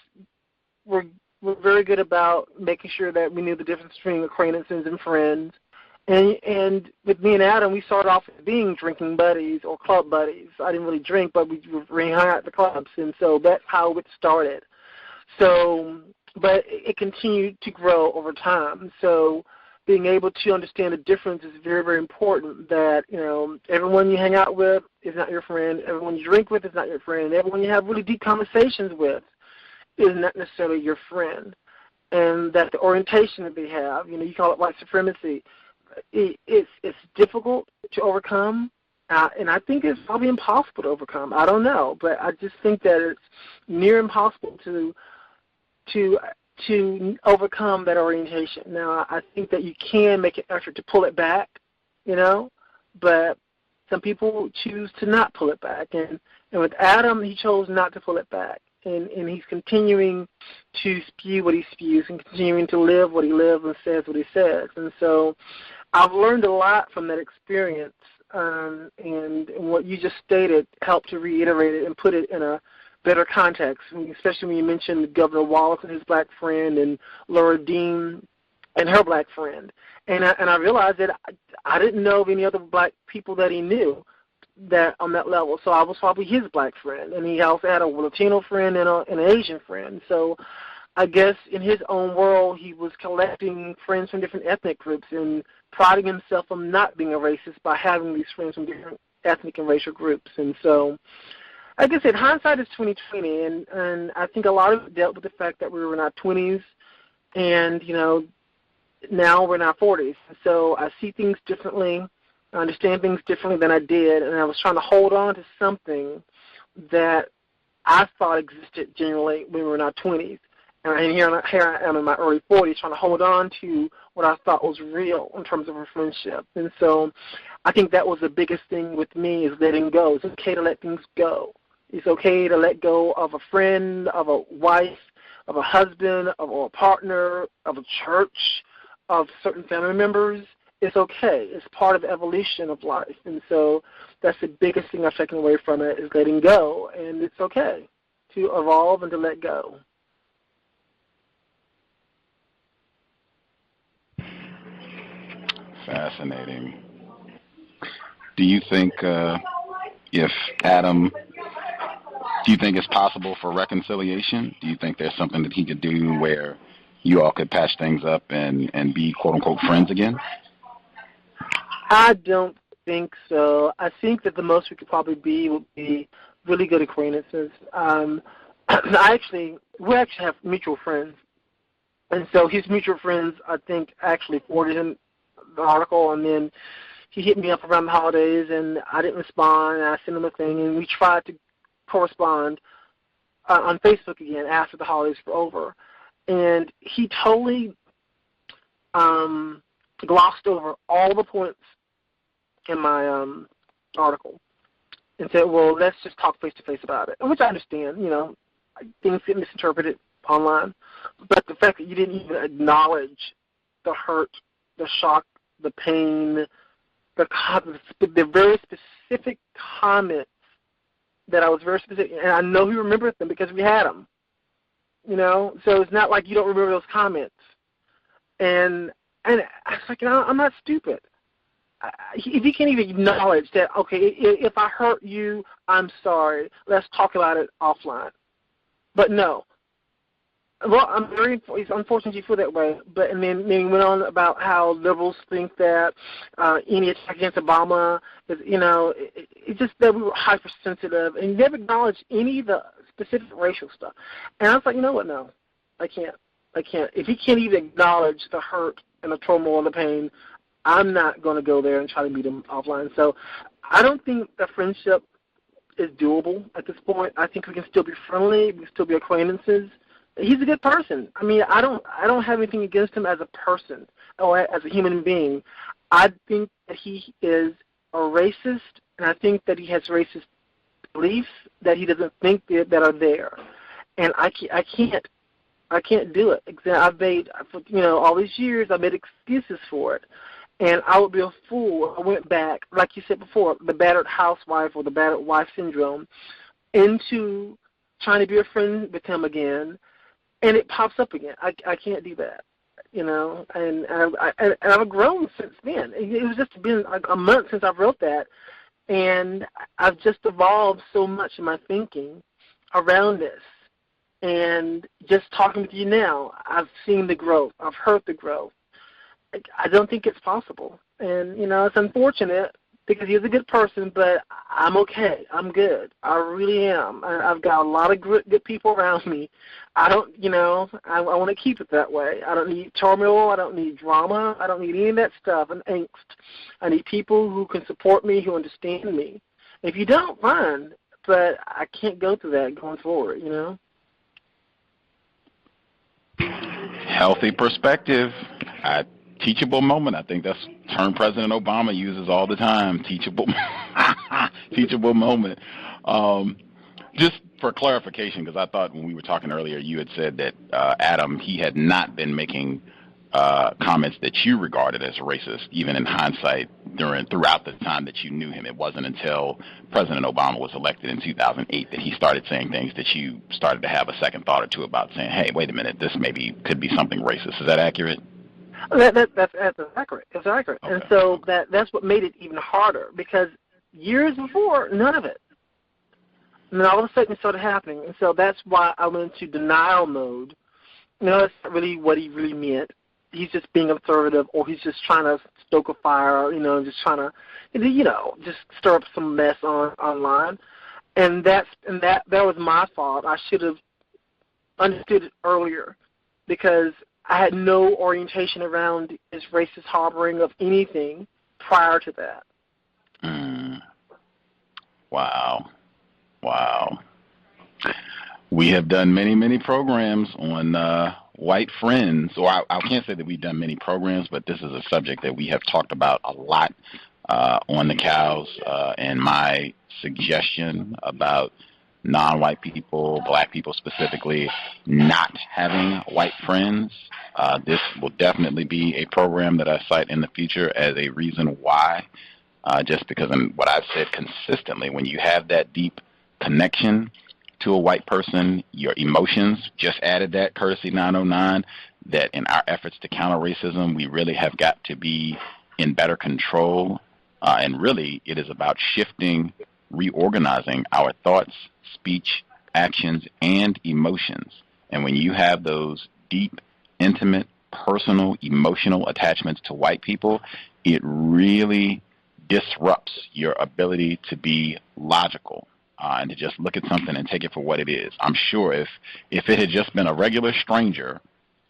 were very good about making sure that we knew the difference between acquaintances and friends. And with me and Adam, we started off as being drinking buddies or club buddies. I didn't really drink, but we hung out at the clubs, and so that's how it started. So, but it continued to grow over time. So being able to understand the difference is very, very important, that, everyone you hang out with is not your friend, everyone you drink with is not your friend, and everyone you have really deep conversations with is not necessarily your friend. And that the orientation that they have, you call it white supremacy, it's difficult to overcome, and I think it's probably impossible to overcome. I don't know, but I just think that it's near impossible to overcome that orientation. Now, I think that you can make an effort to pull it back, but some people choose to not pull it back. And with Adam, he chose not to pull it back. And he's continuing to spew what he spews and continuing to live what he lives and says what he says. And so I've learned a lot from that experience, and what you just stated helped to reiterate it and put it in a better context, especially when you mentioned Governor Wallace and his black friend and Laura Dean and her black friend. And I realized that I didn't know of any other black people that he knew that on that level. So I was probably his black friend, and he also had a Latino friend and an Asian friend. So I guess in his own world, he was collecting friends from different ethnic groups and priding himself on not being a racist by having these friends from different ethnic and racial groups. And so, like I said, hindsight is 20/20, and I think a lot of it dealt with the fact that we were in our 20s, and now we're in our 40s. So I see things differently, I understand things differently than I did, and I was trying to hold on to something that I thought existed generally when we were in our 20s. And here I am in my early 40s trying to hold on to what I thought was real in terms of a friendship. And so I think that was the biggest thing with me, is letting go. It's okay to let things go. It's okay to let go of a friend, of a wife, of a husband, of a partner, of a church, of certain family members. it's okay. It's part of the evolution of life. And so that's the biggest thing I've taken away from it is letting go. And it's okay to evolve and to let go. Fascinating. Do you think if Adam, do you think it's possible for reconciliation? Do you think there's something that he could do where you all could patch things up and be quote-unquote friends again? I don't think so. I think that the most we could probably be would be really good acquaintances. We actually have mutual friends. And so his mutual friends, I think, actually forwarded him the article, and then he hit me up around the holidays, and I didn't respond, and I sent him a thing, and we tried to correspond on Facebook again after the holidays were over. And he totally glossed over all the points in my article and said, well, let's just talk face-to-face about it, which I understand. Things get misinterpreted online. But the fact that you didn't even acknowledge the hurt, the shock, the pain, the very specific comments that I was very specific, and I know he remembered them because we had them. So it's not like you don't remember those comments. And I was like, I'm not stupid. If he can't even acknowledge that, okay, if I hurt you, I'm sorry. Let's talk about it offline. But no. Well, it's unfortunate you feel that way. But and then he went on about how liberals think that any attack against Obama is, it's just that we were hypersensitive, and he never acknowledged any of the specific racial stuff. And I was like, you know what? No, I can't. If he can't even acknowledge the hurt and the turmoil and the pain, I'm not going to go there and try to meet him offline. So I don't think the friendship is doable at this point. I think we can still be friendly. We can still be acquaintances. He's a good person. I mean, I don't have anything against him as a person or as a human being. I think that he is a racist, and I think that he has racist beliefs that he doesn't think that are there. And I can't do it. I've made, all these years, I made excuses for it. And I would be a fool if I went back, like you said before, the battered housewife or the battered wife syndrome, into trying to be a friend with him again, and it pops up again. I can't do that, and I've grown since then. It was just been a month since I wrote that, and I've just evolved so much in my thinking around this. And just talking with you now, I've seen the growth. I've heard the growth. I don't think it's possible. And, it's unfortunate because he's a good person, but I'm okay. I'm good. I really am. I've got a lot of good people around me. I don't, I want to keep it that way. I don't need turmoil. I don't need drama. I don't need any of that stuff and angst. I need people who can support me, who understand me. If you don't, fine, but I can't go through that going forward, Healthy perspective. Teachable moment. I think that's a term President Obama uses all the time. Teachable moment. Just for clarification, because I thought when we were talking earlier, you had said that Adam, he had not been making comments that you regarded as racist, even in hindsight, throughout the time that you knew him. It wasn't until President Obama was elected in 2008 that he started saying things that you started to have a second thought or two about, saying, hey, wait a minute, this maybe could be something racist. Is that accurate? That's accurate. It's accurate. Okay. And so that's what made it even harder, because years before, none of it. And then all of a sudden it started happening. And so that's why I went into denial mode. That's not really what he really meant. He's just being conservative, or he's just trying to stoke a fire, just trying to, just stir up some mess online. And that was my fault. I should have understood it earlier, because I had no orientation around his racist harboring of anything prior to that. Wow. We have done many, many programs on white friends, or I can't say that we've done many programs, but this is a subject that we have talked about a lot on the cows, and my suggestion about non-white people, black people specifically, not having white friends. This will definitely be a program that I cite in the future as a reason why, just because what I've said consistently, when you have that deep connection to a white person, your emotions just added that, courtesy 909, that in our efforts to counter racism, we really have got to be in better control. And really, it is about shifting, reorganizing our thoughts, speech, actions, and emotions. And when you have those deep, intimate, personal, emotional attachments to white people, it really disrupts your ability to be logical and to just look at something and take it for what it is. I'm sure if it had just been a regular stranger,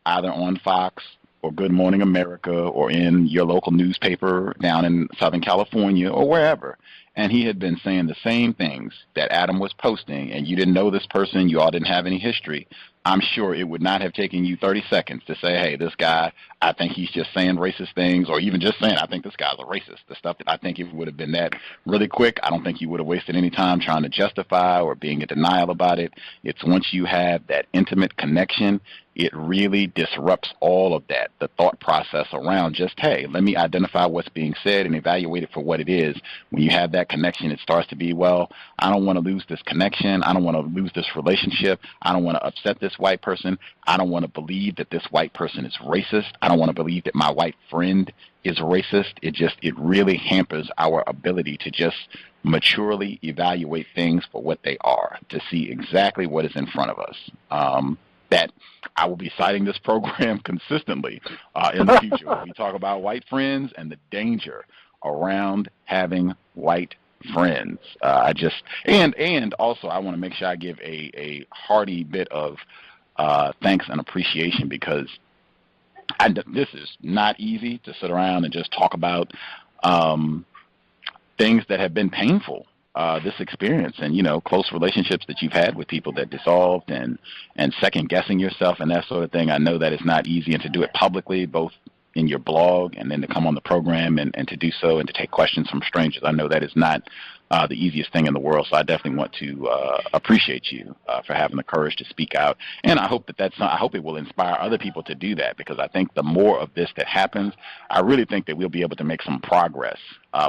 either on Fox or Good Morning America or in your local newspaper down in Southern California or wherever, and he had been saying the same things that Adam was posting, and you didn't know this person, you all didn't have any history, I'm sure it would not have taken you 30 seconds to say, hey, this guy, I think he's just saying racist things, or even just saying, I think this guy's a racist. The stuff that I think it would have been that really quick. I don't think you would have wasted any time trying to justify or being in denial about it. It's once you have that intimate connection, it really disrupts all of that, the thought process around just, hey, let me identify what's being said and evaluate it for what it is. When you have that connection, it starts to be, well, I don't want to lose this connection. I don't want to lose this relationship. I don't want to upset this white person. I don't want to believe that this white person is racist. I don't want to believe that my white friend is racist. It really hampers our ability to just maturely evaluate things for what they are, to see exactly what is in front of us. That I will be citing this program consistently in the future when we talk about white friends and the danger around having white friends. And also I want to make sure I give a hearty bit of thanks and appreciation, because this is not easy to sit around and just talk about things that have been painful. This experience and, close relationships that you've had with people that dissolved and second guessing yourself and that sort of thing. I know that it's not easy, and to do it publicly, both in your blog and then to come on the program and to do so and to take questions from strangers, I know that is not the easiest thing in the world. So I definitely want to appreciate you for having the courage to speak out. And I hope I hope it will inspire other people to do that, because I think the more of this that happens, I really think that we'll be able to make some progress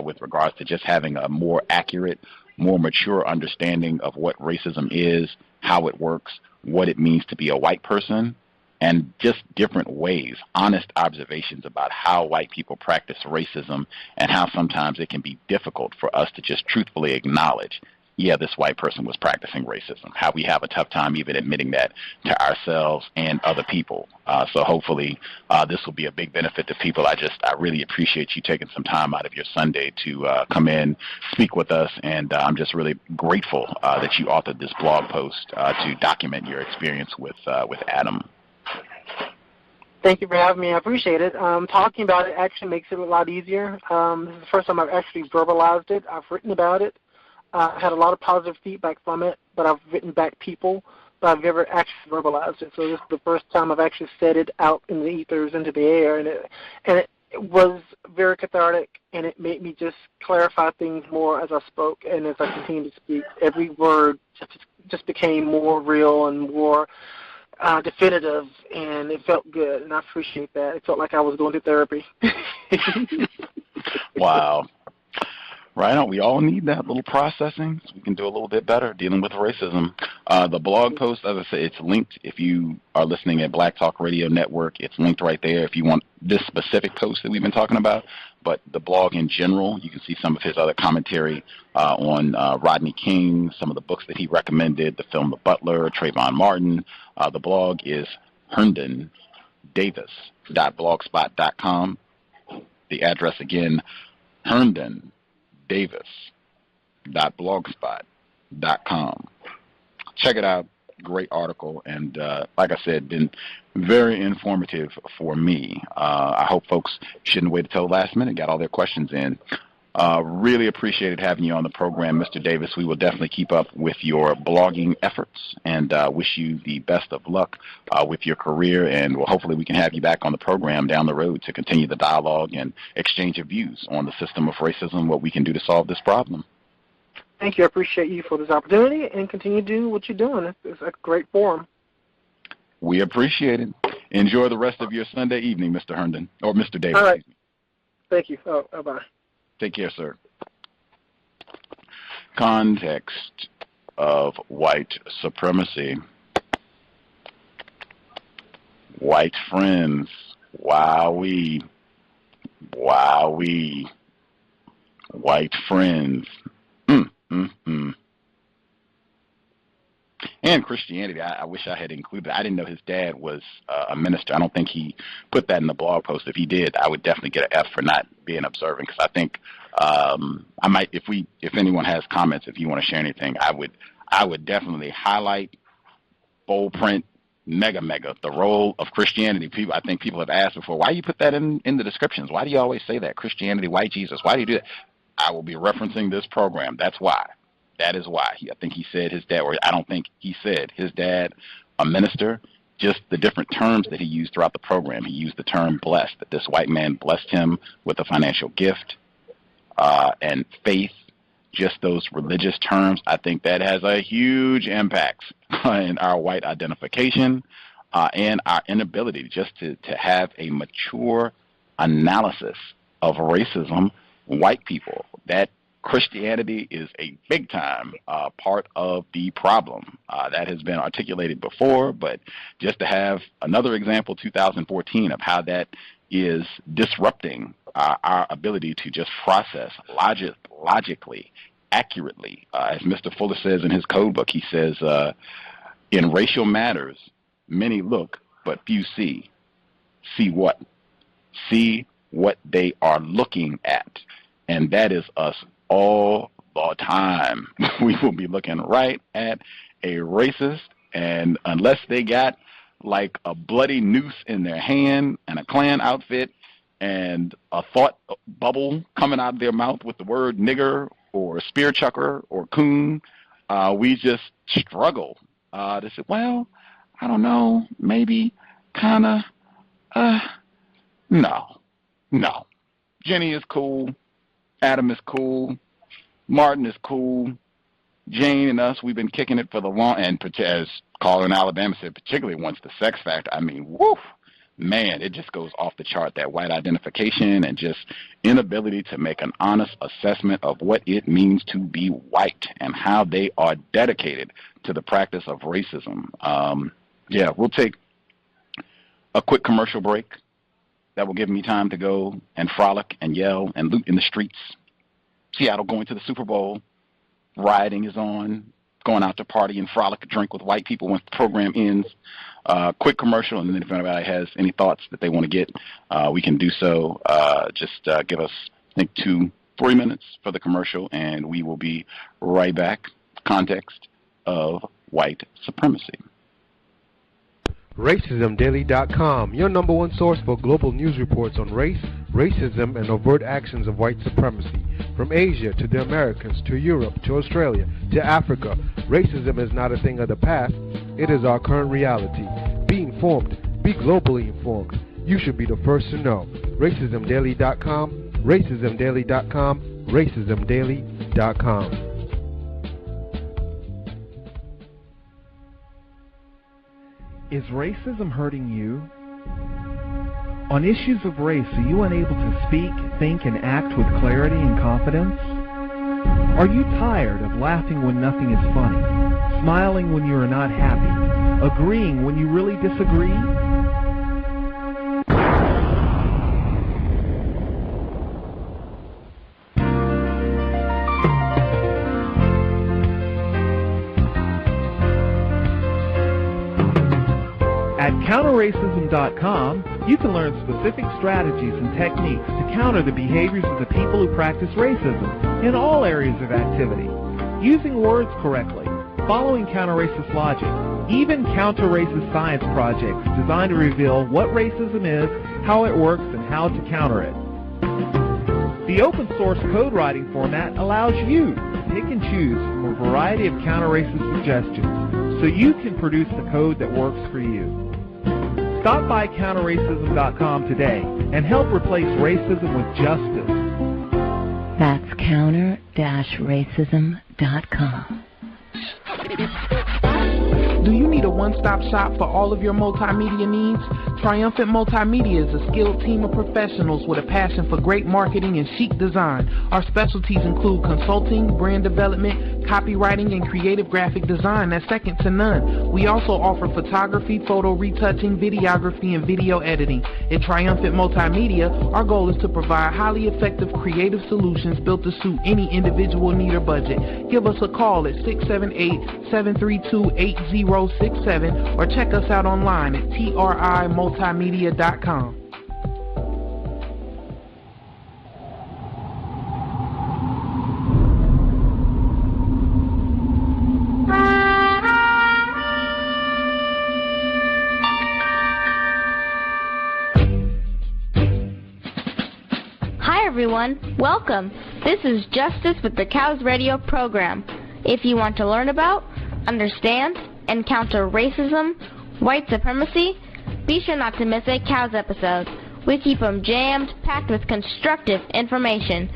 with regards to just having a more accurate, more mature understanding of what racism is, how it works, what it means to be a white person, and just different ways, honest observations about how white people practice racism and how sometimes it can be difficult for us to just truthfully acknowledge, yeah, this white person was practicing racism, how we have a tough time even admitting that to ourselves and other people. So hopefully this will be a big benefit to people. I really appreciate you taking some time out of your Sunday to come in, speak with us, and I'm just really grateful that you authored this blog post to document your experience with Adam. Thank you for having me. I appreciate it. Talking about it actually makes it a lot easier. This is the first time I've actually verbalized it. I've written about it. I had a lot of positive feedback from it, but I've written back people, but I've never actually verbalized it. So this is the first time I've actually said it out in the ethers, into the air, and it was very cathartic, and it made me just clarify things more as I spoke and as I continued to speak. Every word just became more real and more definitive, and it felt good, and I appreciate that. It felt like I was going to therapy. Wow. Right on. We all need that little processing so we can do a little bit better dealing with racism. The blog post, as I said, it's linked. If you are listening at Black Talk Radio Network, it's linked right there if you want this specific post that we've been talking about. But the blog in general, you can see some of his other commentary on Rodney King, some of the books that he recommended, the film The Butler, Trayvon Martin. The blog is herndondavis.blogspot.com. The address again, herndondavis.blogspot.com. Check it out. Great article, and like I said, been very informative for me. I hope folks shouldn't wait until the last minute, got all their questions in. Really appreciated having you on the program, Mr. Davis. We will definitely keep up with your blogging efforts, and wish you the best of luck with your career, and hopefully we can have you back on the program down the road to continue the dialogue and exchange of views on the system of racism, what we can do to solve this problem. Thank you. I appreciate you for this opportunity, and continue to do what you're doing. It's a great forum. We appreciate it. Enjoy the rest of your Sunday evening, Mr. Herndon, or Mr. Davis. All right. Thank you. Oh, bye-bye. Take care, sir. Context of white supremacy. White friends. Wowee. Wowee. White friends. And Christianity, I wish I had included. I didn't know his dad was a minister. I don't think he put that in the blog post. If he did, I would definitely get an F for not being observant, because I think I might, if anyone has comments, if you want to share anything, I would definitely highlight, bold print, mega, the role of Christianity. I think people have asked before, why do you put that in the descriptions? Why do you always say that? Christianity, white Jesus, why do you do that? I will be referencing this program. That's why. That is why. I think he said his dad, or I don't think he said his dad, a minister, just the different terms that he used throughout the program. He used the term blessed, that this white man blessed him with a financial gift and faith, just those religious terms. I think that has a huge impact on our white identification and our inability just to have a mature analysis of racism. White people, that Christianity is a big-time part of the problem. That has been articulated before, but just to have another example, 2014, of how that is disrupting our ability to just process logically, accurately. As Mr. Fuller says in his code book, he says, in racial matters, many look, but few see. See what? See what they are looking at. And that is us all the time. We will be looking right at a racist, and unless they got like a bloody noose in their hand and a Klan outfit and a thought bubble coming out of their mouth with the word nigger or spear chucker or coon, we just struggle to say, well, I don't know, maybe, kind of, no. Jenny is cool. Adam is cool. Martin is cool. Jane and us, we've been kicking it for the long, and as Caller in Alabama said, particularly once the sex factor, I mean, woof, man, it just goes off the chart, that white identification and just inability to make an honest assessment of what it means to be white and how they are dedicated to the practice of racism. We'll take a quick commercial break. That will give me time to go and frolic and yell and loot in the streets. Seattle going to the Super Bowl. Rioting is on. Going out to party and frolic and drink with white people once the program ends. Quick commercial, and then if anybody has any thoughts that they want to get, we can do so. Just give us, I think, 2-3 minutes for the commercial, and we will be right back. Context of white supremacy. RacismDaily.com, your number one source for global news reports on race, racism, and overt actions of white supremacy. From Asia to the Americas, to Europe, to Australia, to Africa, racism is not a thing of the past, it is our current reality. Be informed, be globally informed. You should be the first to know. RacismDaily.com, RacismDaily.com, RacismDaily.com. Is racism hurting you? On issues of race, are you unable to speak, think, and act with clarity and confidence? Are you tired of laughing when nothing is funny, smiling when you are not happy, agreeing when you really disagree? At counterracism.com, you can learn specific strategies and techniques to counter the behaviors of the people who practice racism in all areas of activity, using words correctly, following counter-racist logic, even counter-racist science projects designed to reveal what racism is, how it works, and how to counter it. The open-source code writing format allows you to pick and choose from a variety of counter-racist suggestions so you can produce the code that works for you. Stop by counterracism.com today and help replace racism with justice. That's counter-racism.com. triumphantmultimedia.com. Do you need a one-stop shop for all of your multimedia needs? Triumphant Multimedia is a skilled team of professionals with a passion for great marketing and chic design. Our specialties include consulting, brand development, copywriting, and creative graphic design that's second to none. We also offer photography, photo retouching, videography, and video editing. At Triumphant Multimedia, our goal is to provide highly effective creative solutions built to suit any individual need or budget. Give us a call at 678-732-8067 or check us out online at trimultimedia.com. Hi everyone, welcome. This is Justice with the C.O.W.S radio program. If you want to learn about, understand, and counter racism, white supremacy, be sure not to miss a C.O.W.S episode. We keep them jammed, packed with constructive information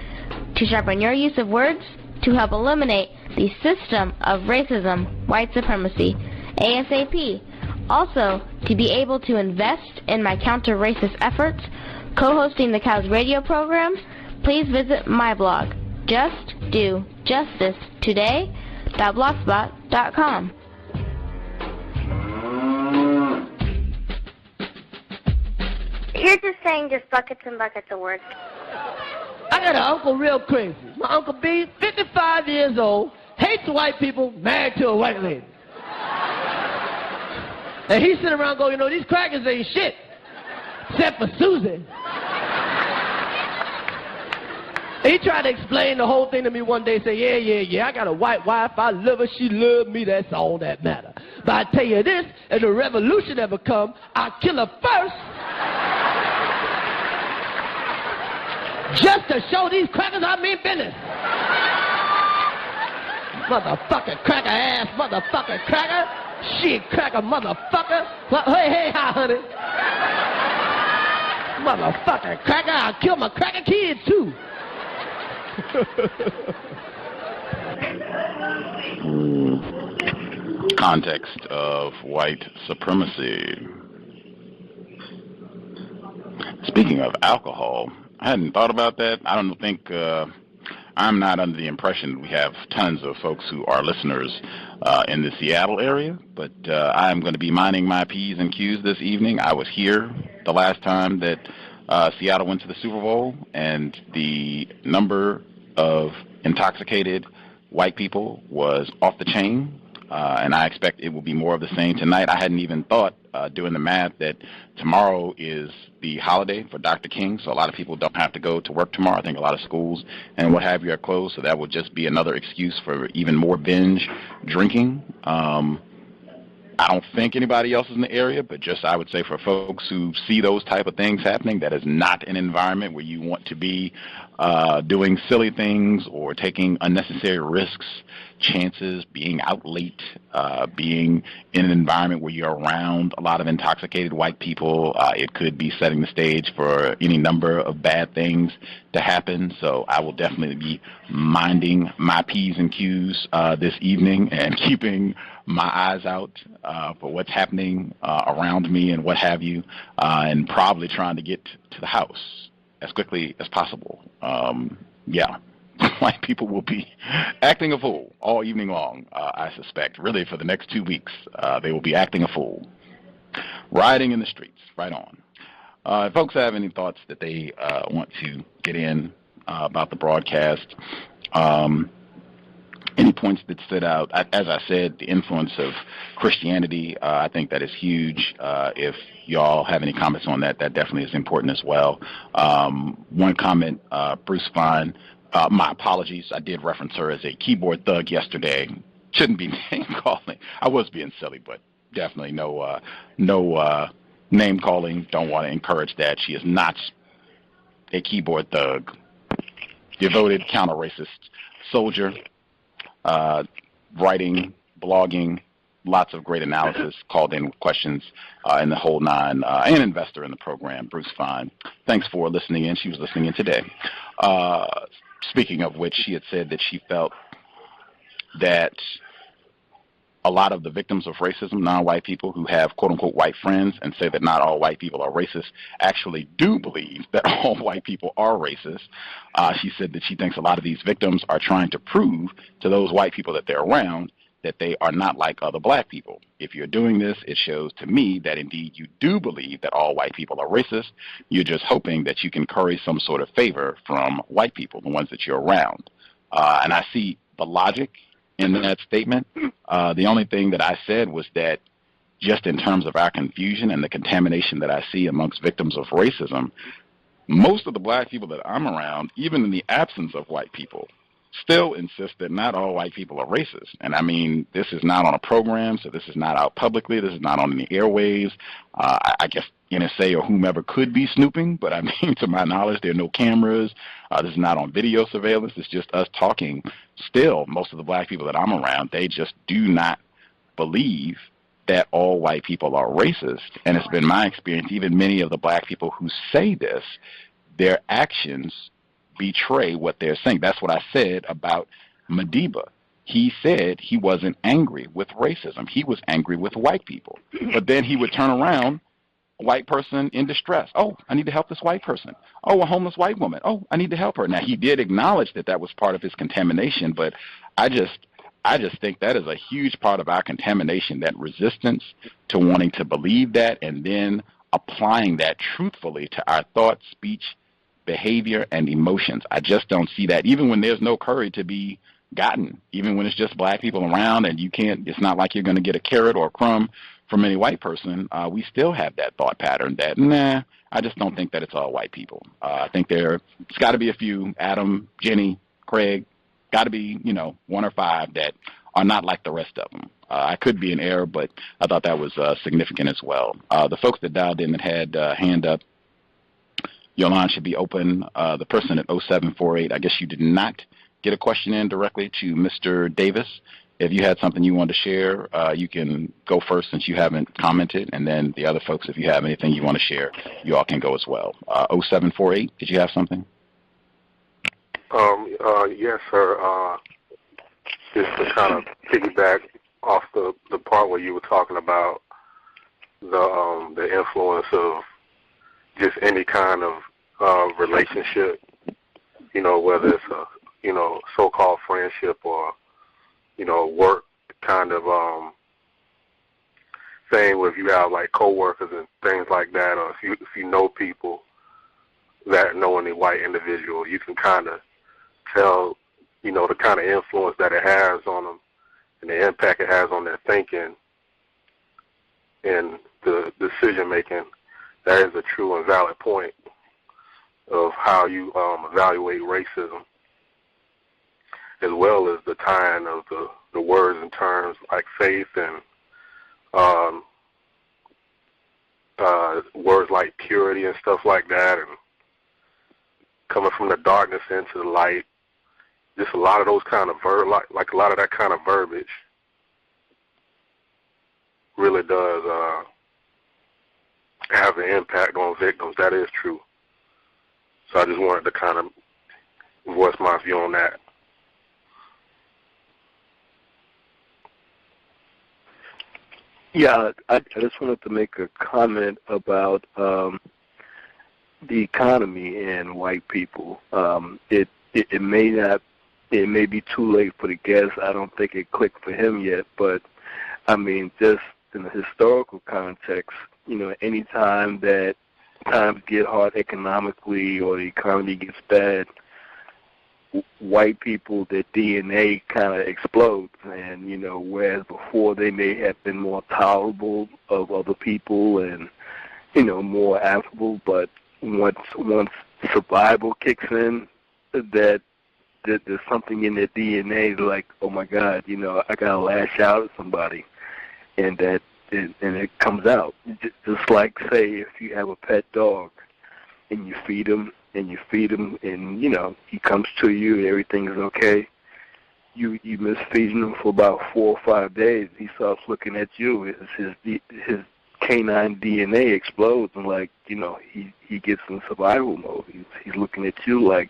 to sharpen your use of words to help eliminate the system of racism, white supremacy, ASAP. Also, to be able to invest in my counter-racist efforts, co-hosting the C.O.W.S radio program, please visit my blog, justdojustice.blogspot.com. You're just saying just buckets and buckets of words. I got an uncle real crazy. My Uncle B, 55 years old, hates white people, married to a white lady. And he sitting around going, you know, these crackers ain't shit, except for Susan. He tried to explain the whole thing to me one day, say, yeah, I got a white wife, I love her, she loved me, that's all that matter. But I tell you this, if the revolution ever come, I'll kill her first. Just to show these crackers I mean business. Motherfucker, cracker ass, motherfucker, cracker. Shit, cracker, motherfucker. Hey, hi, honey. Motherfucker, cracker, I'll kill my cracker kids, too. Context of white supremacy. Speaking of alcohol, I hadn't thought about that. I don't think, I'm not under the impression we have tons of folks who are listeners in the Seattle area, but I'm going to be minding my P's and Q's this evening. I was here the last time that Seattle went to the Super Bowl, and the number of intoxicated white people was off the chain, and I expect it will be more of the same tonight. I hadn't even thought, doing the math, that tomorrow is the holiday for Dr. King, so a lot of people don't have to go to work tomorrow. I think a lot of schools and what have you are closed, so that will just be another excuse for even more binge drinking. I don't think anybody else is in the area, but just I would say for folks who see those type of things happening, that is not an environment where you want to be doing silly things or taking unnecessary risks, chances, being out late, being in an environment where you're around a lot of intoxicated white people. It could be setting the stage for any number of bad things to happen. So I will definitely be minding my P's and Q's this evening and keeping my eyes out for what's happening around me and what have you, and probably trying to get to the house as quickly as possible. White people will be acting a fool all evening long, I suspect. Really, for the next 2 weeks, they will be acting a fool. Rioting in the streets, right on. If folks have any thoughts that they want to get in about the broadcast, any points that stood out, as I said, the influence of Christianity, I think that is huge. If y'all have any comments on that, that definitely is important as well. One comment, Bruce Fine, my apologies, I did reference her as a keyboard thug yesterday. Shouldn't be name calling. I was being silly, but definitely no name calling. Don't want to encourage that. She is not a keyboard thug. Devoted counter-racist soldier. Writing, blogging, lots of great analysis, called in with questions in the whole nine, an investor in the program, Bruce Fine. Thanks for listening in. She was listening in today. Speaking of which, she had said that she felt that a lot of the victims of racism, non-white people who have quote-unquote white friends and say that not all white people are racist, actually do believe that all white people are racist. She said that she thinks a lot of these victims are trying to prove to those white people that they're around that they are not like other black people. If you're doing this, it shows to me that indeed you do believe that all white people are racist. You're just hoping that you can curry some sort of favor from white people, the ones that you're around. And I see the logic in that statement. The only thing that I said was that just in terms of our confusion and the contamination that I see amongst victims of racism, most of the black people that I'm around, even in the absence of white people, still insist that not all white people are racist. And I mean, this is not on a program, so this is not out publicly. This is not on the airwaves. I guess NSA or whomever could be snooping, but I mean, to my knowledge, there are no cameras. This is not on video surveillance. It's just us talking. Still, most of the black people that I'm around, they just do not believe that all white people are racist. And it's been my experience, even many of the black people who say this, their actions betray what they're saying. That's what I said about Madiba. He said he wasn't angry with racism. He was angry with white people. But then he would turn around, a white person in distress. Oh, I need to help this white person. Oh, a homeless white woman. Oh, I need to help her. Now, he did acknowledge that that was part of his contamination, but I just think that is a huge part of our contamination, that resistance to wanting to believe that and then applying that truthfully to our thoughts, speech, behavior, and emotions. I just don't see that, even when there's no curry to be gotten, even when it's just black people around and you can't, it's not like you're going to get a carrot or a crumb from any white person. We still have that thought pattern that, nah, I just don't think that it's all white people. I think it's got to be a few, Adam, Jenny, Craig, got to be, one or five that are not like the rest of them. I could be in error, but I thought that was significant as well. The folks that dialed in that had hand up, your line should be open. The person at 0748, I guess you did not get a question in directly to Mr. Davis. If you had something you wanted to share, you can go first since you haven't commented, and then the other folks, if you have anything you want to share, you all can go as well. 0748, did you have something? Yes, sir. Just to kind of piggyback off the part where you were talking about the influence of just any kind of relationship, whether it's a so-called friendship or work kind of thing, where if you have like coworkers and things like that, or if you know people that know any white individual, you can kind of tell the kind of influence that it has on them and the impact it has on their thinking and the decision making. That is a true and valid point of how you evaluate racism, as well as the tying of the words and terms like faith and words like purity and stuff like that, and coming from the darkness into the light. Just a lot of those kind of like a lot of that kind of verbiage really does have an impact on victims. That is true. So I just wanted to kind of voice my view on that. Yeah, I just wanted to make a comment about the economy and white people. It may be too late for the guest. I don't think it clicked for him yet, but I mean, just in the historical context, any time that times get hard economically or the economy gets bad, white people, their DNA kind of explodes. And, whereas before they may have been more tolerable of other people and, more affable, but once survival kicks in, that there's something in their DNA like, oh my God, I gotta lash out at somebody, and it comes out. Just like, say, if you have a pet dog and you feed him and he comes to you, everything's okay. You misfeeding him for about 4 or 5 days. He starts looking at you. His canine DNA explodes, and he gets in survival mode. He's looking at you like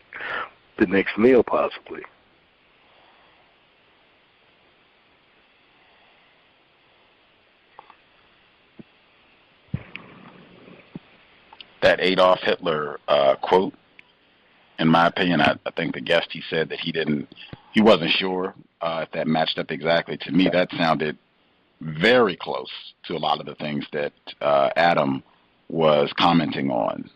the next meal, possibly. that Adolf Hitler quote, in my opinion, I think the guest, he said that he wasn't sure if that matched up exactly. To me, that sounded very close to a lot of the things that Adam was commenting on,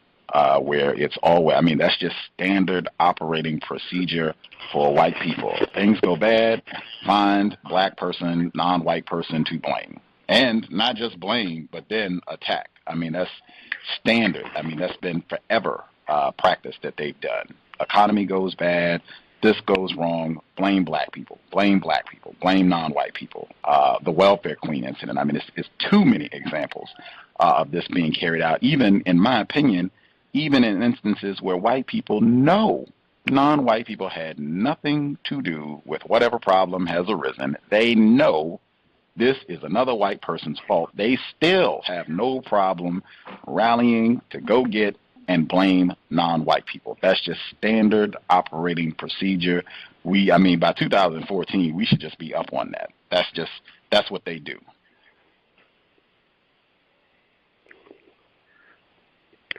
where it's always, I mean, that's just standard operating procedure for white people. Things go bad, find black person, non-white person to blame. And not just blame, but then attack. I mean, that's standard. I mean, that's been forever practice that they've done. Economy goes bad, this goes wrong, blame black people, blame non-white people. The welfare queen incident, I mean, it's too many examples of this being carried out, even, in my opinion, even in instances where white people know non-white people had nothing to do with whatever problem has arisen. They know this is another white person's fault. They still have no problem rallying to go get and blame non-white people. That's just standard operating procedure. I mean, by 2014, we should just be up on that. That's what they do.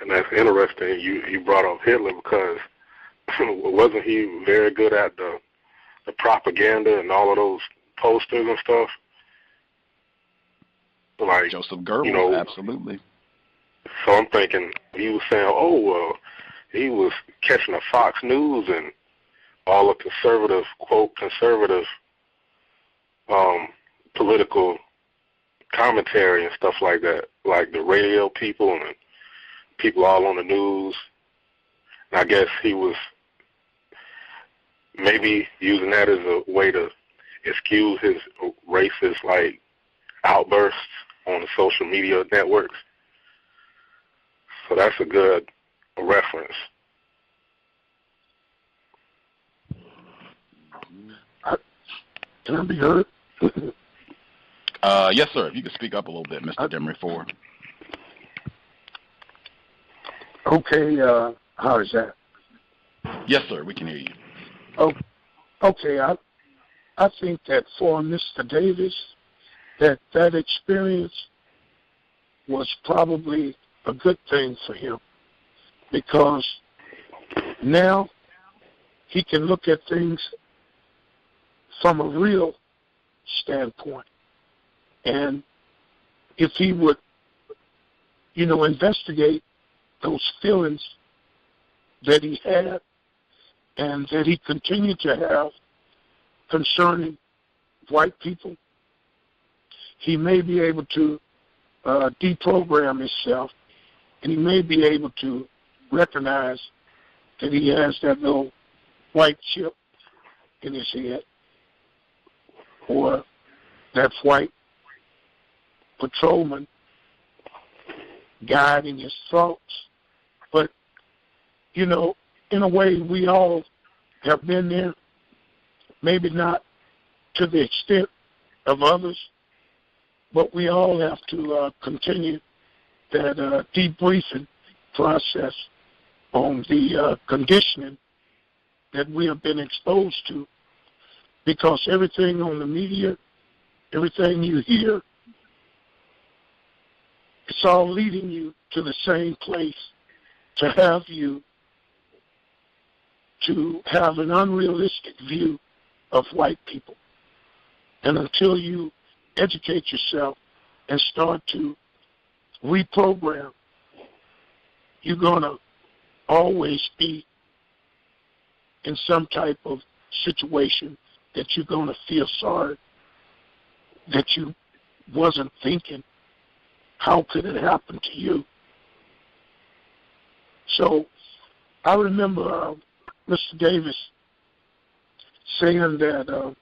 And that's interesting. You brought up Hitler because wasn't he very good at the propaganda and all of those posters and stuff? Like Joseph Goebbels, absolutely. So I'm thinking he was saying, oh, well, he was catching the Fox News and all the conservative, quote, conservative political commentary and stuff like that, like the radio people and people all on the news. And I guess he was maybe using that as a way to excuse his racist, like, outbursts on the social media networks. So that's a good reference. Can I be heard? Yes, sir. If you could speak up a little bit, Mr. Demery Ford. Okay, how is that? Yes, sir. We can hear you. Oh, okay. I think that for Mr. Davis, that experience was probably a good thing for him, because now he can look at things from a real standpoint. And if he would, investigate those feelings that he had and that he continued to have concerning white people, he may be able to deprogram himself, and he may be able to recognize that he has that little white chip in his head, or that white patrolman guiding his thoughts. But, in a way, we all have been there, maybe not to the extent of others, but we all have to continue that debriefing process on the conditioning that we have been exposed to, because everything on the media, everything you hear, it's all leading you to the same place, to have you to have an unrealistic view of white people. And until you educate yourself and start to reprogram, you're going to always be in some type of situation that you're going to feel sorry that you wasn't thinking, how could it happen to you? So I remember Mr. Davis saying that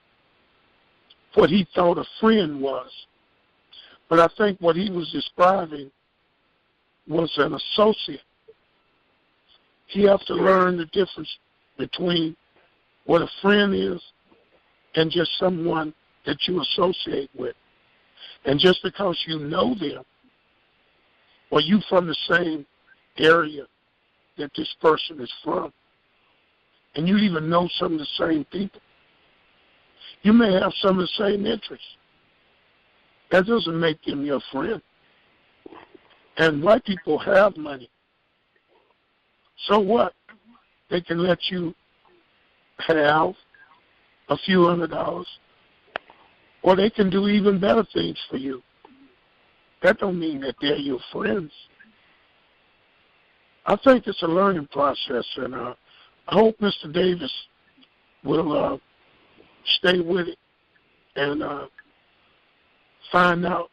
what he thought a friend was. But I think what he was describing was an associate. You have to learn the difference between what a friend is and just someone that you associate with. And just because you know them, or you from the same area that this person is from, and you even know some of the same people, you may have some of the same interests. That doesn't make them your friend. And white people have money. So what? They can let you have a few $100s, or they can do even better things for you. That don't mean that they're your friends. I think it's a learning process, and I hope Mr. Davis will stay with it and find out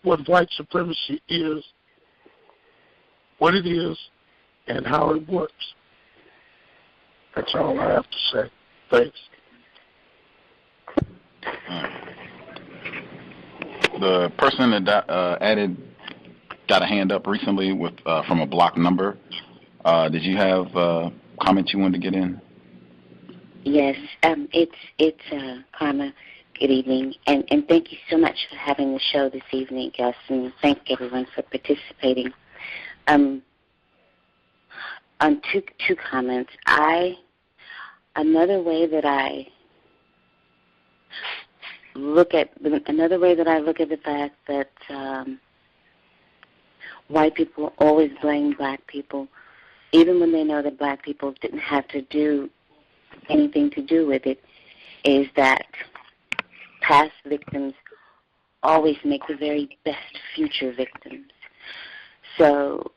what white supremacy is, what it is, and how it works. That's all I have to say. Thanks. The person that got a hand up recently with from a blocked number. Did you have comments you wanted to get in? Yes, it's Karma. Good evening, and thank you so much for having the show this evening, Gus, and thank everyone for participating. On two comments, another way that I look at the fact that white people always blame black people, even when they know that black people didn't have to do anything to do with it, is that past victims always make the very best future victims. So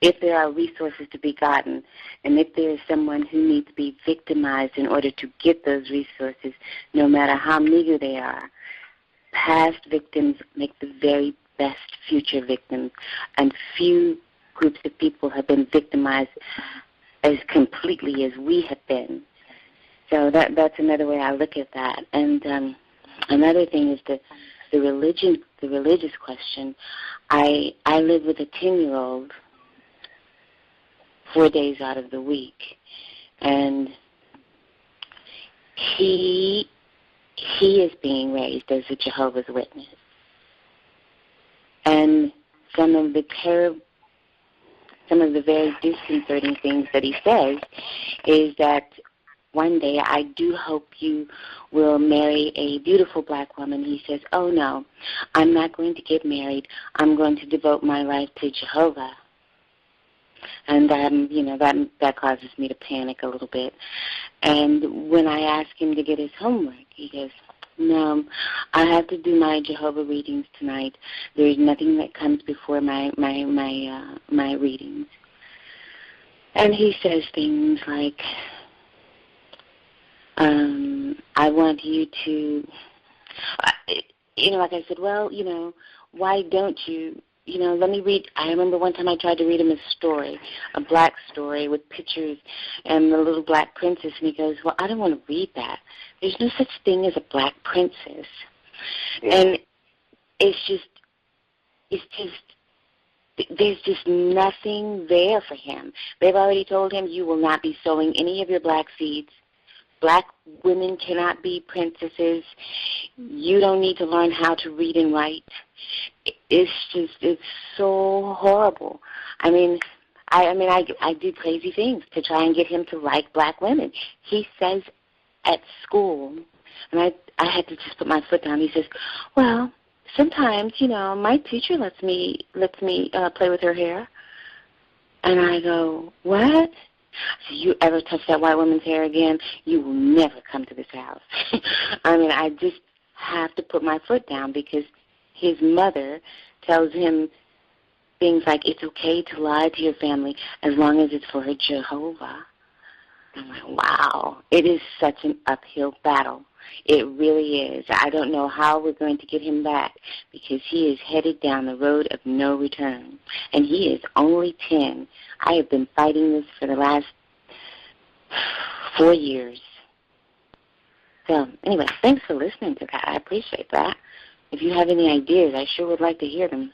if there are resources to be gotten, and if there is someone who needs to be victimized in order to get those resources, no matter how meager they are, past victims make the very best future victims, and few groups of people have been victimized as completely as we have been. So that's another way I look at that. And another thing is the religious question. I live with a 10-year-old 4 days out of the week, and he is being raised as a Jehovah's Witness. And some of the very disconcerting things that he says is that one day, I do hope you will marry a beautiful black woman. He says, oh no, I'm not going to get married. I'm going to devote my life to Jehovah. And that causes me to panic a little bit. And when I ask him to get his homework, he goes, no, I have to do my Jehovah readings tonight. There's nothing that comes before my readings. And he says things like, I want you to, like I said, well, why don't you, let me read. I remember one time I tried to read him a story, a black story with pictures and the little black princess, and he goes, well, I don't want to read that. There's no such thing as a black princess. And there's just nothing there for him. They've already told him, you will not be sowing any of your black seeds. Black women cannot be princesses. You don't need to learn how to read and write. It's so horrible. I did crazy things to try and get him to like black women. He says at school, and I had to just put my foot down. He says, well, sometimes, my teacher lets me play with her hair. And I go, what? So you ever touch that white woman's hair again, you will never come to this house. I just have to put my foot down because his mother tells him things like, it's okay to lie to your family as long as it's for Jehovah. I'm like, wow, it is such an uphill battle. It really is. I don't know how we're going to get him back because he is headed down the road of no return. And he is only 10. I have been fighting this for the last 4 years. So, anyway, thanks for listening to that. I appreciate that. If you have any ideas, I sure would like to hear them.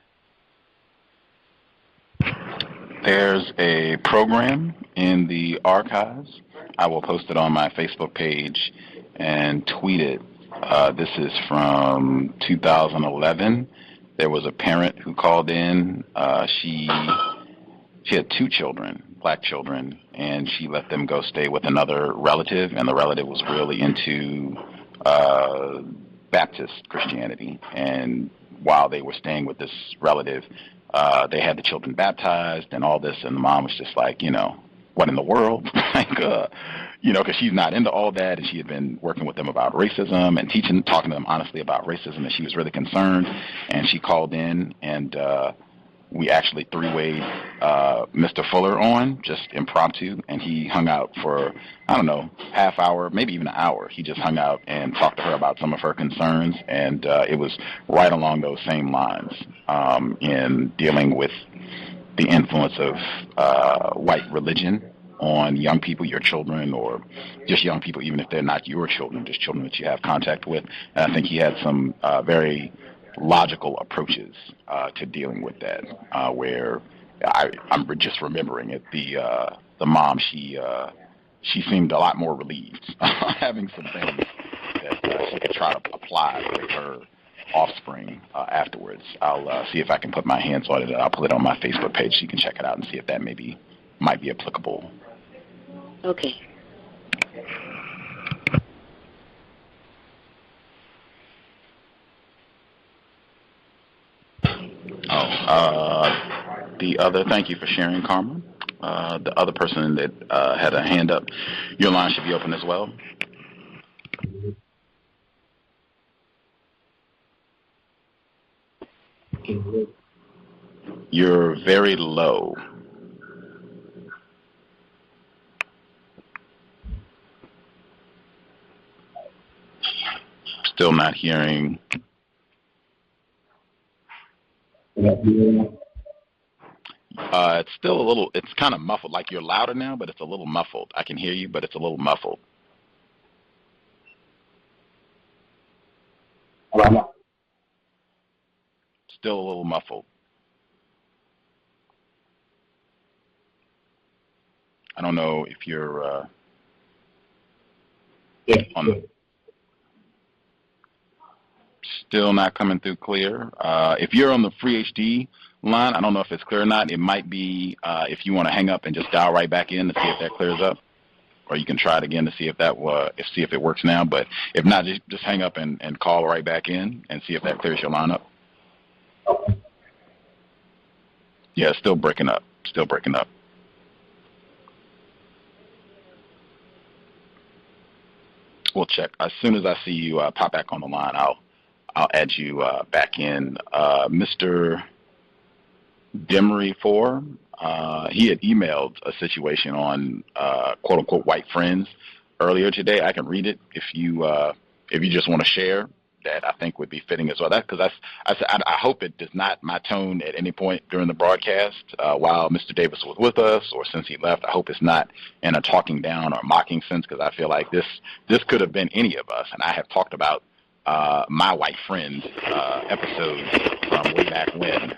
There's a program in the archives. I will post it on my Facebook page and tweet it. This is from 2011. There was a parent who called in. She had 2 children, black children, and she let them go stay with another relative, and the relative was really into Baptist Christianity. And while they were staying with this relative, they had the children baptized and all this, and the mom was just like, what in the world? Because she's not into all that, and she had been working with them about racism and talking to them honestly about racism, and she was really concerned, and she called in, and we actually three-wayed Mr. Fuller on, just impromptu, and he hung out for, I don't know, half hour, maybe even an hour. He just hung out and talked to her about some of her concerns, and it was right along those same lines in dealing with the influence of white religion on young people, your children, or just young people, even if they're not your children, just children that you have contact with. And I think he had some very logical approaches to dealing with that, where I'm just remembering it. The mom, she seemed a lot more relieved having some things that she could try to apply with her offspring afterwards. I'll see if I can put my hands on it, and I'll put it on my Facebook page so you can check it out and see if that might be applicable. Okay. Thank you for sharing, Carmen. The other person that had a hand up, your line should be open as well. You're very low. Still not hearing. It's still a little, it's kind of muffled. Like you're louder now, but it's a little muffled. I can hear you, but it's a little muffled. Still a little muffled. I don't know if you're on the... Still not coming through clear. If you're on the free HD line, I don't know if it's clear or not. It might be if you want to hang up and just dial right back in to see if that clears up, or you can try it again to see if see if it works now. But if not, just hang up and call right back in and see if that clears your line up. Yeah, it's still breaking up. Still breaking up. We'll check as soon as I see you pop back on the line. I'll add you back in. Mr. Demery 4, he had emailed a situation on quote-unquote white friends earlier today. I can read it if you just want to share. That I think would be fitting as well. Because I hope it does not, my tone at any point during the broadcast while Mr. Davis was with us or since he left, I hope it's not in a talking down or mocking sense, because I feel like this could have been any of us. And I have talked about my white friend episodes from way back when.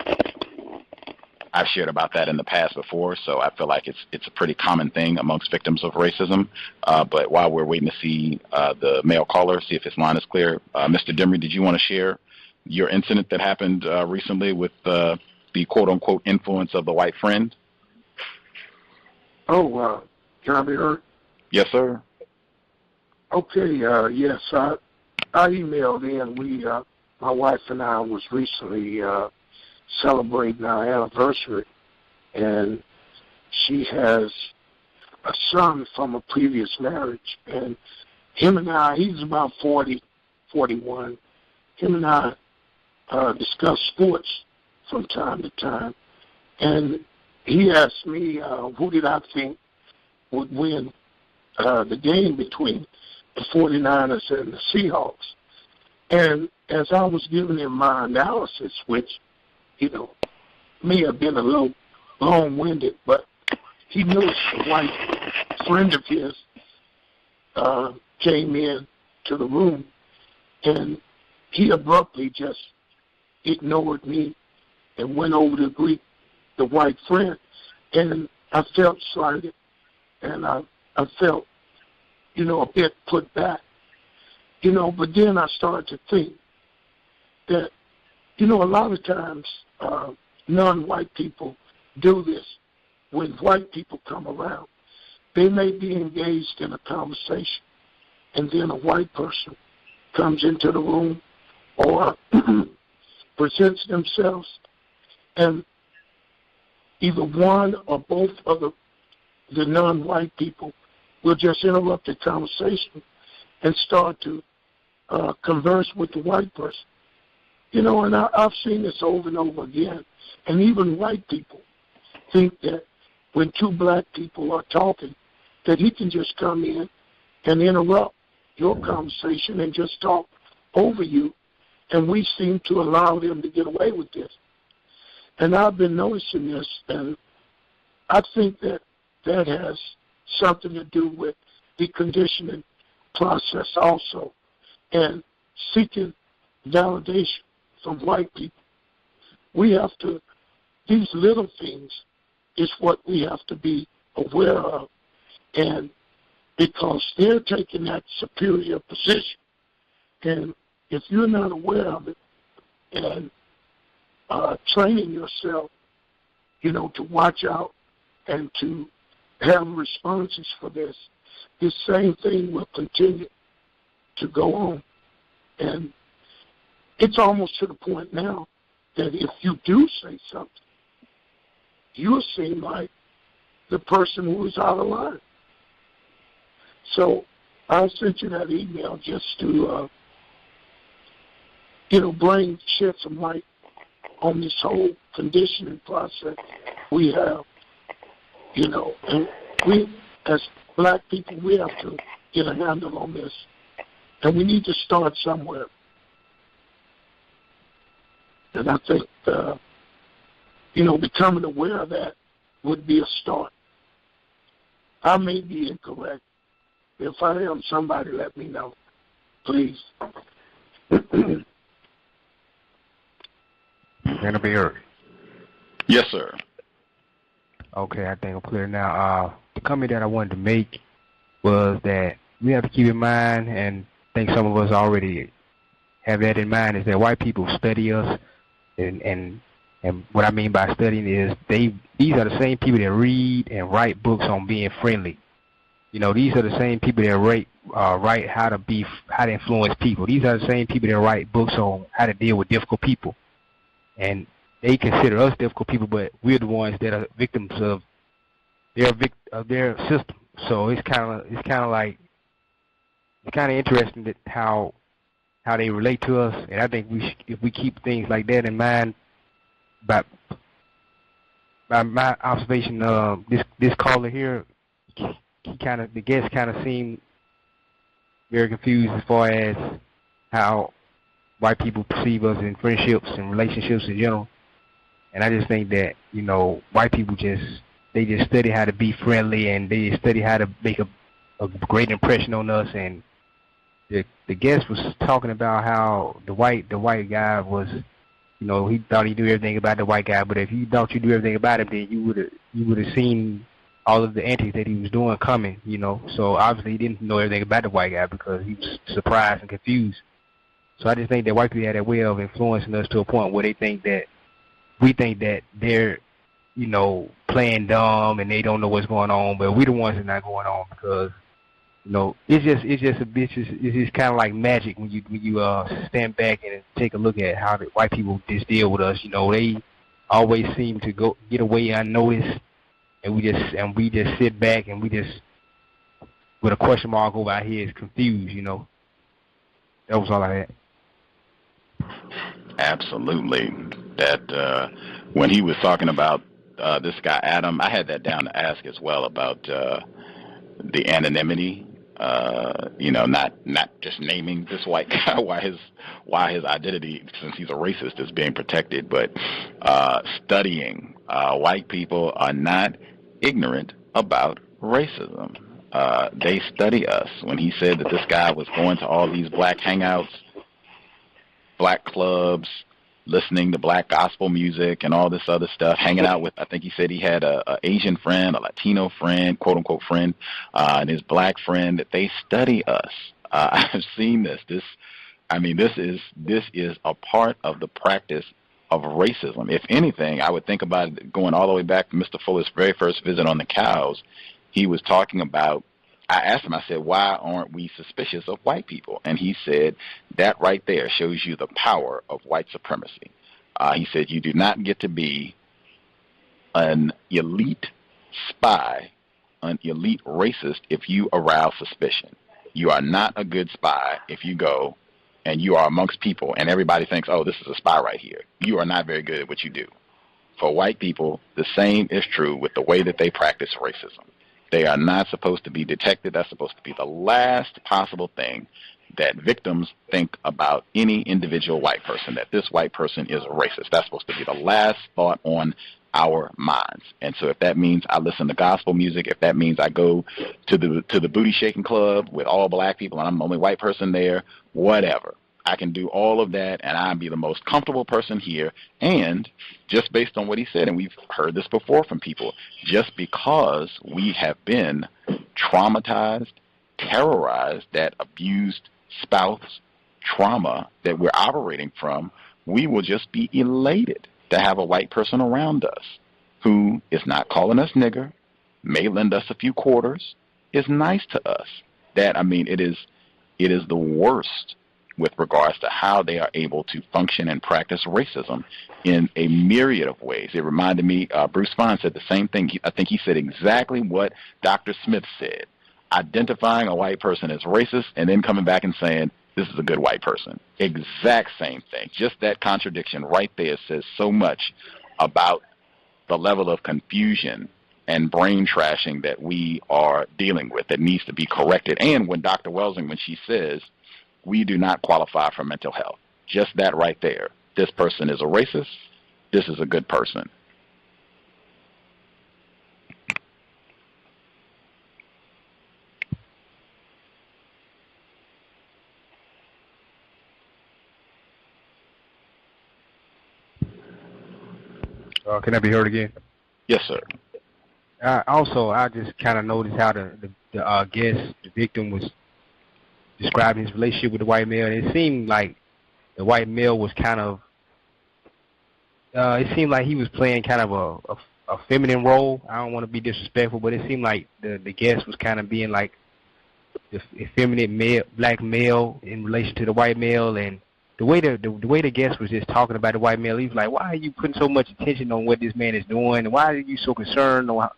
I've shared about that in the past before, so I feel like it's a pretty common thing amongst victims of racism. But while we're waiting to see the male caller, see if his line is clear, Mr. Demery, did you want to share your incident that happened recently with the quote-unquote influence of the white friend? Oh, can I be heard? Yes, sir. Okay, yes, I emailed in. My wife and I was recently celebrating our anniversary, and she has a son from a previous marriage, and him and I, he's about 40, 41, him and I discuss sports from time to time, and he asked me who did I think would win the game between the 49ers and the Seahawks. And as I was giving him my analysis, which may have been a little long-winded, but he knew a white friend of his came in to the room, and he abruptly just ignored me and went over to greet the white friend. And I felt slighted, and I felt, a bit put back. But then I started to think that, a lot of times non-white people do this. When white people come around, they may be engaged in a conversation, and then a white person comes into the room or presents themselves, and either one or both of the non-white people will just interrupt the conversation and start to converse with the white person. You know, and I've seen this over and over again. And even white people think that when two black people are talking, that he can just come in and interrupt your conversation and just talk over you. And we seem to allow them to get away with this. And I've been noticing this, and I think that that has something to do with the conditioning process also, and seeking validation from white people. We have to, these little things is what we have to be aware of, and because they're taking that superior position, and if you're not aware of it and training yourself, you know, to watch out and to have responses for this same thing will continue to go on. And it's almost to the point now that if you do say something, you'll seem like the person who is out of line. So I sent you that email just to, shed some light on this whole conditioning process we have, you know, and we, as black people, we have to get a handle on this, and we need to start somewhere. And I think, becoming aware of that would be a start. I may be incorrect. If I am, somebody let me know, please. Gonna be heard. Yes, sir. Okay, I think I'm clear now. The comment that I wanted to make was that we have to keep in mind, and I think some of us already have that in mind, is that white people study us, and what I mean by studying is these are the same people that read and write books on being friendly. You know, these are the same people that write how to influence people. These are the same people that write books on how to deal with difficult people. And they consider us difficult people, but we're the ones that are victims of their system. So it's kind of interesting that how they relate to us. And I think if we keep things like that in mind, by my observation, this caller here, the guest kind of seemed very confused as far as how white people perceive us in friendships and relationships in general. And I just think that, you know, white people just study how to be friendly, and they just study how to make a great impression on us. And the guest was talking about how the white guy was, you know, he thought he knew everything about the white guy, but if you thought you knew everything about him, then you would have seen all of the antics that he was doing coming, you know. So obviously he didn't know everything about the white guy because he was surprised and confused. So I just think that white people have that way of influencing us to a point where we think that they're, you know, playing dumb and they don't know what's going on, but we're the ones that are not going on because, you know, it's just kind of like magic when you stand back and take a look at how the white people just deal with us. You know, they always seem to get away unnoticed, and we just sit back and we just, with a question mark over our heads, confused. You know, that was all I had. Absolutely. That when he was talking about this guy Adam, I had that down to ask as well about the anonymity. You know, not just naming this white guy, why his identity, since he's a racist, is being protected, but studying. White people are not ignorant about racism. They study us. When he said that this guy was going to all these black hangouts, black clubs, listening to black gospel music and all this other stuff, hanging out with, I think he said he had a Asian friend, a Latino friend, quote unquote friend, and his black friend, that they study us. I've seen this. This is a part of the practice of racism. If anything, I would think about it going all the way back to Mr. Fuller's very first visit on the cows. He was talking about, I asked him, I said, why aren't we suspicious of white people? And he said, that right there shows you the power of white supremacy. He said, you do not get to be an elite spy, an elite racist if you arouse suspicion. You are not a good spy if you go and you are amongst people and everybody thinks, oh, this is a spy right here. You are not very good at what you do. For white people, the same is true with the way that they practice racism. They are not supposed to be detected. That's supposed to be the last possible thing that victims think about any individual white person, that this white person is a racist. That's supposed to be the last thought on our minds. And so if that means I listen to gospel music, if that means I go to the booty shaking club with all black people and I'm the only white person there, whatever. I can do all of that and I'll be the most comfortable person here. And just based on what he said, and we've heard this before from people, just because we have been traumatized, terrorized, that abused spouse trauma that we're operating from, we will just be elated to have a white person around us who is not calling us nigger, may lend us a few quarters, is nice to us. That, I mean, it is the worst with regards to how they are able to function and practice racism in a myriad of ways. It reminded me, Bruce Fein said the same thing. I think he said exactly what Dr. Smith said, identifying a white person as racist and then coming back and saying, this is a good white person. Exact same thing. Just that contradiction right there says so much about the level of confusion and brain trashing that we are dealing with that needs to be corrected. And when Dr. Welsing, when she says, we do not qualify for mental health, just that right there. This person is a racist. This is a good person. Can I be heard again? Yes, sir. Also, I just kind of noticed how the guest, the victim, was describing his relationship with the white male. And it seemed like the white male was kind of, it seemed like he was playing kind of a feminine role. I don't want to be disrespectful, but it seemed like the guest was kind of being like the effeminate male, black male in relation to the white male. And the way the guest was just talking about the white male, he was like, why are you putting so much attention on what this man is doing? And why are you so concerned on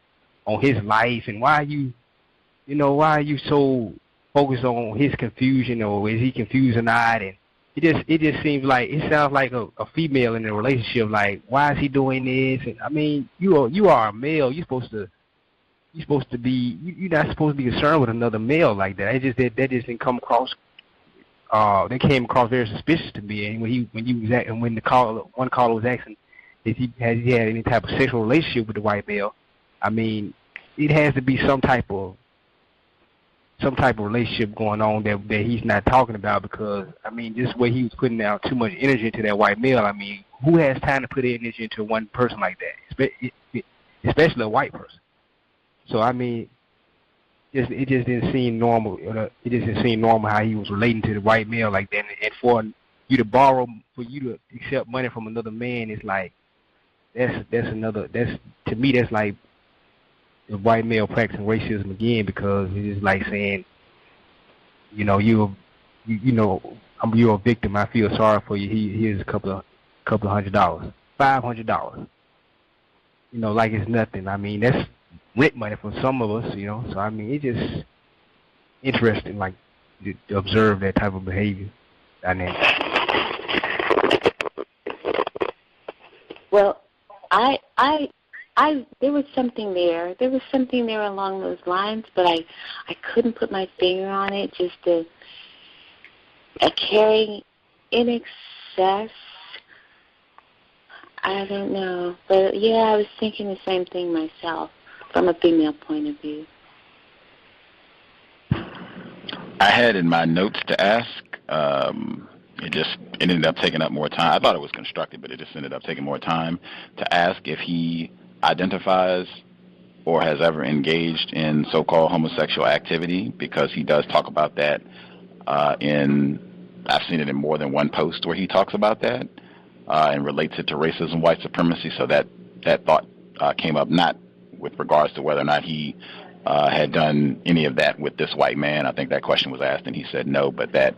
his life? And why are you so focused on his confusion, or is he confused or not? And it just seems like, it sounds like a female in a relationship, like, why is he doing this? And I mean, you are a male. You're not supposed to be concerned with another male like that. That just didn't come across. They came across very suspicious to me. And when one caller was asking if he had any type of sexual relationship with the white male, I mean, it has to be some type of relationship going on that he's not talking about, because I mean, just where he was putting out too much energy into that white male. I mean, who has time to put energy into one person like that, especially a white person? So I mean, it just didn't seem normal. It just didn't seem normal how he was relating to the white male like that. And for you to accept money from another man, it's like to me that's like the white male practicing racism again, because it is like saying, you're a victim. I feel sorry for you. Here's a couple of $100, $500. Like it's nothing. I mean, that's rent money for some of us. So I mean, it's just interesting, like to observe that type of behavior dynamic. Well, there was something there. There was something there along those lines, but I couldn't put my finger on it. Just a caring in excess. I don't know. But, yeah, I was thinking the same thing myself from a female point of view. I had in my notes to ask. It ended up taking up more time. I thought it was constructive, but it just ended up taking more time to ask if he identifies or has ever engaged in so-called homosexual activity, because he does talk about that I've seen it in more than one post where he talks about that and relates it to racism, white supremacy. So that thought came up, not with regards to whether or not he had done any of that with this white man. I think that question was asked, and he said no, but that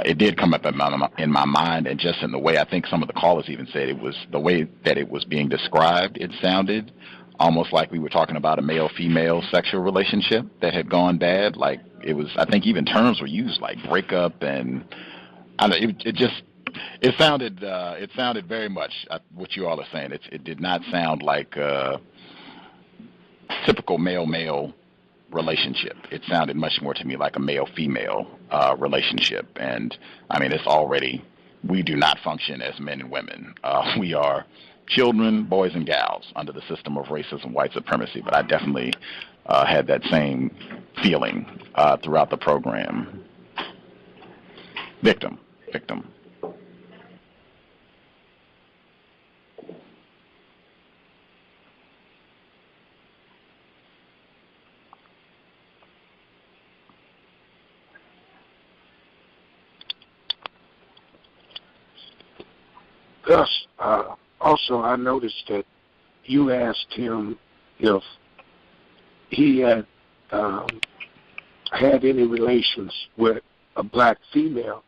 it did come up in my mind, and just in the way I think some of the callers even said it was the way that it was being described, it sounded almost like we were talking about a male-female sexual relationship that had gone bad. Like it was, I think even terms were used like breakup, and I don't know, it sounded very much what you all are saying. It did not sound like typical male-male relationship. It sounded much more to me like a male-female relationship. And I mean, it's already, we do not function as men and women. We are children, boys and gals, under the system of racism, white supremacy. But I definitely had that same feeling throughout the program. Victim. Gus, also I noticed that you asked him if he had had any relations with a black female,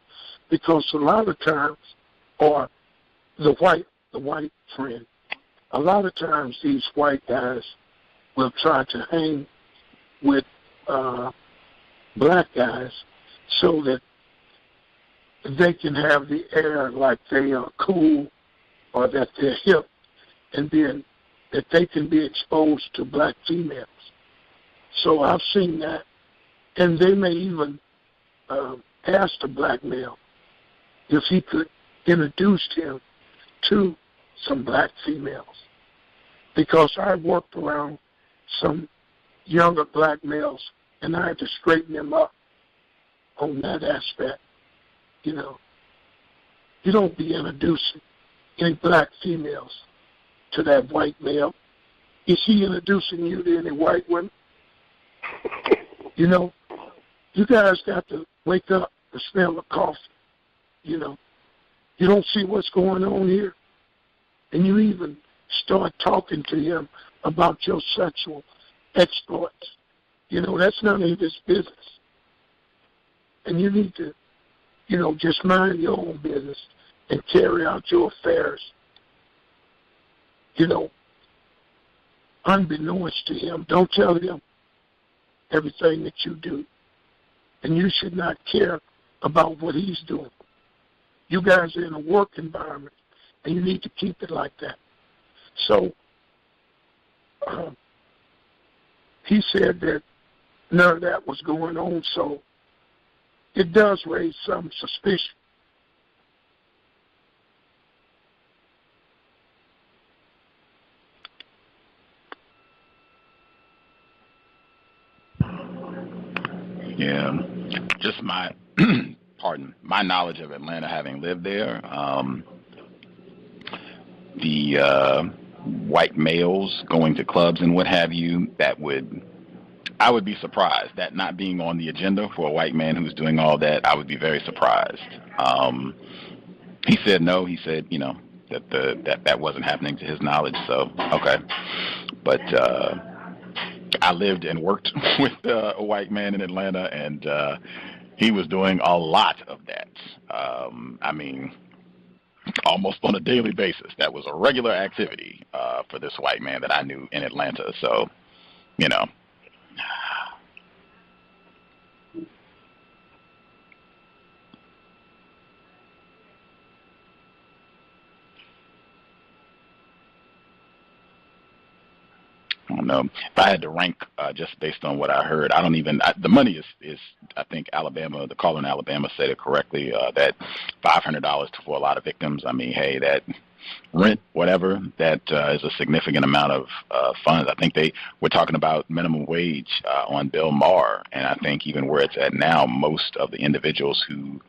because a lot of times, or the white friend, a lot of times these white guys will try to hang with black guys so that they can have the air like they are cool or that they're hip, and then that they can be exposed to black females. So I've seen that. And they may even ask the black male if he could introduce him to some black females. Because I worked around some younger black males, and I had to straighten them up on that aspect. You know, you don't be introducing any black females to that white male. Is he introducing you to any white women? You know, you guys got to wake up and smell the coffee. You know, you don't see what's going on here. And you even start talking to him about your sexual exploits. You know, that's none of his business. And you need to, you know, just mind your own business and carry out your affairs, you know, unbeknownst to him. Don't tell him everything that you do. And you should not care about what he's doing. You guys are in a work environment, and you need to keep it like that. So he said that none of that was going on, so it does raise some suspicion. Yeah, just my my knowledge of Atlanta, having lived there, the white males going to clubs and what have you, I would be surprised. That not being on the agenda for a white man who's doing all that, I would be very surprised. He said no. He said, you know, that wasn't happening to his knowledge. So okay, but I lived and worked with a white man in Atlanta, and he was doing a lot of that. I mean, almost on a daily basis. That was a regular activity for this white man that I knew in Atlanta. So, you know. I don't know. If I had to rank just based on what I heard, I don't even, the money is I think Alabama, the caller in Alabama said it correctly, that $500 for a lot of victims. I mean, hey, that rent, whatever, that is a significant amount of funds. I think they were talking about minimum wage on Bill Maher, and I think even where it's at now, most of the individuals who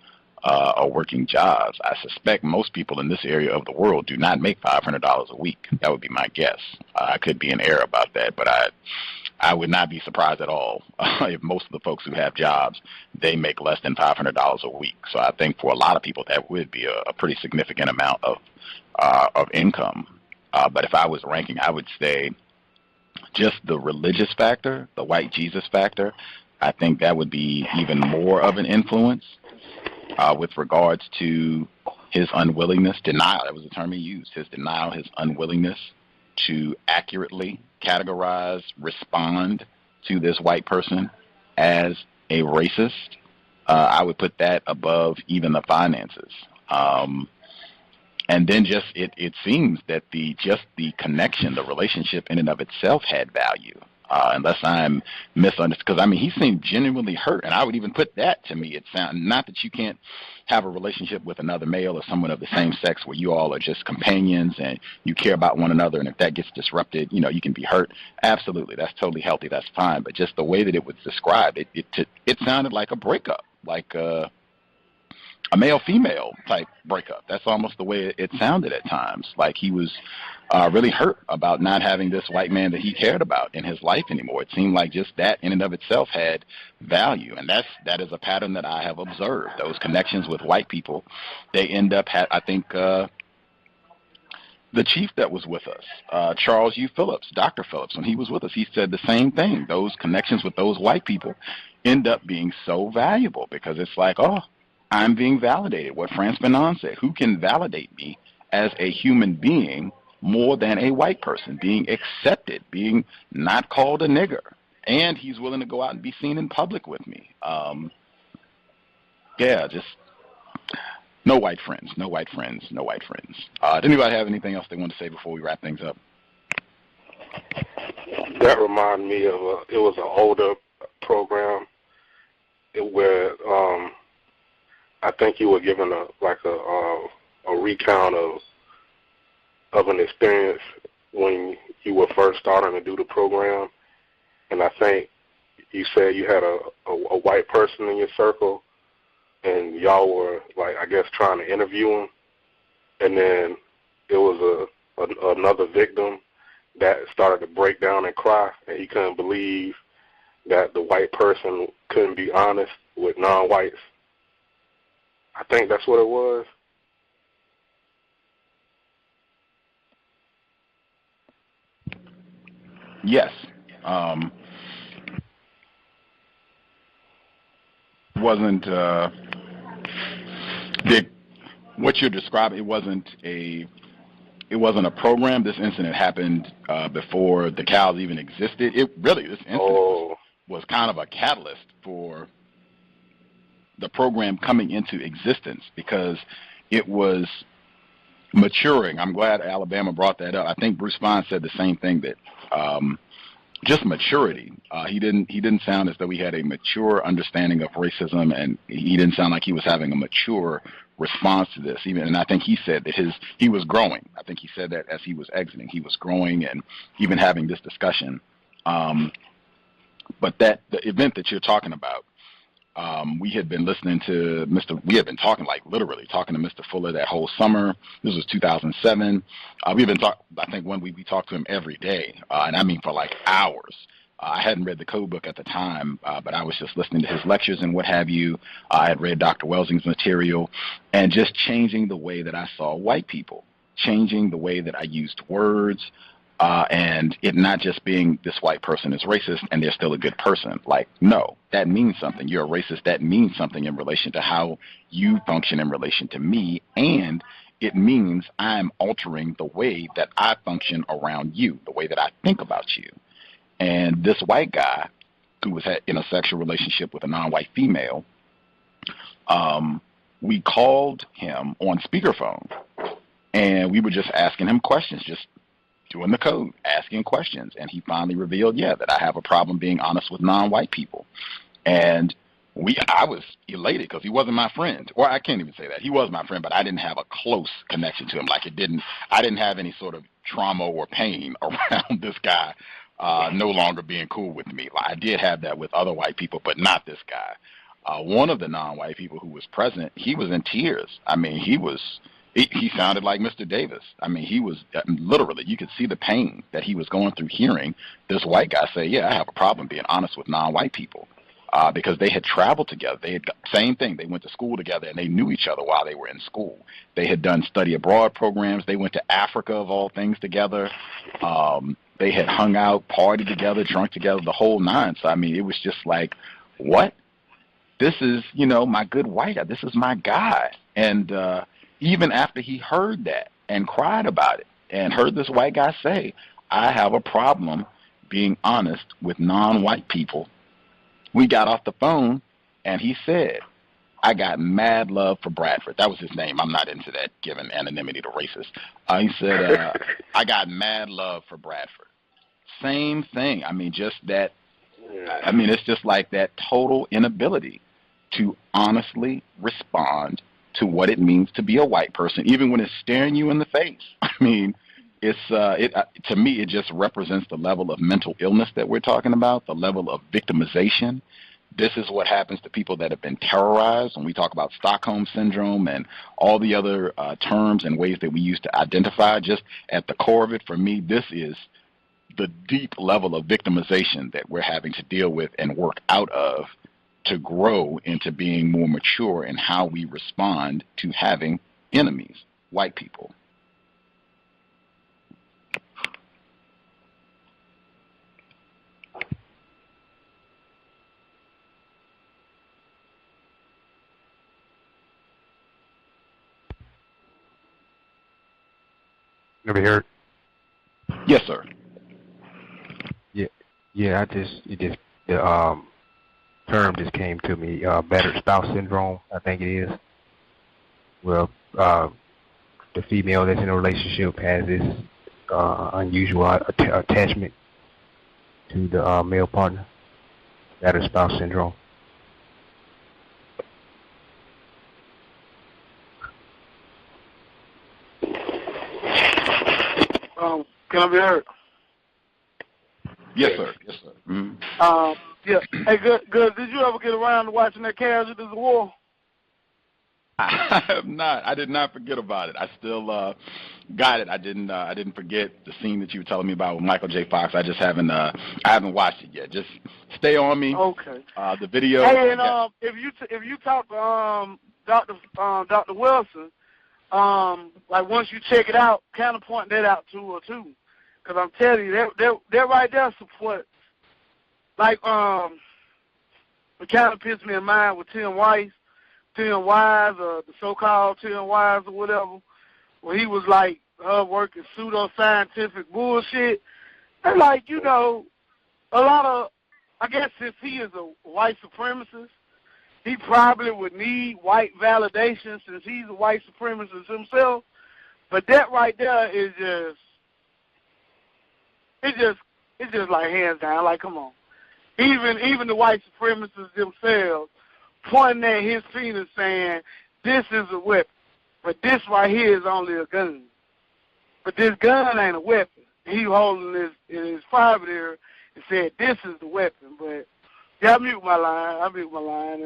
are working jobs, I suspect most people in this area of the world do not make $500 a week. That would be my guess. I could be in error about that, but I would not be surprised at all if most of the folks who have jobs, they make less than $500 a week. So I think for a lot of people that would be a pretty significant amount of income. But if I was ranking, I would say just the religious factor, the white Jesus factor, I think that would be even more of an influence with regards to his unwillingness, denial, that was the term he used, his denial, his unwillingness to accurately categorize, respond to this white person as a racist. I would put that above even the finances. And then just it seems that the connection, the relationship in and of itself had value. Unless I'm misunderstood, because I mean he seemed genuinely hurt, and I would even put that to me. It sounds not that you can't have a relationship with another male or someone of the same sex where you all are just companions and you care about one another, and if that gets disrupted, you know, you can be hurt. Absolutely, that's totally healthy, that's fine. But just the way that it was described, it sounded like a breakup, like a male-female type breakup. That's almost the way it sounded at times, like he was really hurt about not having this white man that he cared about in his life anymore. It seemed like just that in and of itself had value, and that is a pattern that I have observed. Those connections with white people, they end up, I think, the chief that was with us, Charles U. Phillips, Dr. Phillips, when he was with us, he said the same thing. Those connections with those white people end up being so valuable because it's like, oh, I'm being validated. What Frantz Fanon said, who can validate me as a human being more than a white person, being accepted, being not called a nigger, and he's willing to go out and be seen in public with me. Yeah, just no white friends, no white friends, no white friends. Did anybody have anything else they want to say before we wrap things up? That reminded me of it was an older program where I think you were given a recount of an experience when you were first starting to do the program, and I think you said you had a white person in your circle, and y'all were, like, I guess, trying to interview him, and then it was another victim that started to break down and cry, and he couldn't believe that the white person couldn't be honest with non-whites. I think that's what it was. Yes. Wasn't what you're describing? It wasn't a program. This incident happened before the cows even existed. This incident was kind of a catalyst for the program coming into existence because it was maturing. I'm glad Alabama brought that up. I think Bruce Fein said the same thing, that just maturity. He didn't sound as though he had a mature understanding of racism, and he didn't sound like he was having a mature response to this. And I think he said that he was growing. I think he said that as he was exiting, he was growing and even having this discussion. But the event that you're talking about, we had been listening to literally talking to Mr. Fuller that whole summer. This was 2007. We've been I think 1 week we talked to him every day, and I mean for like hours. I hadn't read the code book at the time, but I was just listening to his lectures and what have you. I had read Dr. Welsing's material, and just changing the way that I saw white people, changing the way that I used words, and it not just being this white person is racist and they're still a good person. Like, no, that means something. You're a racist. That means something in relation to how you function in relation to me, and it means I'm altering the way that I function around you, the way that I think about you. And this white guy who was in a sexual relationship with a non-white female, we called him on speakerphone, and we were just asking him questions, just doing the code, asking questions. And he finally revealed, that I have a problem being honest with non-white people. And I was elated because he wasn't my friend. Or I can't even say that. He was my friend, but I didn't have a close connection to him. Like I didn't have any sort of trauma or pain around this guy no longer being cool with me. Like, I did have that with other white people, but not this guy. One of the non-white people who was present, he was in tears. I mean, he sounded like Mr. Davis. I mean, he was literally, you could see the pain that he was going through hearing this white guy say, I have a problem being honest with non-white people, because they had traveled together. Same thing. They went to school together, and they knew each other while they were in school. They had done study abroad programs. They went to Africa, of all things, together. they had hung out, partied together, drunk together, the whole nine. So, I mean, it was just like, what? This is, you know, my good white guy. This is my guy. And even after he heard that and cried about it and heard this white guy say, I have a problem being honest with non-white people, we got off the phone and he said, I got mad love for Bradford. That was his name. I'm not into that, giving anonymity to racists. He said, I got mad love for Bradford. Same thing. I mean, just that. I mean, it's just like that total inability to honestly respond to what it means to be a white person, even when it's staring you in the face. I mean, it's to me, it just represents the level of mental illness that we're talking about, the level of victimization. This is what happens to people that have been terrorized. When we talk about Stockholm Syndrome and all the other terms and ways that we use to identify, just at the core of it, for me, this is the deep level of victimization that we're having to deal with and work out of to grow into being more mature in how we respond to having enemies, white people. Never heard? Yes, sir. Yeah, the term just came to me, battered spouse syndrome, I think it is. Well, the female that's in a relationship has this unusual attachment to the male partner, battered spouse syndrome. Can I be heard? Yes, sir. Yes, sir. Mm-hmm. Yeah. Hey, good. Did you ever get around to watching that Casualties of War? I have not. I did not forget about it. I still got it. I didn't forget the scene that you were telling me about with Michael J. Fox. I just haven't. I haven't watched it yet. Just stay on me. Okay. The video. Hey, and if you talk to Dr. Wilson, like once you check it out, kind of point that out to her too, because I'm telling you, they're right there support. Like it kind of puts me in mind with Tim Wise, the so-called Tim Wise or whatever, where he was like her working pseudo-scientific bullshit. And like, you know, a lot of, I guess since he is a white supremacist, he probably would need white validation since he's a white supremacist himself. But that right there is it's just like hands down, like come on. Even the white supremacists themselves pointing at his penis saying, this is a weapon, but this right here is only a gun. But this gun ain't a weapon. He holding this in his private area and said, this is the weapon. But yeah, I mute my line.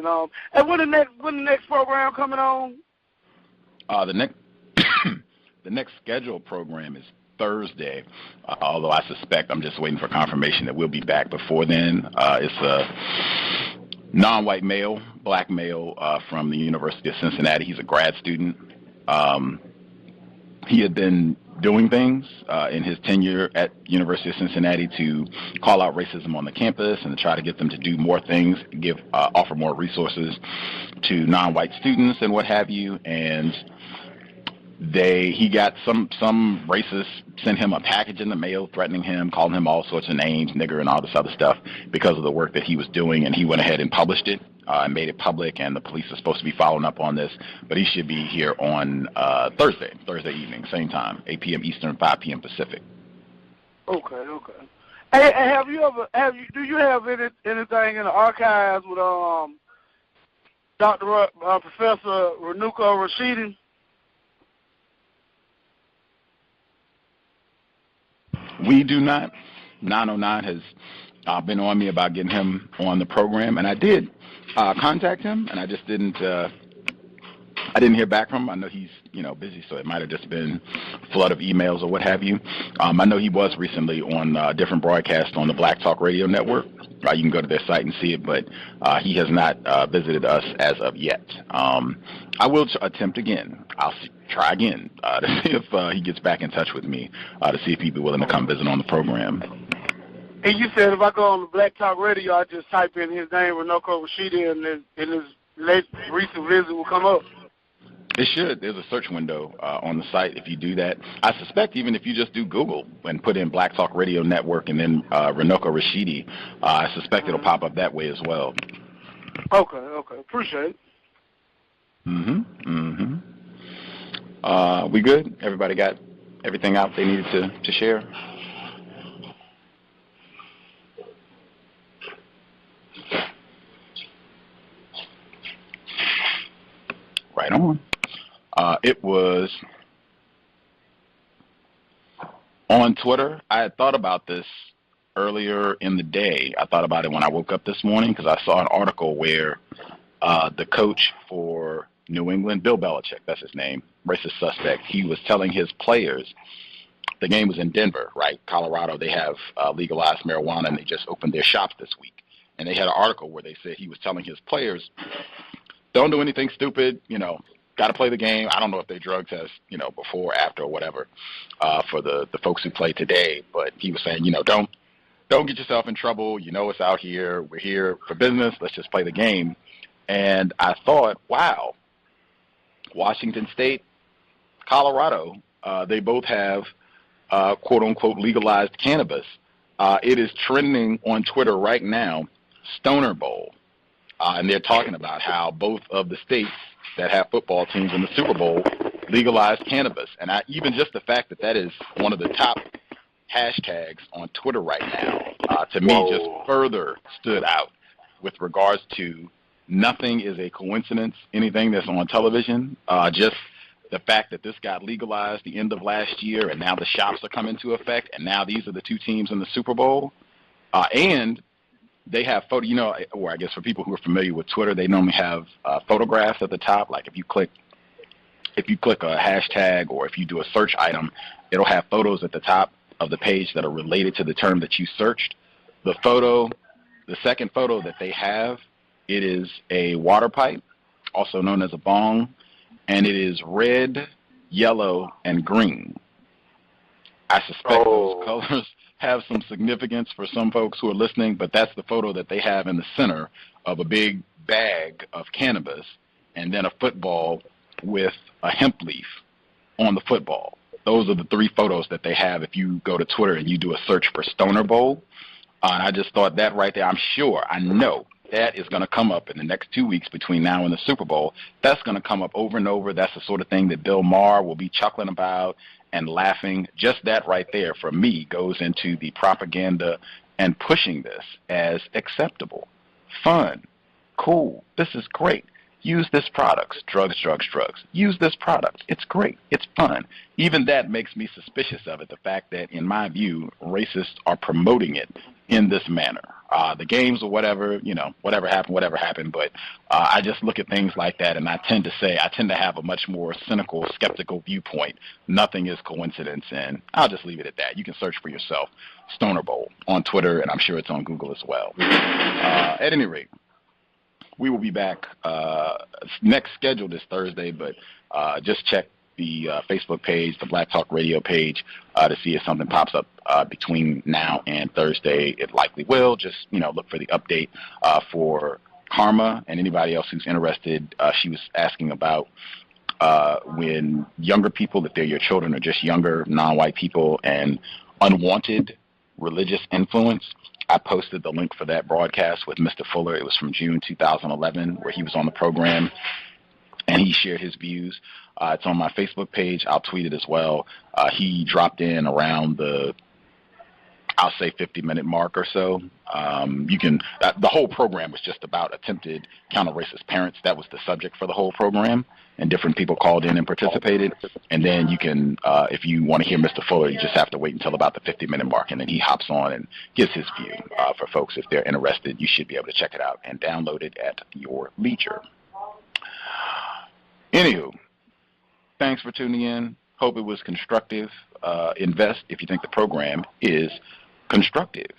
And when the next program coming on? The next scheduled program is Thursday, although I suspect, I'm just waiting for confirmation that we'll be back before then. It's a non-white male, black male from the University of Cincinnati. He's a grad student. He had been doing things in his tenure at University of Cincinnati to call out racism on the campus and to try to get them to do more things, offer more resources to non-white students and what have you. And he got some racists sent him a package in the mail threatening him, calling him all sorts of names, nigger and all this other stuff because of the work that he was doing, and he went ahead and published it and made it public, and the police are supposed to be following up on this, but he should be here on Thursday evening, same time, 8 p.m. Eastern, 5 p.m. Pacific. Okay. Hey, do you have anything in the archives with Professor Renuka Rashidi? We do not. 909 has been on me about getting him on the program, and I did contact him, and I just didn't I didn't hear back from him. I know he's, busy, so it might have just been a flood of emails or what have you. I know he was recently on different broadcasts on the Black Talk Radio Network. You can go to their site and see it, but he has not visited us as of yet. I will attempt again. I'll try again to see if he gets back in touch with me to see if he'd be willing to come visit on the program. And you said if I go on the Black Talk Radio, I just type in his name, Runoko Rashidi, and his recent visit will come up. It should. There's a search window on the site if you do that. I suspect even if you just do Google and put in Black Talk Radio Network and then Runoko Rashidi, I suspect it'll pop up that way as well. Okay. Appreciate it. We good? Everybody got everything out they needed to share? Right on. It was on Twitter. I had thought about this earlier in the day. I thought about it when I woke up this morning because I saw an article where the coach for New England, Bill Belichick, that's his name, racist suspect, he was telling his players, the game was in Denver, right? Colorado, they have legalized marijuana, and they just opened their shops this week. And they had an article where they said he was telling his players, don't do anything stupid, got to play the game. I don't know if they drug test, before, after, or whatever, for the folks who play today. But he was saying, don't get yourself in trouble. It's out here. We're here for business. Let's just play the game. And I thought, wow, Washington State, Colorado, they both have, quote unquote, legalized cannabis. It is trending on Twitter right now, Stoner Bowl. And they're talking about how both of the states that have football teams in the Super Bowl legalized cannabis. And even just the fact that is one of the top hashtags on Twitter right now, to me, just further stood out with regards to nothing is a coincidence, anything that's on television. Just the fact that this got legalized the end of last year, and now the shops are coming into effect, and now these are the two teams in the Super Bowl. And they have or I guess for people who are familiar with Twitter, they normally have photographs at the top. Like if you click a hashtag or if you do a search item, it'll have photos at the top of the page that are related to the term that you searched. The second photo that they have, it is a water pipe, also known as a bong, and it is red, yellow, and green. I suspect those colors have some significance for some folks who are listening, but that's the photo that they have in the center of a big bag of cannabis and then a football with a hemp leaf on the football. Those are the three photos that they have if you go to Twitter and you do a search for Stoner Bowl. And I just thought that right there, I know that is going to come up in the next 2 weeks between now and the Super Bowl. That's going to come up over and over. That's the sort of thing that Bill Maher will be chuckling about and laughing. Just that right there, for me, goes into the propaganda and pushing this as acceptable, fun, cool. This is great. Use this product. Drugs. Use this product. It's great. It's fun. Even that makes me suspicious of it, the fact that, in my view, racists are promoting it in this manner. The games or whatever, whatever happened. But I just look at things like that, and I tend to have a much more cynical, skeptical viewpoint. Nothing is coincidence, and I'll just leave it at that. You can search for yourself, Stoner Bowl, on Twitter, and I'm sure it's on Google as well. At any rate, we will be back. Next scheduled is Thursday, but just check the Facebook page, the Black Talk Radio page, to see if something pops up between now and Thursday. It likely will. Just look for the update for Karma and anybody else who's interested. She was asking about when younger people, if they're your children or just younger non-white people, and unwanted religious influence. I posted the link for that broadcast with Mr. Fuller. It was from June 2011, where he was on the program, and he shared his views. It's on my Facebook page. I'll tweet it as well. He dropped in around the, I'll say, 50-minute mark or so. The whole program was just about attempted counter-racist parents. That was the subject for the whole program, and different people called in and participated. And then you can, if you want to hear Mr. Fuller, you just have to wait until about the 50-minute mark, and then he hops on and gives his view. For folks, if they're interested, you should be able to check it out and download it at your leisure. Anywho, thanks for tuning in. Hope it was constructive. Invest if you think the program is constructive.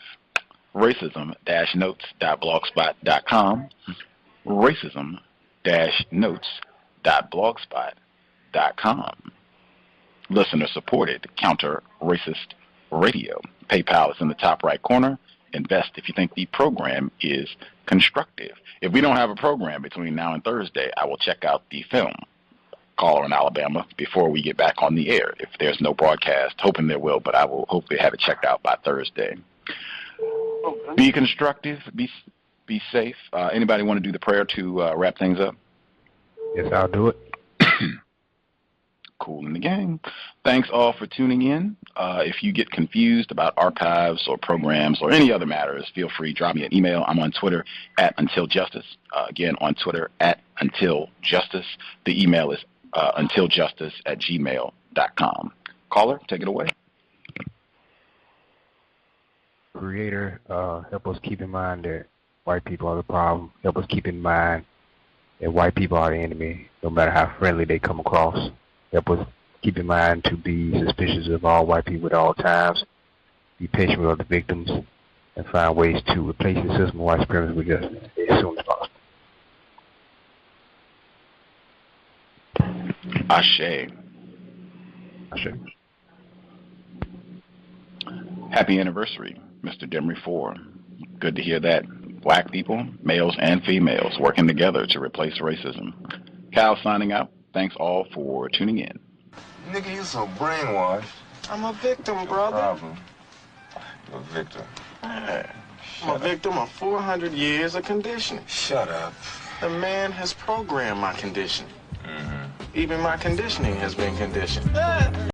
Racism-notes.blogspot.com. Racism-notes.blogspot.com. Listener-supported counter-racist radio. PayPal is in the top right corner. Invest if you think the program is constructive. If we don't have a program between now and Thursday, I will check out the film, Caller in Alabama, before we get back on the air. If there's no broadcast, hoping there will, but I will hopefully have it checked out by Thursday. Okay. Be constructive. Be safe. Anybody want to do the prayer to wrap things up? Yes, I'll do it. Cool in the gang. Thanks all for tuning in. If you get confused about archives or programs or any other matters, feel free, drop me an email. I'm on Twitter @UntilJustice. Again, on Twitter @UntilJustice. The email is untiljustice@gmail.com. Caller, take it away. Creator, help us keep in mind that white people are the problem. Help us keep in mind that white people are the enemy, no matter how friendly they come across. Help us keep in mind to be suspicious of all white people at all times, be patient with other victims, and find ways to replace the system of white supremacy with justice as soon as possible. Ashe. Ashe. Happy anniversary, Mr. Demery 4. Good to hear that. Black people, males and females, working together to replace racism. Cal signing out. Thanks all for tuning in. Nigga, you so brainwashed. I'm a victim, brother. No problem. You're a victim. I'm a victim of 400 years of conditioning. Shut up. The man has programmed my conditioning. Even my conditioning has been conditioned.